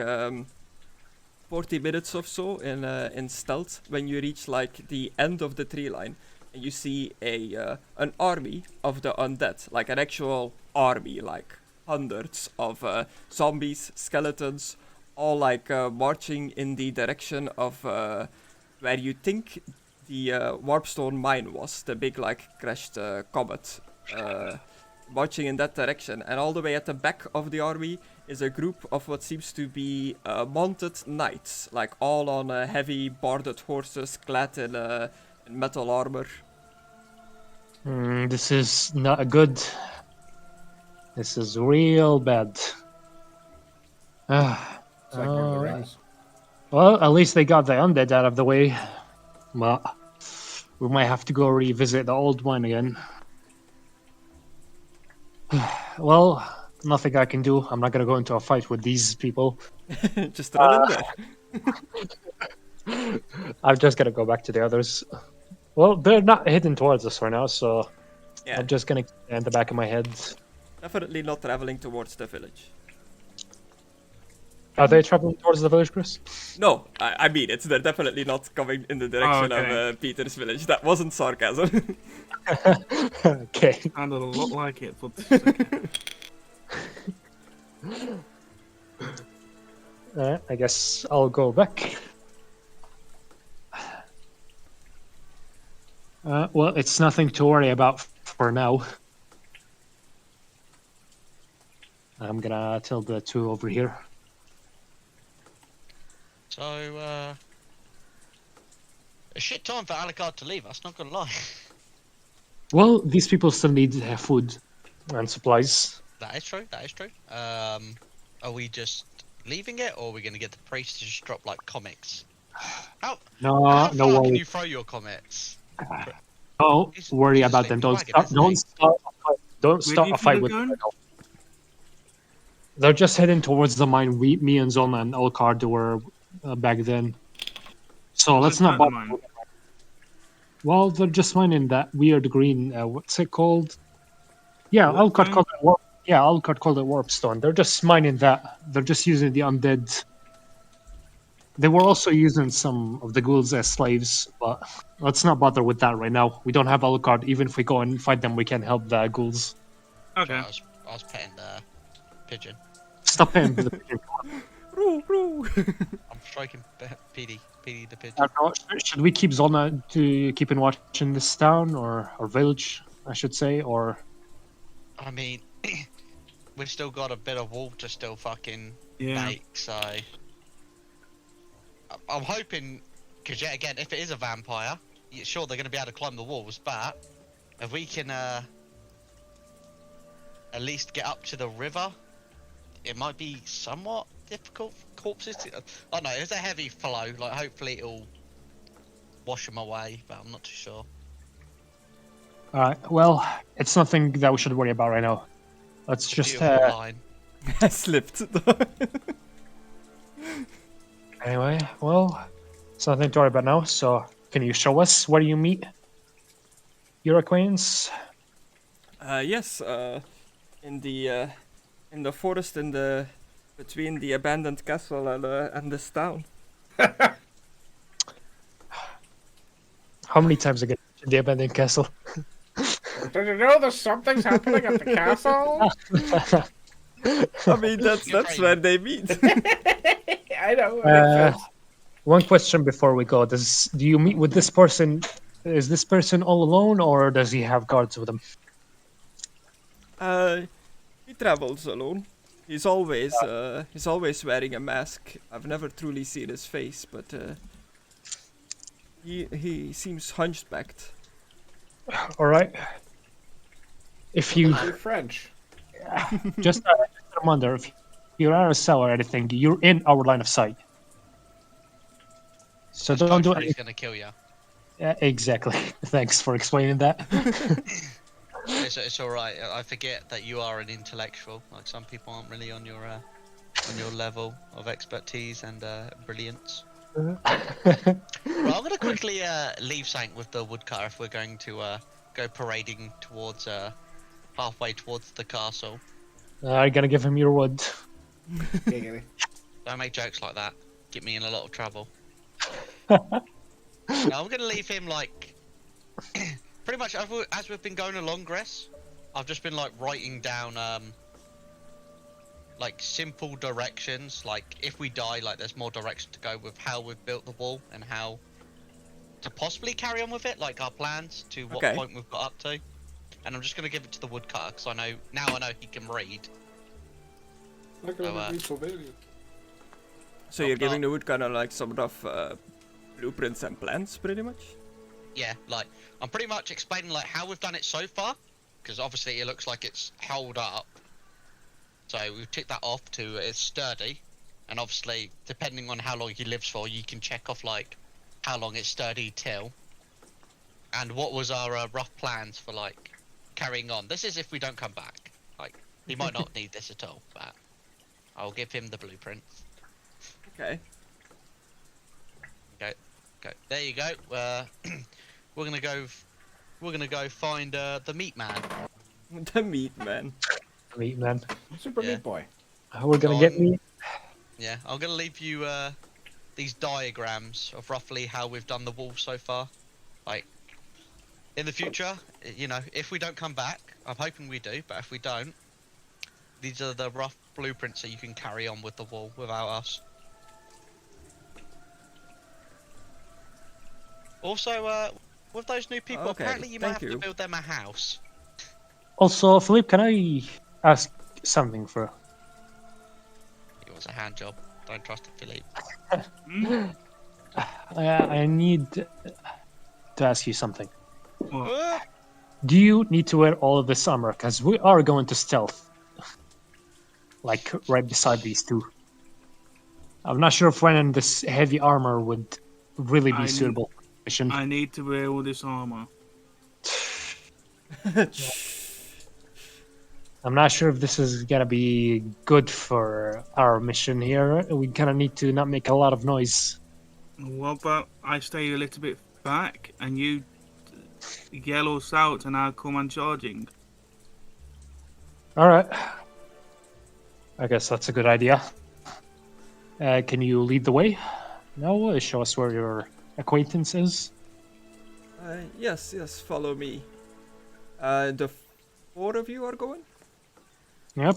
40 minutes or so in stealth when you reach like the end of the tree line. And you see an army of the undead, like an actual army, like hundreds of zombies, skeletons, all like marching in the direction of where you think the Warpstone mine was, the big like crashed comet marching in that direction. And all the way at the back of the army is a group of what seems to be mounted knights, like all on heavy boarded horses, clad in metal armor. This is not good. This is real bad. It's like Lord of the Rings. Well, at least they got the undead out of the way. But we might have to go revisit the old one again. Well, nothing I can do. I'm not gonna go into a fight with these people. Just run in there. I'm just gonna go back to the others. Well, they're not heading towards us right now, so Yeah, I'm just gonna keep it in the back of my head. definitely not traveling towards the village. Are they traveling towards the village, Chris? No, I mean it. They're definitely not coming in the direction okay. of Peter's village. That wasn't sarcasm. Okay. Kind of look like it, but it's okay. I guess I'll go back. Well, it's nothing to worry about for now. I'm gonna tell the two over here. So, a shit time for Alucard to leave us, not gonna lie. Well, these people still need food and supplies. That is true, that is true. Are we just leaving it, or are we gonna get the priest to just drop, like, comics? How No far can worry. you throw your comics? Don't He's worry a about sleeping them. Don't wagon, start. isn't Don't he? start. Don't Where do start you a feel fight they're with going? them. They're just heading towards the mine. Me and Zona and Alucard were back then. So let's not Where's that bother. mine? Well, they're just mining that weird green. What's it called? Yeah, Warp Alucard stone? called it warp. Yeah, Alucard called it warpstone. They're just mining that. They're just using the undead. They were also using some of the ghouls as slaves, but let's not bother with that right now. We don't have Alucard. Even if we go and fight them, we can help the ghouls. Okay. I was petting the pigeon. Stop him. The pigeon. Bro. I'm striking PD the I pigeon. don't know, should we keep Zona to keep in watch in this town or village, I should say, or I mean, we've still got a bit of wall to still fucking Yeah. make, so I'm hoping, because yet again, if it is a vampire, sure they're going to be able to climb the walls, but if we can at least get up to the river, it might be somewhat difficult for corpses to, I don't know, it's a heavy flow, like hopefully it'll wash them away, but I'm not too sure. Alright, well, it's nothing that we should worry about right now. Let's just Beautiful line. I slipped. anyway, well, it's nothing to worry about now, so can you show us where you meet your acquaintance? Yes, in the forest between the abandoned castle and this town. How many times again in the abandoned castle? Did you know there's something's happening at the castle? I mean, that's You're where they meet. I know. One question before we go: do you meet with this person? Is this person all alone, or does he have guards with him? He travels alone. He's always wearing a mask. I've never truly seen his face, but he seems hunchbacked. All right. If you You're French. just a reminder, if you're out of cell or anything, you're in our line of sight. So don't do He's anything. gonna kill you. Exactly. Thanks for explaining that. It's all right. I forget that you are an intellectual. Like some people aren't really on your level of expertise and brilliance. Well, I'm gonna quickly leave something with the woodcutter if we're going to go parading towards halfway towards the castle. I'm gonna give him your wood. Don't make jokes like that. Get me in a lot of trouble. No, I'm gonna leave him like pretty much as we've been going along, Gress. I've just been like writing down like simple directions. Like if we die, like there's more direction to go with how we've built the wall and how to possibly carry on with it. Like our plans to what Okay. point we've got up to. and I'm just gonna give it to the woodcutter because I know he can read. Not Oh, gonna be so big. So you're giving the woodcutter like sort of blueprints and plans, pretty much? Yeah, like I'm pretty much explaining like how we've done it so far, because obviously it looks like it's held up. So we've ticked that off to it's sturdy, and obviously depending on how long he lives for, you can check off like how long it's sturdy till, and what was our rough plans for like carrying on. This is if we don't come back. Like he might not need this at all, but I'll give him the blueprint. Okay. Okay, there you go. We're gonna go find the meat man. The meat man. Meat man. Super Yeah. Meat Boy. We're gonna get me. Yeah, I'm gonna leave you these diagrams of roughly how we've done the wall so far. Like in the future, you know, if we don't come back, I'm hoping we do, but if we don't, these are the rough blueprints that you can carry on with the wall without us. Also, with those new people, Okay, apparently you might thank have you. to build them a house. Also, Philippe, can I ask something for? It was a hand job. Don't trust it, Philippe. I need to ask you something. What? Do you need to wear all of this armor? Because we are going to stealth. Like, right beside these two. I'm not sure if wearing this heavy armor would really be I suitable for the mission. I need to wear all this armor. I'm not sure if this is gonna be good for our mission here. We kind of need to not make a lot of noise. What about I stay a little bit back and you yell us out and I'll come on charging? All right. I guess that's a good idea. Can you lead the way? No, show us where your acquaintance is. Yes, follow me. The 4 of you are going? Yep.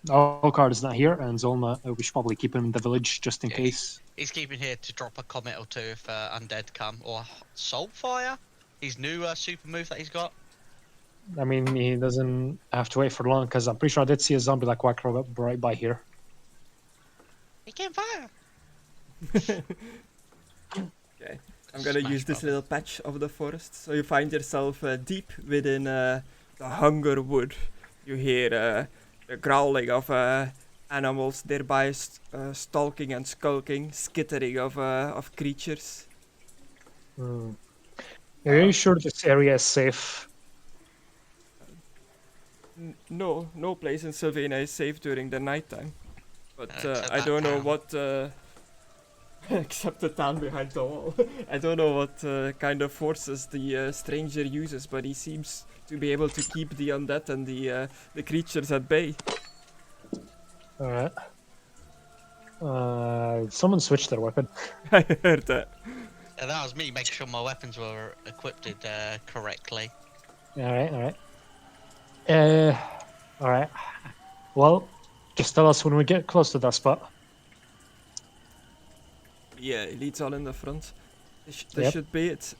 Alucard is not here, and Zolna, we should probably keep him in the village just in Yeah, case. He's keeping here to drop a comment or two if undead come, or Soulfire, his new super move that he's got. I mean, he doesn't have to wait for long, because I'm pretty sure I did see a zombie like walk right by here. He can fire. Okay. I'm gonna use this little patch of the forest. So you find yourself deep within the Hunger Wood. You hear the growling of animals nearby, stalking and skulking, skittering of creatures. Are you sure this area is safe? No place in Sylvania is safe during the nighttime. But Except I that don't know town. what... except the town behind the wall. I don't know what kind of forces the stranger uses, but he seems to be able to keep the undead and the creatures at bay. Alright. Someone switched their weapon. I heard that. Yeah, that was me making sure my weapons were equipped correctly. Alright. Alright. Well, just tell us when we get close to that spot. Yeah, it leads all in the front. This Yep. should be it.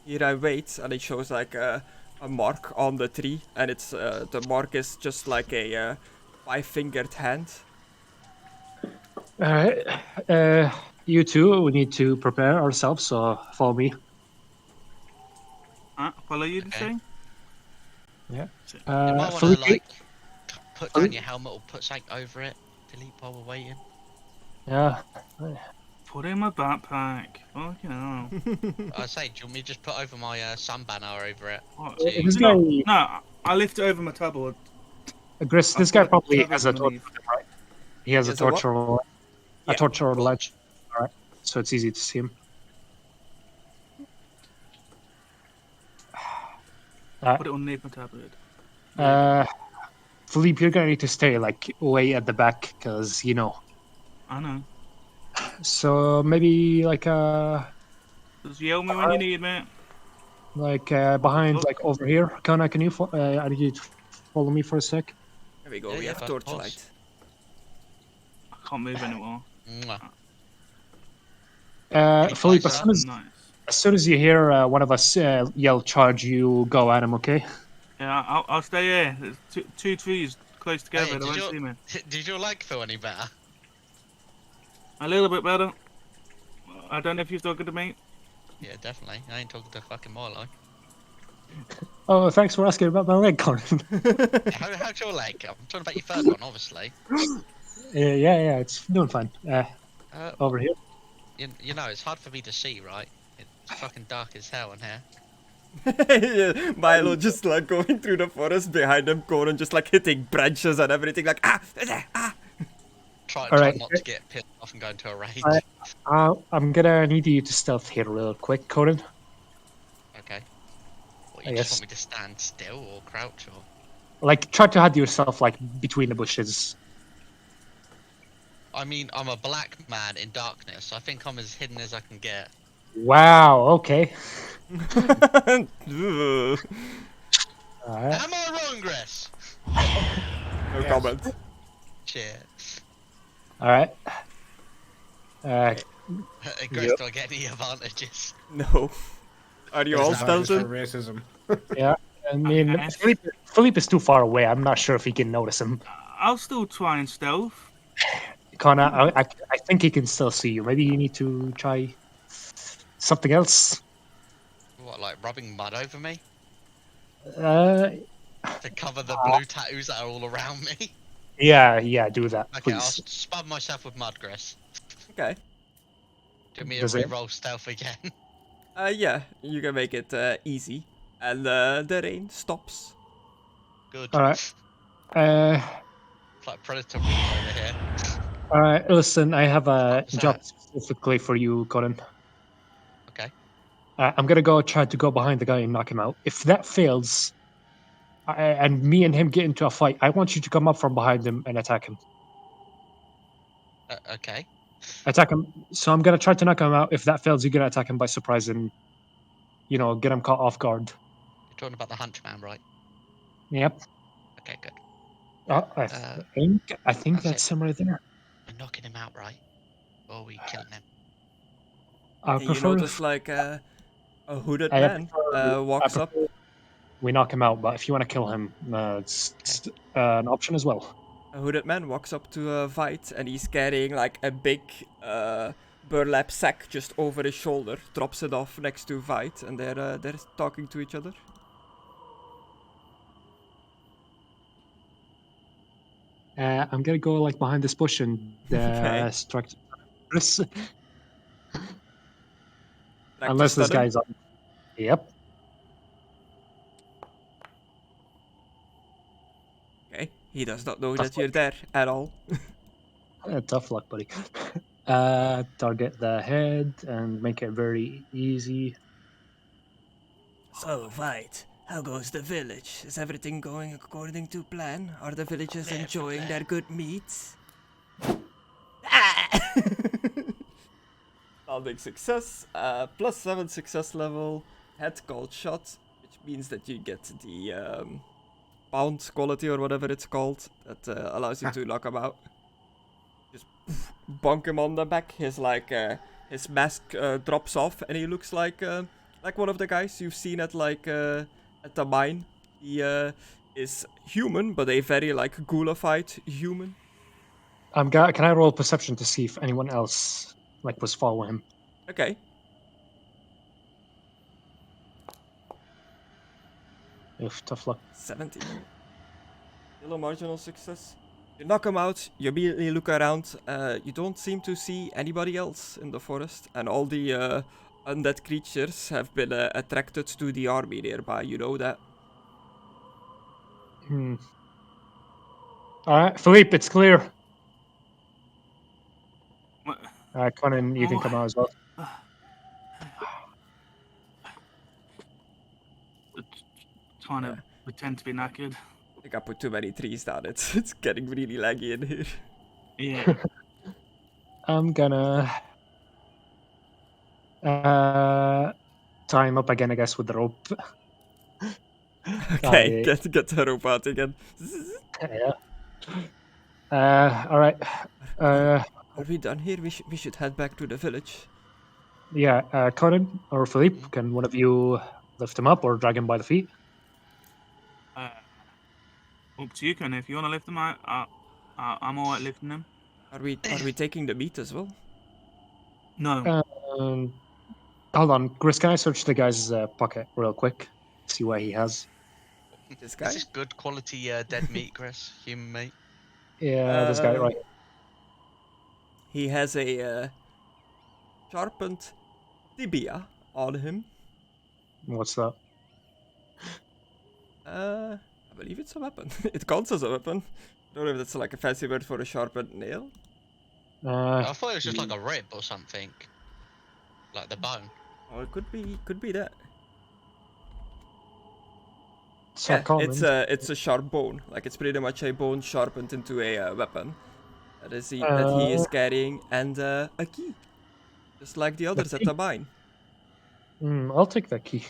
Here I wait, and it shows like a mark on the tree, and it's the mark is just like a 5-fingered hand. Alright. You two, we need to prepare ourselves, so follow me. Follow you to Okay. say? You might want to Philippe, like put down your helmet or put something over it, Philippe, while we're waiting. yeah. Put in my backpack. Fucking hell. I say, do you want me to just put over my sun banner over it? What? Gee. This guy, No, I lift it over my tablet. Gris, this I'll guy put probably tablet has a torch, underneath. right? He has a Has a what? torch or Yeah. a torch or a Cool. ledge. Alright, so it's easy to see him. Put it underneath my tablet. Philippe, you're gonna need to stay like way at the back, cause you know. I know. So maybe like Just yell me when you need me. behind Look. like over here. Conna, can you? I need you to follow me for a sec. There we go. Yeah, we yeah, have of course. torchlight. I can't move anymore. Mwah. Philippe, Nice, as soon as Nice. as soon as you hear one of us yell charge, you go at him, okay? Yeah, I'll stay here. There's two trees close together. Hey, They won't see me. did your leg feel any better? A little bit better. I don't know if you're talking to me. Yeah, definitely. I ain't talking to fucking Milo. Oh, thanks for asking about my leg, Connor. How's your leg? I'm talking about your third one, obviously. Yeah, it's doing fine. Over here. You know, it's hard for me to see, right? It's fucking dark as hell in here. Yeah, Milo just like going through the forest behind him, Conan just like hitting branches and everything, like ah. Try Alright. not to get pissed off and go into a rage. I'm gonna need you to stealth here real quick, Conan. Okay. What, I you just guess. want me to stand still or crouch or? Like, try to hide yourself, like, between the bushes. I mean, I'm a black man in darkness, so I think I'm as hidden as I can get. Wow, okay. Ugh. Alright. Am I wrong, Gris? No comment. Shit. Alright. Gris, Yep. do I get any advantages? No. Are you all It's not just for stealthing? racism. Yeah. I mean, Okay. Philippe is too far away. I'm not sure if he can notice him. I'll still try and stealth. Connor, I think he can still see you. Maybe you need to try something else. What, like rubbing mud over me? Uh, To cover the blue tattoos that are all around me? yeah, do that, Okay, I'll please. spud myself with mud, Gris. Okay. Do me a Does it? reroll stealth again. Yeah, you can make it easy. And the rain stops. Good. Alright. Uh, It's like Predator over here. Alright, listen, I have a What's job that? specifically for you, Conan. Okay. I'm gonna try to go behind the guy and knock him out. If that fails, and me and him get into a fight, I want you to come up from behind him and attack him. Okay. Attack him. So I'm gonna try to knock him out. If that fails, you're gonna attack him by surprise and, get him caught off guard. You're talking about the Hunchman, right? Yep. Okay, good. I think that's that's it. him right there. We're knocking him out, right? Or are we killing him? I And you prefer notice like a hooded I man prefer- walks I up. prefer we knock him out, but if you want to kill him, it's an option as well. A hooded man walks up to Vite and he's carrying like a big burlap sack just over his shoulder, drops it off next to Vite, and they're talking to each other. I'm gonna go like behind this bush and Okay. strike. Unless Practice this stun him. guy's on. Yep. Okay, he does not know Tough that you're there at all. Tough luck, buddy. Target the head and make it very easy. So, Vite, how goes the village? Is everything going according to plan? Are the villagers Live enjoying plan. their good meats? Ah! Big success, +7 success level, head called shot, which means that you get the pound quality or whatever it's called, that allows you to knock him out. Just bonk him on the back. His mask drops off, and he looks like one of the guys you've seen at at the mine. He is human, but a very ghoulified human. Can I roll perception to see if anyone else was following him? Okay. Oof, tough luck. 17. Still a marginal success. You knock him out, you immediately look around, you don't seem to see anybody else in the forest, and all the undead creatures have been attracted to the army nearby, you know that. Alright, Philippe, it's clear. What? Alright, Conan, you can come out as well. Trying to pretend to be knackered. I think I put too many trees down, it's getting really laggy in here. Yeah. I'm gonna tie him up again, I guess, with the rope. Okay, get the rope out again. Yeah. Alright. Are we done here? We should head back to the village. Yeah, Conan or Philippe, can one of you lift him up or drag him by the feet? Up to you, Conna. If you want to lift them, I'm alright lifting them. Are we taking the meat as well? No. Um, hold on, Chris, can I search the guy's pocket real quick? See what he has. This Is guy? this good quality dead meat, Chris? Human meat? Yeah, this guy right. He has a sharpened tibia on him. What's that? I believe it's a weapon. It counts as a weapon. I don't know if that's like a fancy word for a sharpened nail. I thought it was just like a rib or something. Like the bone. Oh, it could be that. so Yeah, common. it's a sharp bone. Like it's pretty much a bone sharpened into a weapon. That he is carrying, and a key, just like the others at the mine. I'll take that key.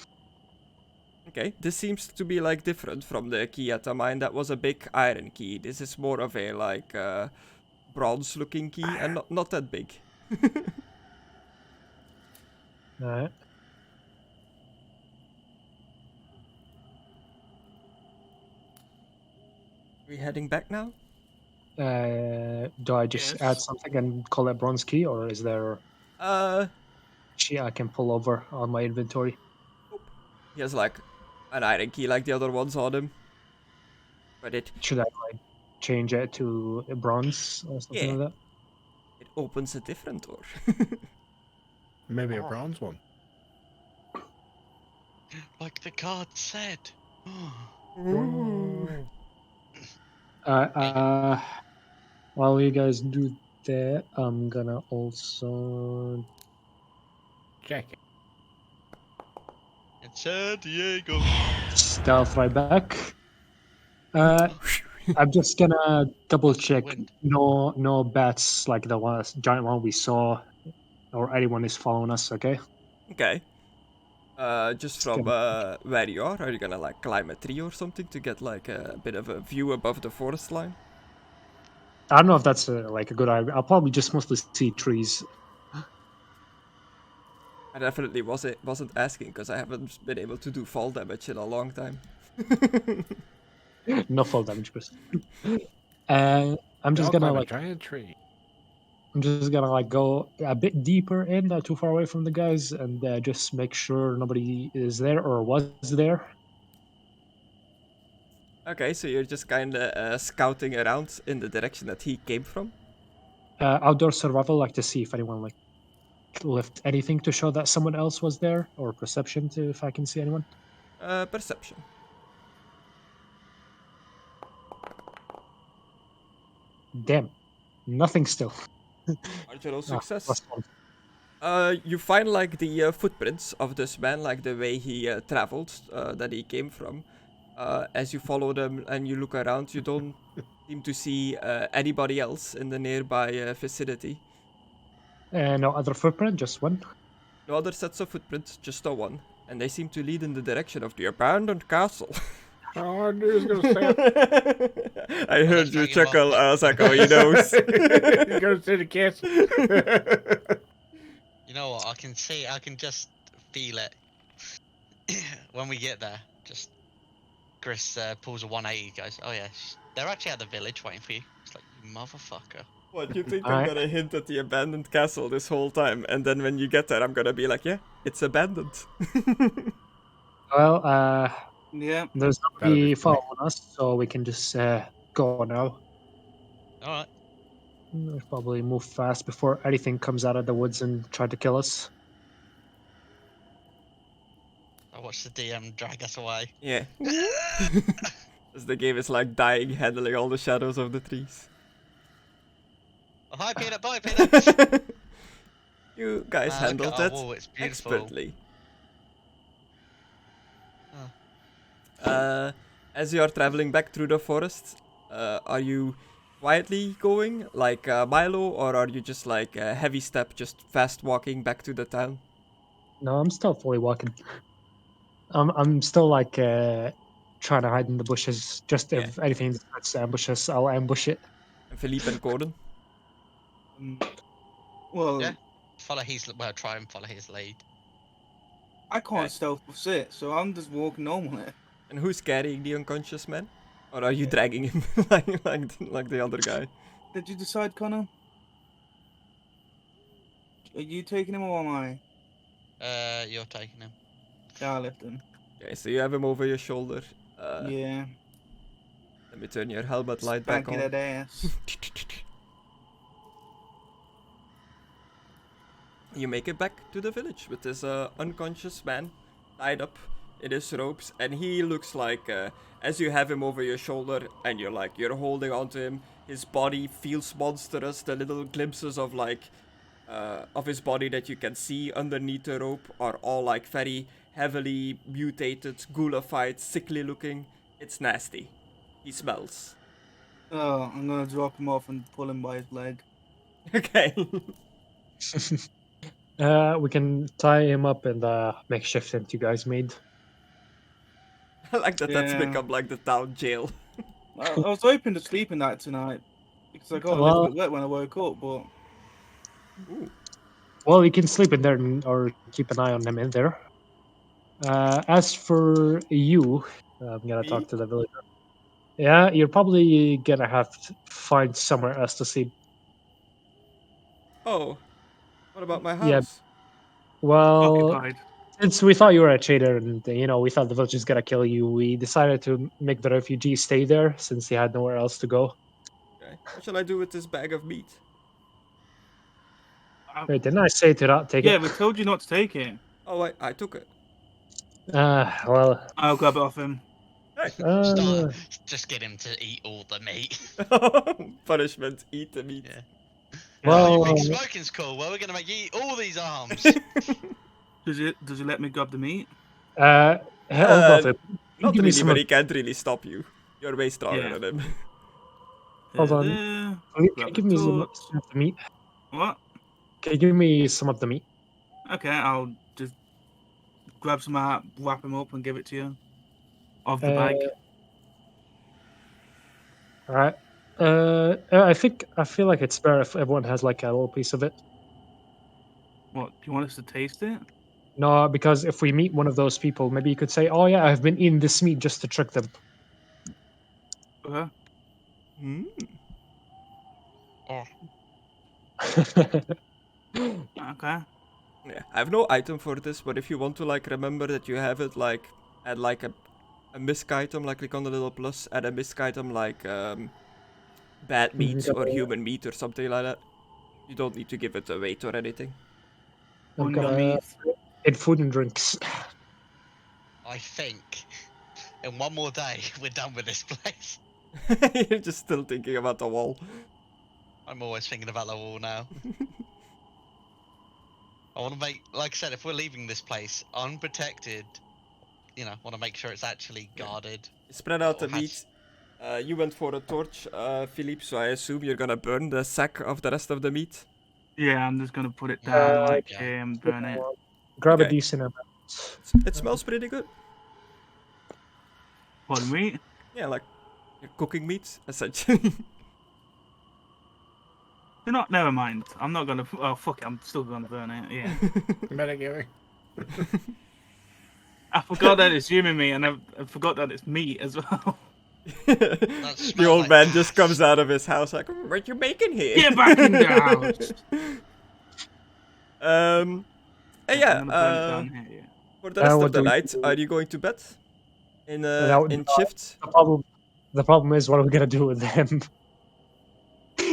Okay, this seems to be like different from the key at the mine. That was a big iron key. This is more of a like bronze-looking key, and not that big. Alright. We heading back now? Do I just Yes. add something and call it bronze key, or is there shit I can pull over on my inventory? He has like an iron key like the other ones on him. But Should I like change it to a bronze or something yeah, like that? it opens a different door. Maybe a bronze one. Like the card said. While you guys do that, I'm gonna also Check it. It's San Diego. stealth right back. I'm just gonna double check. Wind. No bats like the giant one we saw, or anyone is following us. Okay. Okay. Just from where you are you gonna like climb a tree or something to get like a bit of a view above the forest line? I don't know if that's like a good idea. I'll probably just mostly see trees. I definitely wasn't asking because I haven't been able to do fall damage in a long time. No fall damage, Chris. I'm just I'll gonna climb a like giant tree. I'm just gonna like go a bit deeper in, not too far away from the guys, and just make sure nobody is there or was there. Okay, so you're just kinda scouting around in the direction that he came from? Outdoor survival, like to see if anyone like left anything to show that someone else was there, or perception to if I can see anyone. Perception. Damn, nothing still. Marginal Ah, success. +1. You find like the footprints of this man, like the way he traveled, that he came from. As you follow them and you look around, you don't seem to see anybody else in the nearby vicinity. No other footprint, just one. No other sets of footprints, just the one. And they seem to lead in the direction of the abandoned castle. Oh, I knew he was going to say it. I heard let's you drag him up. chuckle. I was like, oh, he knows. He's going to say the castle. You know what? I can just feel it. When we get there, just Chris pulls a 180, goes, oh yeah, they're actually at the village waiting for you. It's like, you motherfucker. What, you think I'm Alright. gonna hint at the abandoned castle this whole time, and then when you get there, I'm gonna be like, yeah, it's abandoned. Well, Yeah. there's That'll nobody be funny. following us, so we can just go now. Alright. We'll probably move fast before anything comes out of the woods and try to kill us. I watched the DM drag us away. Yeah. As the game is like dying, handling all the shadows of the trees. Oh, hi Peter, bye Peter. You guys Look handled at our that wall, it's beautiful. expertly. As you are traveling back through the forest, are you quietly going like Milo, or are you just like a heavy step, just fast walking back to the town? No, I'm still fully walking. I'm still like trying to hide in the bushes. Just if anything starts to ambush us, I'll ambush it. And Philippe and Gordon? Well, Yeah. Follow his. Well, try and follow his lead. I can't Okay. stealth sit, so I'm just walking normally. And who's carrying the unconscious man? Or are you dragging him like the other guy? Did you decide, Connor? Are you taking him or am I? You're taking him. Yeah, I'll lift him. Okay, so you have him over your shoulder. Yeah. Let me turn your helmet light back Spanky on. that ass. You make it back to the village with this unconscious man tied up in his ropes, and he looks like, as you have him over your shoulder and you're holding onto him, his body feels monstrous. The little glimpses of of his body that you can see underneath the rope are all like very heavily mutated, ghoulified, sickly looking. It's nasty. He smells. Oh, I'm gonna drop him off and pull him by his leg. Okay. We can tie him up in the makeshift tent you guys made. I like that that's Yeah. become like the town jail. I was hoping to sleep in that tonight because I got a little bit wet when I woke up, but Ooh. Well, you can sleep in there or keep an eye on them in there. As for you, I'm gonna Me? talk to the villager. Yeah, you're probably gonna have to find somewhere else to sleep. Oh. What about my Yeah. house? Well, occupied. since we thought you were a traitor and we thought the village was gonna kill you, we decided to make the refugees stay there since they had nowhere else to go. Okay. What shall I do with this bag of meat? Wait, didn't I say to not take Yeah, it? we told you not to take it. Oh, I took it. Well, I'll grab it off him. Hey. Start. Just get him to eat all the meat. Punishment, eat the meat. Yeah. Well, You think smoking's cool? Well, we're gonna make you eat all these arms. Does it let me grab the meat? hold on. Not Give me really, some but of, he can't really stop you. You're way stronger Yeah. than him. Hold on. There. Can you Grab give the me torch. some of the meat? What? Can you give me some of the meat? Okay, I'll just grab some out, wrap him up, and give it to you. Of the bag. All right. I feel like it's better if everyone has like a little piece of it. What? Do you want us to taste it? No, because if we meet one of those people, maybe you could say, "Oh yeah, I've been eating this meat just to trick them." Okay. Hmm. Oh. Okay. Yeah, I have no item for this, but if you want to remember that you have it at a misc item, click on the little plus, add a misc item bad meat or human meat or something like that. You don't need to give it a weight or anything. I'm gonna eat food and drinks. I think in one more day we're done with this place. You're just still thinking about the wall. I'm always thinking about the wall now. I want to make, like I said, if we're leaving this place unprotected, want to make sure it's actually guarded. Spread out the Or meat. You went for a torch, Philippe, so I assume you're gonna burn the sack of the rest of the meat. Yeah, I'm just gonna put it down yeah. here and burn it. Grab a Okay. decent amount. It smells pretty good. What, meat? Yeah, like you're cooking meat, essentially. Never mind. I'm not gonna. Oh, fuck it. I'm still gonna burn it. Yeah. Metagaming. I forgot that it's human meat, and I forgot that it's meat as well. The old man just comes out of his house like, what you making here? Get back in the house. And I'm yeah, gonna burn it down here, yeah. for the rest what of the do we night, do? are you going to bed? In No, shifts? The problem is, what are we gonna do with him?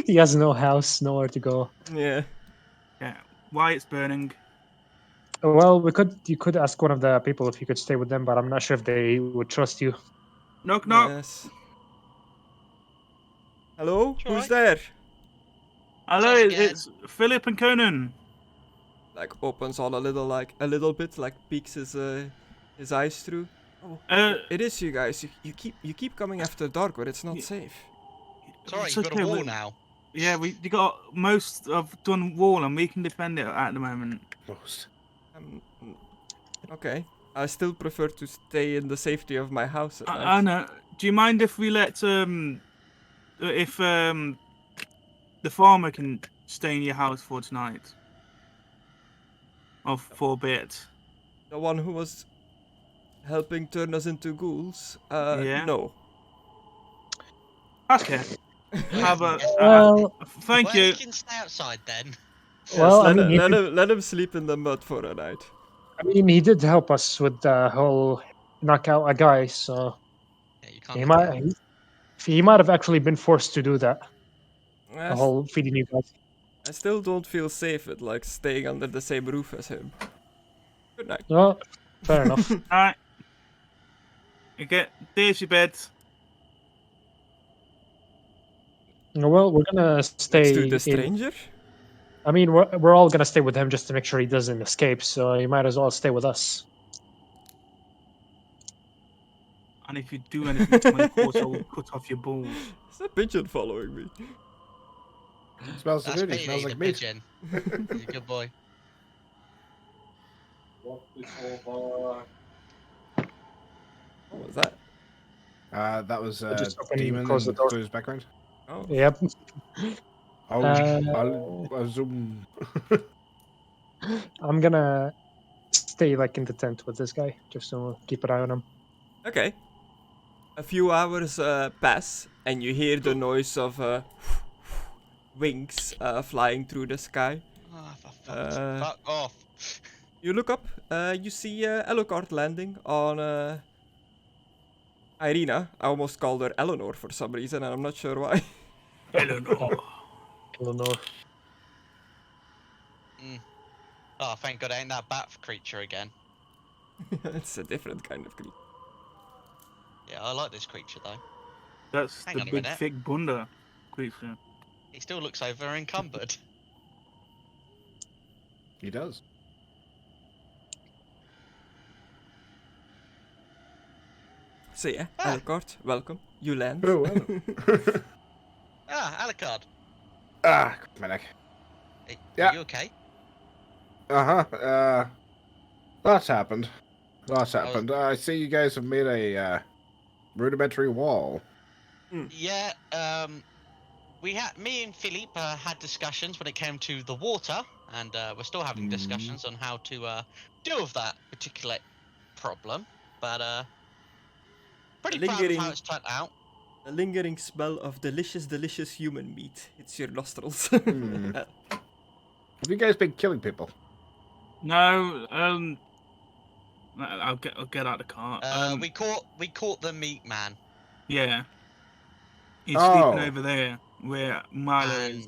He has no house, nowhere to go. Yeah. Yeah. Why it's burning? Well, you could ask one of the people if you could stay with them, but I'm not sure if they would trust you. Knock knock. Yes. Hello? Sure, Who's right. there? Hello, Us again. it's Philip and Conan. Opens all a little bit, peeks his eyes through. Oh, it is you guys. You keep coming after dark, but it's not safe. Sorry, It's you've got okay, a wall we- now. Yeah, you got most of done wall, and we can defend it at the moment. Most. Okay. I still prefer to stay in the safety of my house at night. I know. Do you mind if we let the farmer can stay in your house for tonight? of 4-bit. The one who was helping turn us into ghouls? Yeah. No. Okay. How about? Well, Thank Well, you. you can stay outside then. Yes, Well, I let, mean, he let him sleep in the mud for a night. he did help us with the whole knock out a guy, so Yeah, you can't he kill. he might have actually been forced to do that. I, The s- whole feeding you guys. I still don't feel safe with like staying under the same roof as him. Good night. Well, fair enough. Alright. You get there's your bed. Well, we're gonna Next to stay the in. stranger? I mean, we're all gonna stay with him just to make sure he doesn't escape. So you might as well stay with us. And if you do anything to my corpse, I will cut off your balls. Is that pigeon following me? Smells so That's good. He Petey, smells the like meat. pigeon. He's a good boy. What was that? That was Just open and demon close the door. through his background. Oh. Yep. I'll zoom. I'm gonna stay like in the tent with this guy, just to keep an eye on him. Okay. A few hours pass, and you hear the noise of wings flying through the sky. Oh, Uh, fuck off. You look up, you see Alucard landing on Irina. I almost called her Eleanor for some reason, and I'm not sure why. Eleanor. Eleanor. Oh, thank God, ain't that bat creature again. It's a different kind of creature. Yeah, I like this creature though. That's Hang the on a big minute. thick bunda creature. He still looks over encumbered. He does. So yeah, Ah. Alucard, welcome. You land. Oh, well. Alucard. My neck. Hey, Yeah. Are you okay? Lots happened. Lots was- happened. I see you guys have made a rudimentary wall. Yeah, me and Philippe had discussions when it came to the water, and we're still having discussions on how to deal with that particular problem. But pretty proud of how it's turned out. The lingering smell of delicious human meat hits your nostrils. Have you guys been killing people? No, I'll get out of the car. We caught the meat man. Yeah. He's Oh. sleeping over there where Milo is. And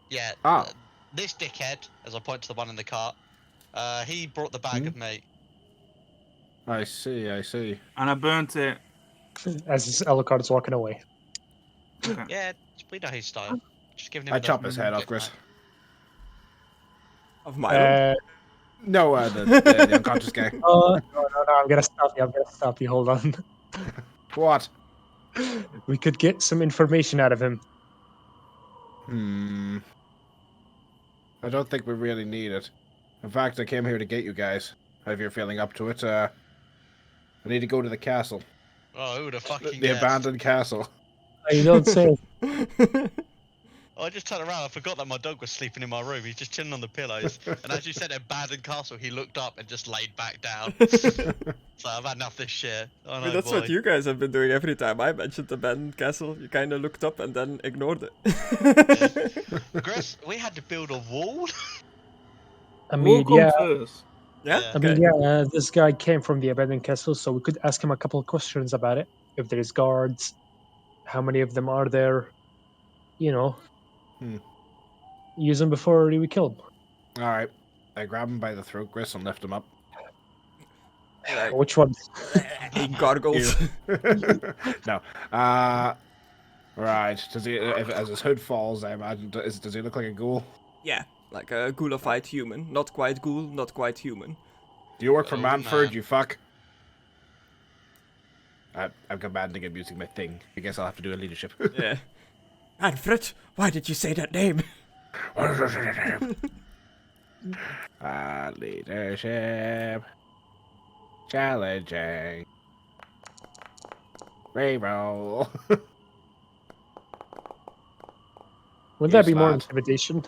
yeah, Ah. this dickhead, as I point to the one in the cart, he brought the bag of meat. I see. And I burnt it. As Alucard's walking away. Okay. Yeah, we know his style. Just giving him I the chop his head off, bit Chris. back. Of Milo. No, the unconscious guy. No, I'm gonna stop you. Hold on. What? We could get some information out of him. I don't think we really need it. In fact, I came here to get you guys. If you're feeling up to it, I need to go to the castle. Oh, who would have fucking The guessed? abandoned castle. You don't say. Oh, I just turned around. I forgot that my dog was sleeping in my room. He's just chilling on the pillows. And as you said, abandoned castle, he looked up and just laid back down. So I've had enough of this shit. Oh, I no, mean, that's boy. what you guys have been doing every time I mentioned abandoned castle. You kind of looked up and then ignored it. Chris, we had to build a wall. I mean, Walk on yeah. first. Yeah. Yeah. I mean, yeah. This guy came from the abandoned castle, so we could ask him a couple of questions about it. If there's guards, how many of them are there? You know. Use them before we kill them. All right. I grab him by the throat, Chris, and lift him up. Like, Which one? he gargles. No. Right. Does he? As his hood falls, I imagine. Does he look like a ghoul? Yeah, like a ghoulified human. Not quite ghoul, not quite human. Do you work for Oh, Manford, man. you fuck? I'm commanding him using my thing. I guess I'll have to do a leadership. Yeah. Manfred, why did you say that name? Leadership. Challenging. Reroll. Would that Yes, be more lad. intimidation?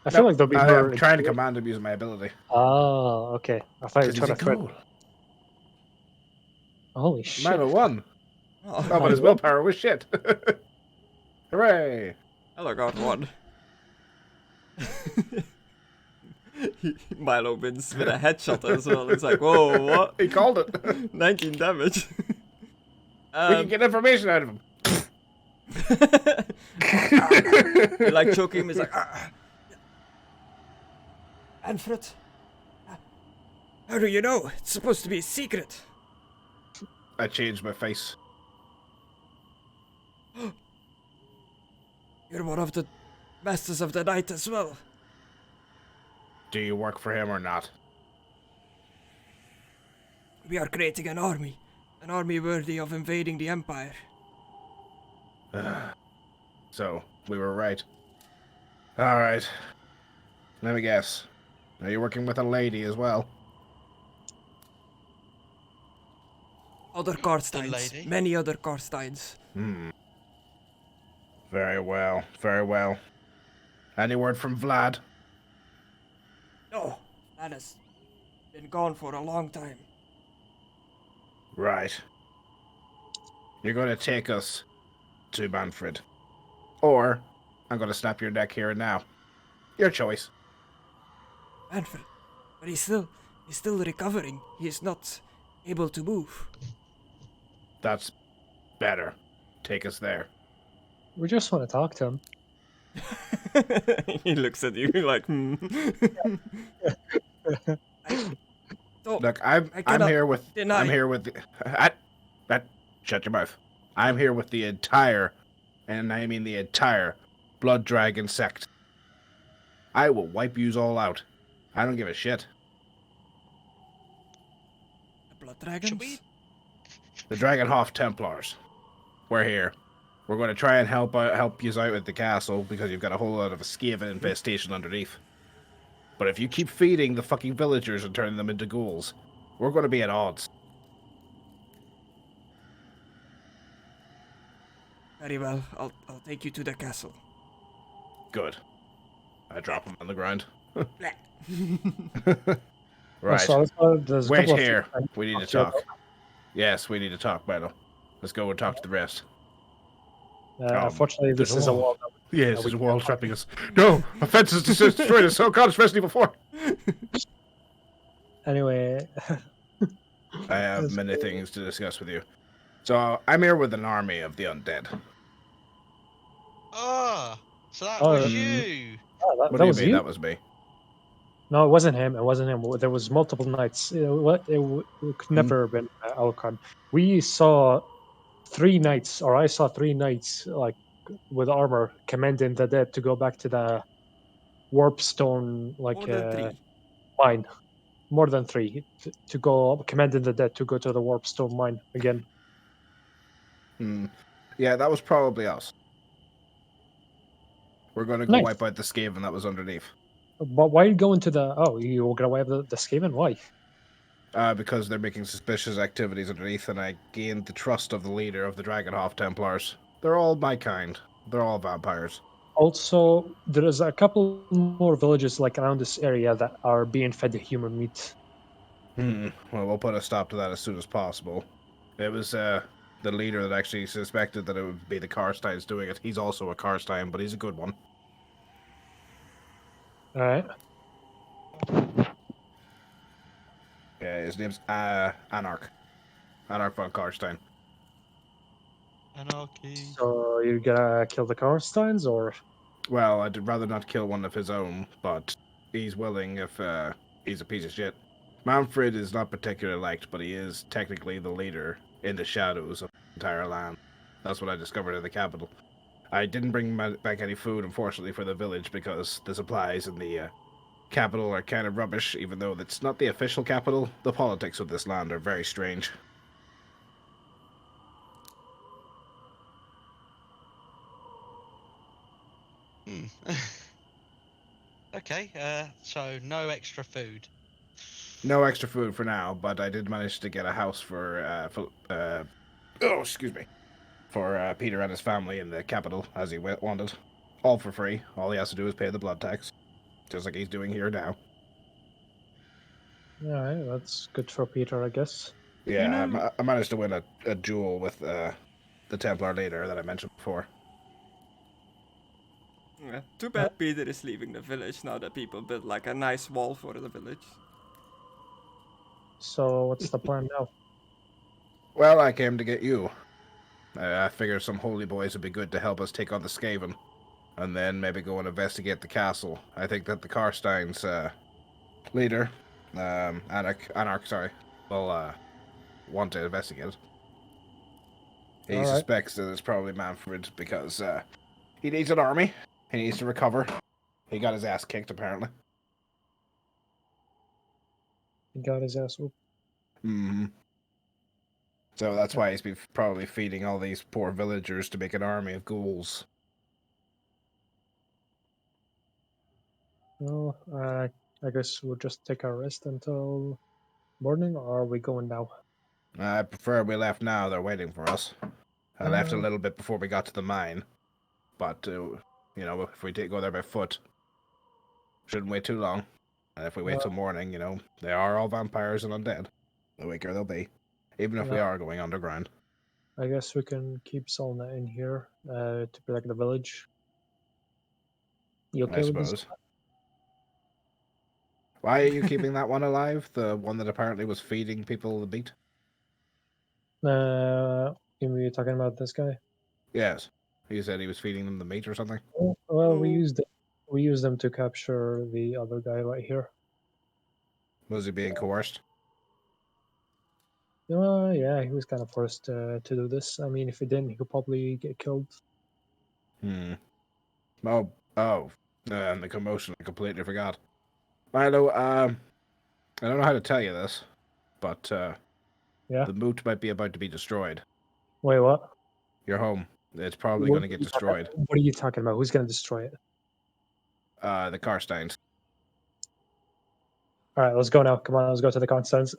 I feel No, like there'll be more. I'm trying to command him using my ability. Oh, okay. I thought you were Because he's trying a to threat. ghoul. Holy shit! Milo won. Oh, Oh, but his willpower was shit. Hooray! Alucard won. Milo wins with a headshot as well. It's like, whoa, what? He called it. 19 damage. We can get information out of him. You like choking him, he's like, Manfred, how do you know? It's supposed to be a secret. I changed my face. You're one of the masters of the night as well. Do you work for him or not? We are creating an army worthy of invading the Empire. So, we were right. Alright. Let me guess. Are you working with a lady as well? Other Karsteins, lady? many other Karsteins. Very well, very well. Any word from Vlad? No, that has been gone for a long time. Right. You're going to take us to Manfred. Or, I'm going to snap your neck here and now. Your choice. Manfred, but he's still recovering. He is not able to move. That's better. Take us there. We just want to talk to him. He looks at you like, Look, I'm here with shut your mouth. I'm here with the entire, and I mean the entire, Blood Dragon sect. I will wipe yous all out. I don't give a shit. The Blood Dragons? The Dragonhof Templars. We're here. We're going to try and help yous out at the castle because you've got a whole lot of a Skaven infestation underneath. But if you keep feeding the fucking villagers and turning them into ghouls, we're going to be at odds. Very well. I'll take you to the castle. Good. I drop him on the ground. Bleh. Right. There's a Wait couple of here. things We need to talk talk. Yes, we need to talk, Milo. Let's go and talk to the rest. Unfortunately, this there's is a a wall. Yes, we there's a wall can't trapping us. No! My fence is destroyed. It's so God, especially before. Anyway, I have many things to discuss with you. So, I'm here with an army of the undead. Ah, so that Oh, was you. What that do you was mean you? that was me? No, it wasn't him. It wasn't him. There was multiple knights. It could never have been Alucard. We saw three knights, or I saw three knights, like with armor, commanding the dead to go back to the warpstone, like More than 3. mine. More than three to go, commanding the dead to go to the warpstone mine again. Yeah, that was probably us. We're going to go Nice. wipe out the Skaven that was underneath. But why are you going to the? Oh, you were gonna wipe the Skaven? Why? Because they're making suspicious activities underneath, and I gained the trust of the leader of the Dragonhof Templars. They're all my kind. They're all vampires. Also, there is a couple more villages like around this area that are being fed the human meat. Well, we'll put a stop to that as soon as possible. It was the leader that actually suspected that it would be the Karsteins doing it. He's also a Karstein, but he's a good one. All right. Yeah, his name's Anarch. Anarch von Karstein. Anarchy. So you're gonna kill the Karsteins, or? Well, I'd rather not kill one of his own, but he's willing if he's a piece of shit. Manfred is not particularly liked, but he is technically the leader in the shadows of the entire land. That's what I discovered in the capital. I didn't bring back any food, unfortunately, for the village because the supplies in the capital are kind of rubbish, even though it's not the official capital. The politics of this land are very strange. Okay, so no extra food. No extra food for now, but I did manage to get a house for Peter and his family in the capital, as he wanted. All for free. All he has to do is pay the blood tax. just like he's doing here now. Alright, that's good for Peter, I guess. Yeah, know- I managed to win a duel with the Templar leader that I mentioned before. Yeah, too bad Peter is leaving the village now that people built like a nice wall for the village. So what's the plan now? Well, I came to get you. I figured some holy boys would be good to help us take on the Skaven, and then maybe go and investigate the castle. I think that the Karstein's leader, Anarch, sorry, will want to investigate it. He All right. suspects that it's probably Manfred because he needs an army. He needs to recover. He got his ass kicked, apparently. He got his ass whooped. Mm-hmm. So that's why he's probably feeding all these poor villagers to make an army of ghouls. Well, I guess we'll just take our rest until morning, or are we going now? I prefer we left now. They're waiting for us. I left a Uh, little bit before we got to the mine. But, you know, if we did go there by foot, shouldn't wait too long. And if we wait till morning, you know, they are all vampires and undead. The weaker they'll be. Even if we Yeah. are going underground. I guess we can keep Solna in here to protect the village. You okay I with this? suppose. Why are you keeping that one alive? The one that apparently was feeding people the beat? You talking about this guy? Yes. He said he was feeding them the meat or something. Well, we No. used them to capture the other guy right here. Was he being coerced? Yeah, he was kind of forced to do this. I mean, if he didn't, he could probably get killed. Oh, and the commotion, I completely forgot. Milo, I don't know how to tell you this, but Yeah. the moot might be about to be destroyed. Wait, what? Your home, it's probably going to get destroyed. What are you talking about? Who's going to destroy it? The Karsteins. All right, let's go now. Come on, let's go to the Constance.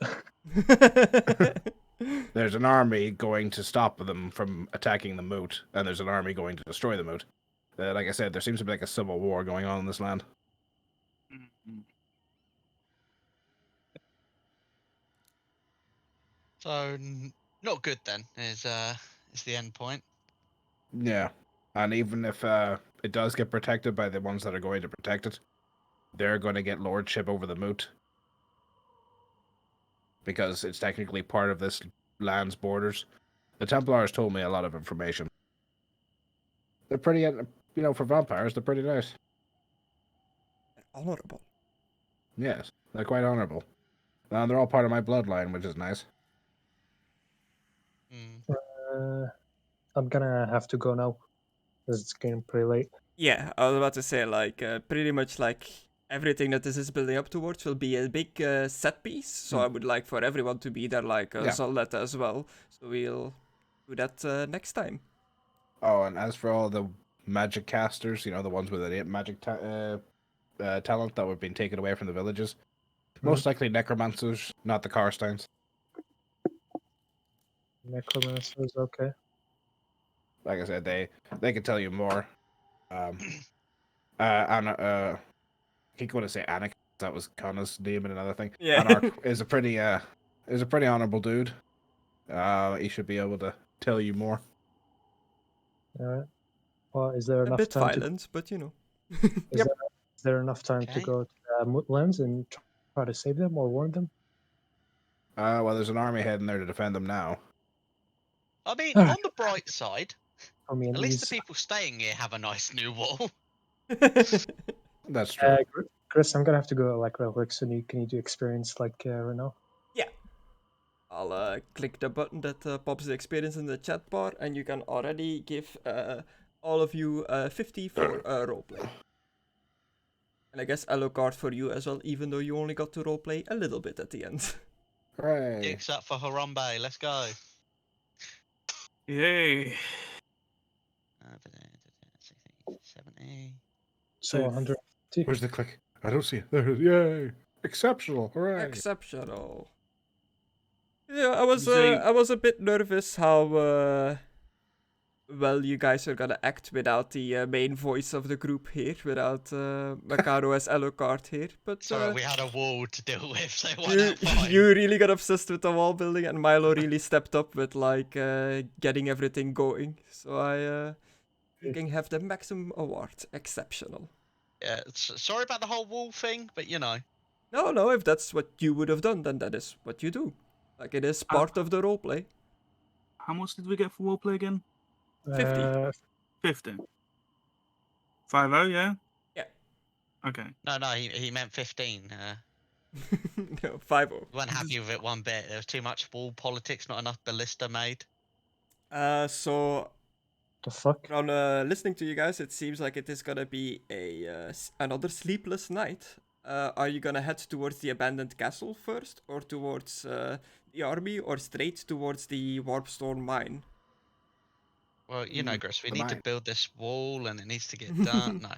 There's an army going to stop them from attacking the moot, and there's an army going to destroy the moot. Like I said, there seems to be like a civil war going on in this land. So not good then is the end point. Yeah, and even if it does get protected by the ones that are going to protect it, they're going to get lordship over the moot because it's technically part of this land's borders. The Templars told me a lot of information. They're pretty, you know, for vampires, they're pretty nice. Honorable. Yes, they're quite honorable. And they're all part of my bloodline, which is nice. I'm gonna have to go now because it's getting pretty late. Yeah, I was about to say, like, pretty much like everything that this is building up towards will be a big set piece. So I would like for everyone to be there, like Zoletta as well. So we'll do that next time. Oh, and as for all the magic casters, you know, the ones with the magic talent that were being taken away from the villages, most likely necromancers, not the Karsteins. Necromancers, okay. Like I said, they could tell you more. Keep going to say Anik. That was Connor's name and another thing. Yeah. Anarch is a pretty honorable dude. He should be able to tell you more. Alright. Well, is there A enough bit time violent, but you know. is there enough time to Okay. go to Mootlands and try to save them or warn them? Well, there's an army heading there to defend them now. I mean, Alright. on the bright side, I mean, at least the people staying here have a nice new wall. That's true. Chris, I'm gonna have to go like real quick. So can you do experience like right now? Yeah. I'll click the button that pops the experience in the chat bar, and you can already give all of you 50 for roleplay. And I guess Alucard for you as well, even though you only got to roleplay a little bit at the end. Hooray! Dicks up for Harambe. Let's go. Yay. 70. So 150. Where's the click? I don't see it. There it is. Yay! Exceptional! Hooray! Exceptional. Yeah, I was So you- I was a bit nervous how well you guys are gonna act without the main voice of the group here, without Mckadow as Alucard here. But Sorry, we had a wall to deal with, so why you, not fine? you really got obsessed with the wall building, and Milo really stepped up with like getting everything going. So you can have the maximum award. Exceptional. Yeah, sorry about the whole wall thing, but you know. No, if that's what you would have done, then that is what you do. Like, it is part of the roleplay. How much did we get for roleplay again? 50. 50. 50, yeah? Yeah. Okay. No, he meant 15. No, 50. Weren't happy with it one bit. There was too much wall politics, not enough ballista made. So The fuck? from listening to you guys, it seems like it is gonna be another sleepless night. Are you gonna head towards the abandoned castle first, or towards the army, or straight towards the Warpstone mine? Well, you know, Gris, we the need to mine. build this wall, and it needs to get done. No,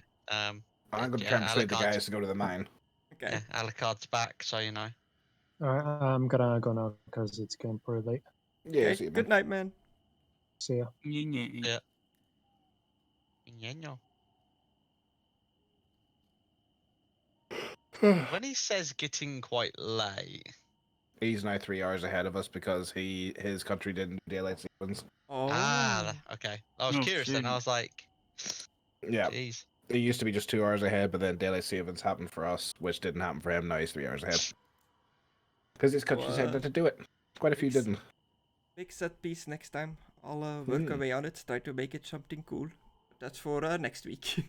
I'm going to yeah, try and persuade the Alucard's- guys to go to the mine. Okay. yeah, Alucard's back, so you know. Alright, I'm gonna go now because it's getting pretty late. Yeah, Okay, see you, good man. night, man. See ya. Yeah. When he says getting quite late, He's now 3 hours ahead of us because his country didn't do daylight savings. Oh. okay. I was Oh, curious then. I shit. was like, Yeah. jeez. It used to be just 2 hours ahead, but then daylight savings happened for us, which didn't happen for him. Now he's 3 hours ahead. Because his country decided not to do it. Quite a few Fix- didn't. Fix that piece next time. I'll work away on it, try to make it something cool. That's for next week.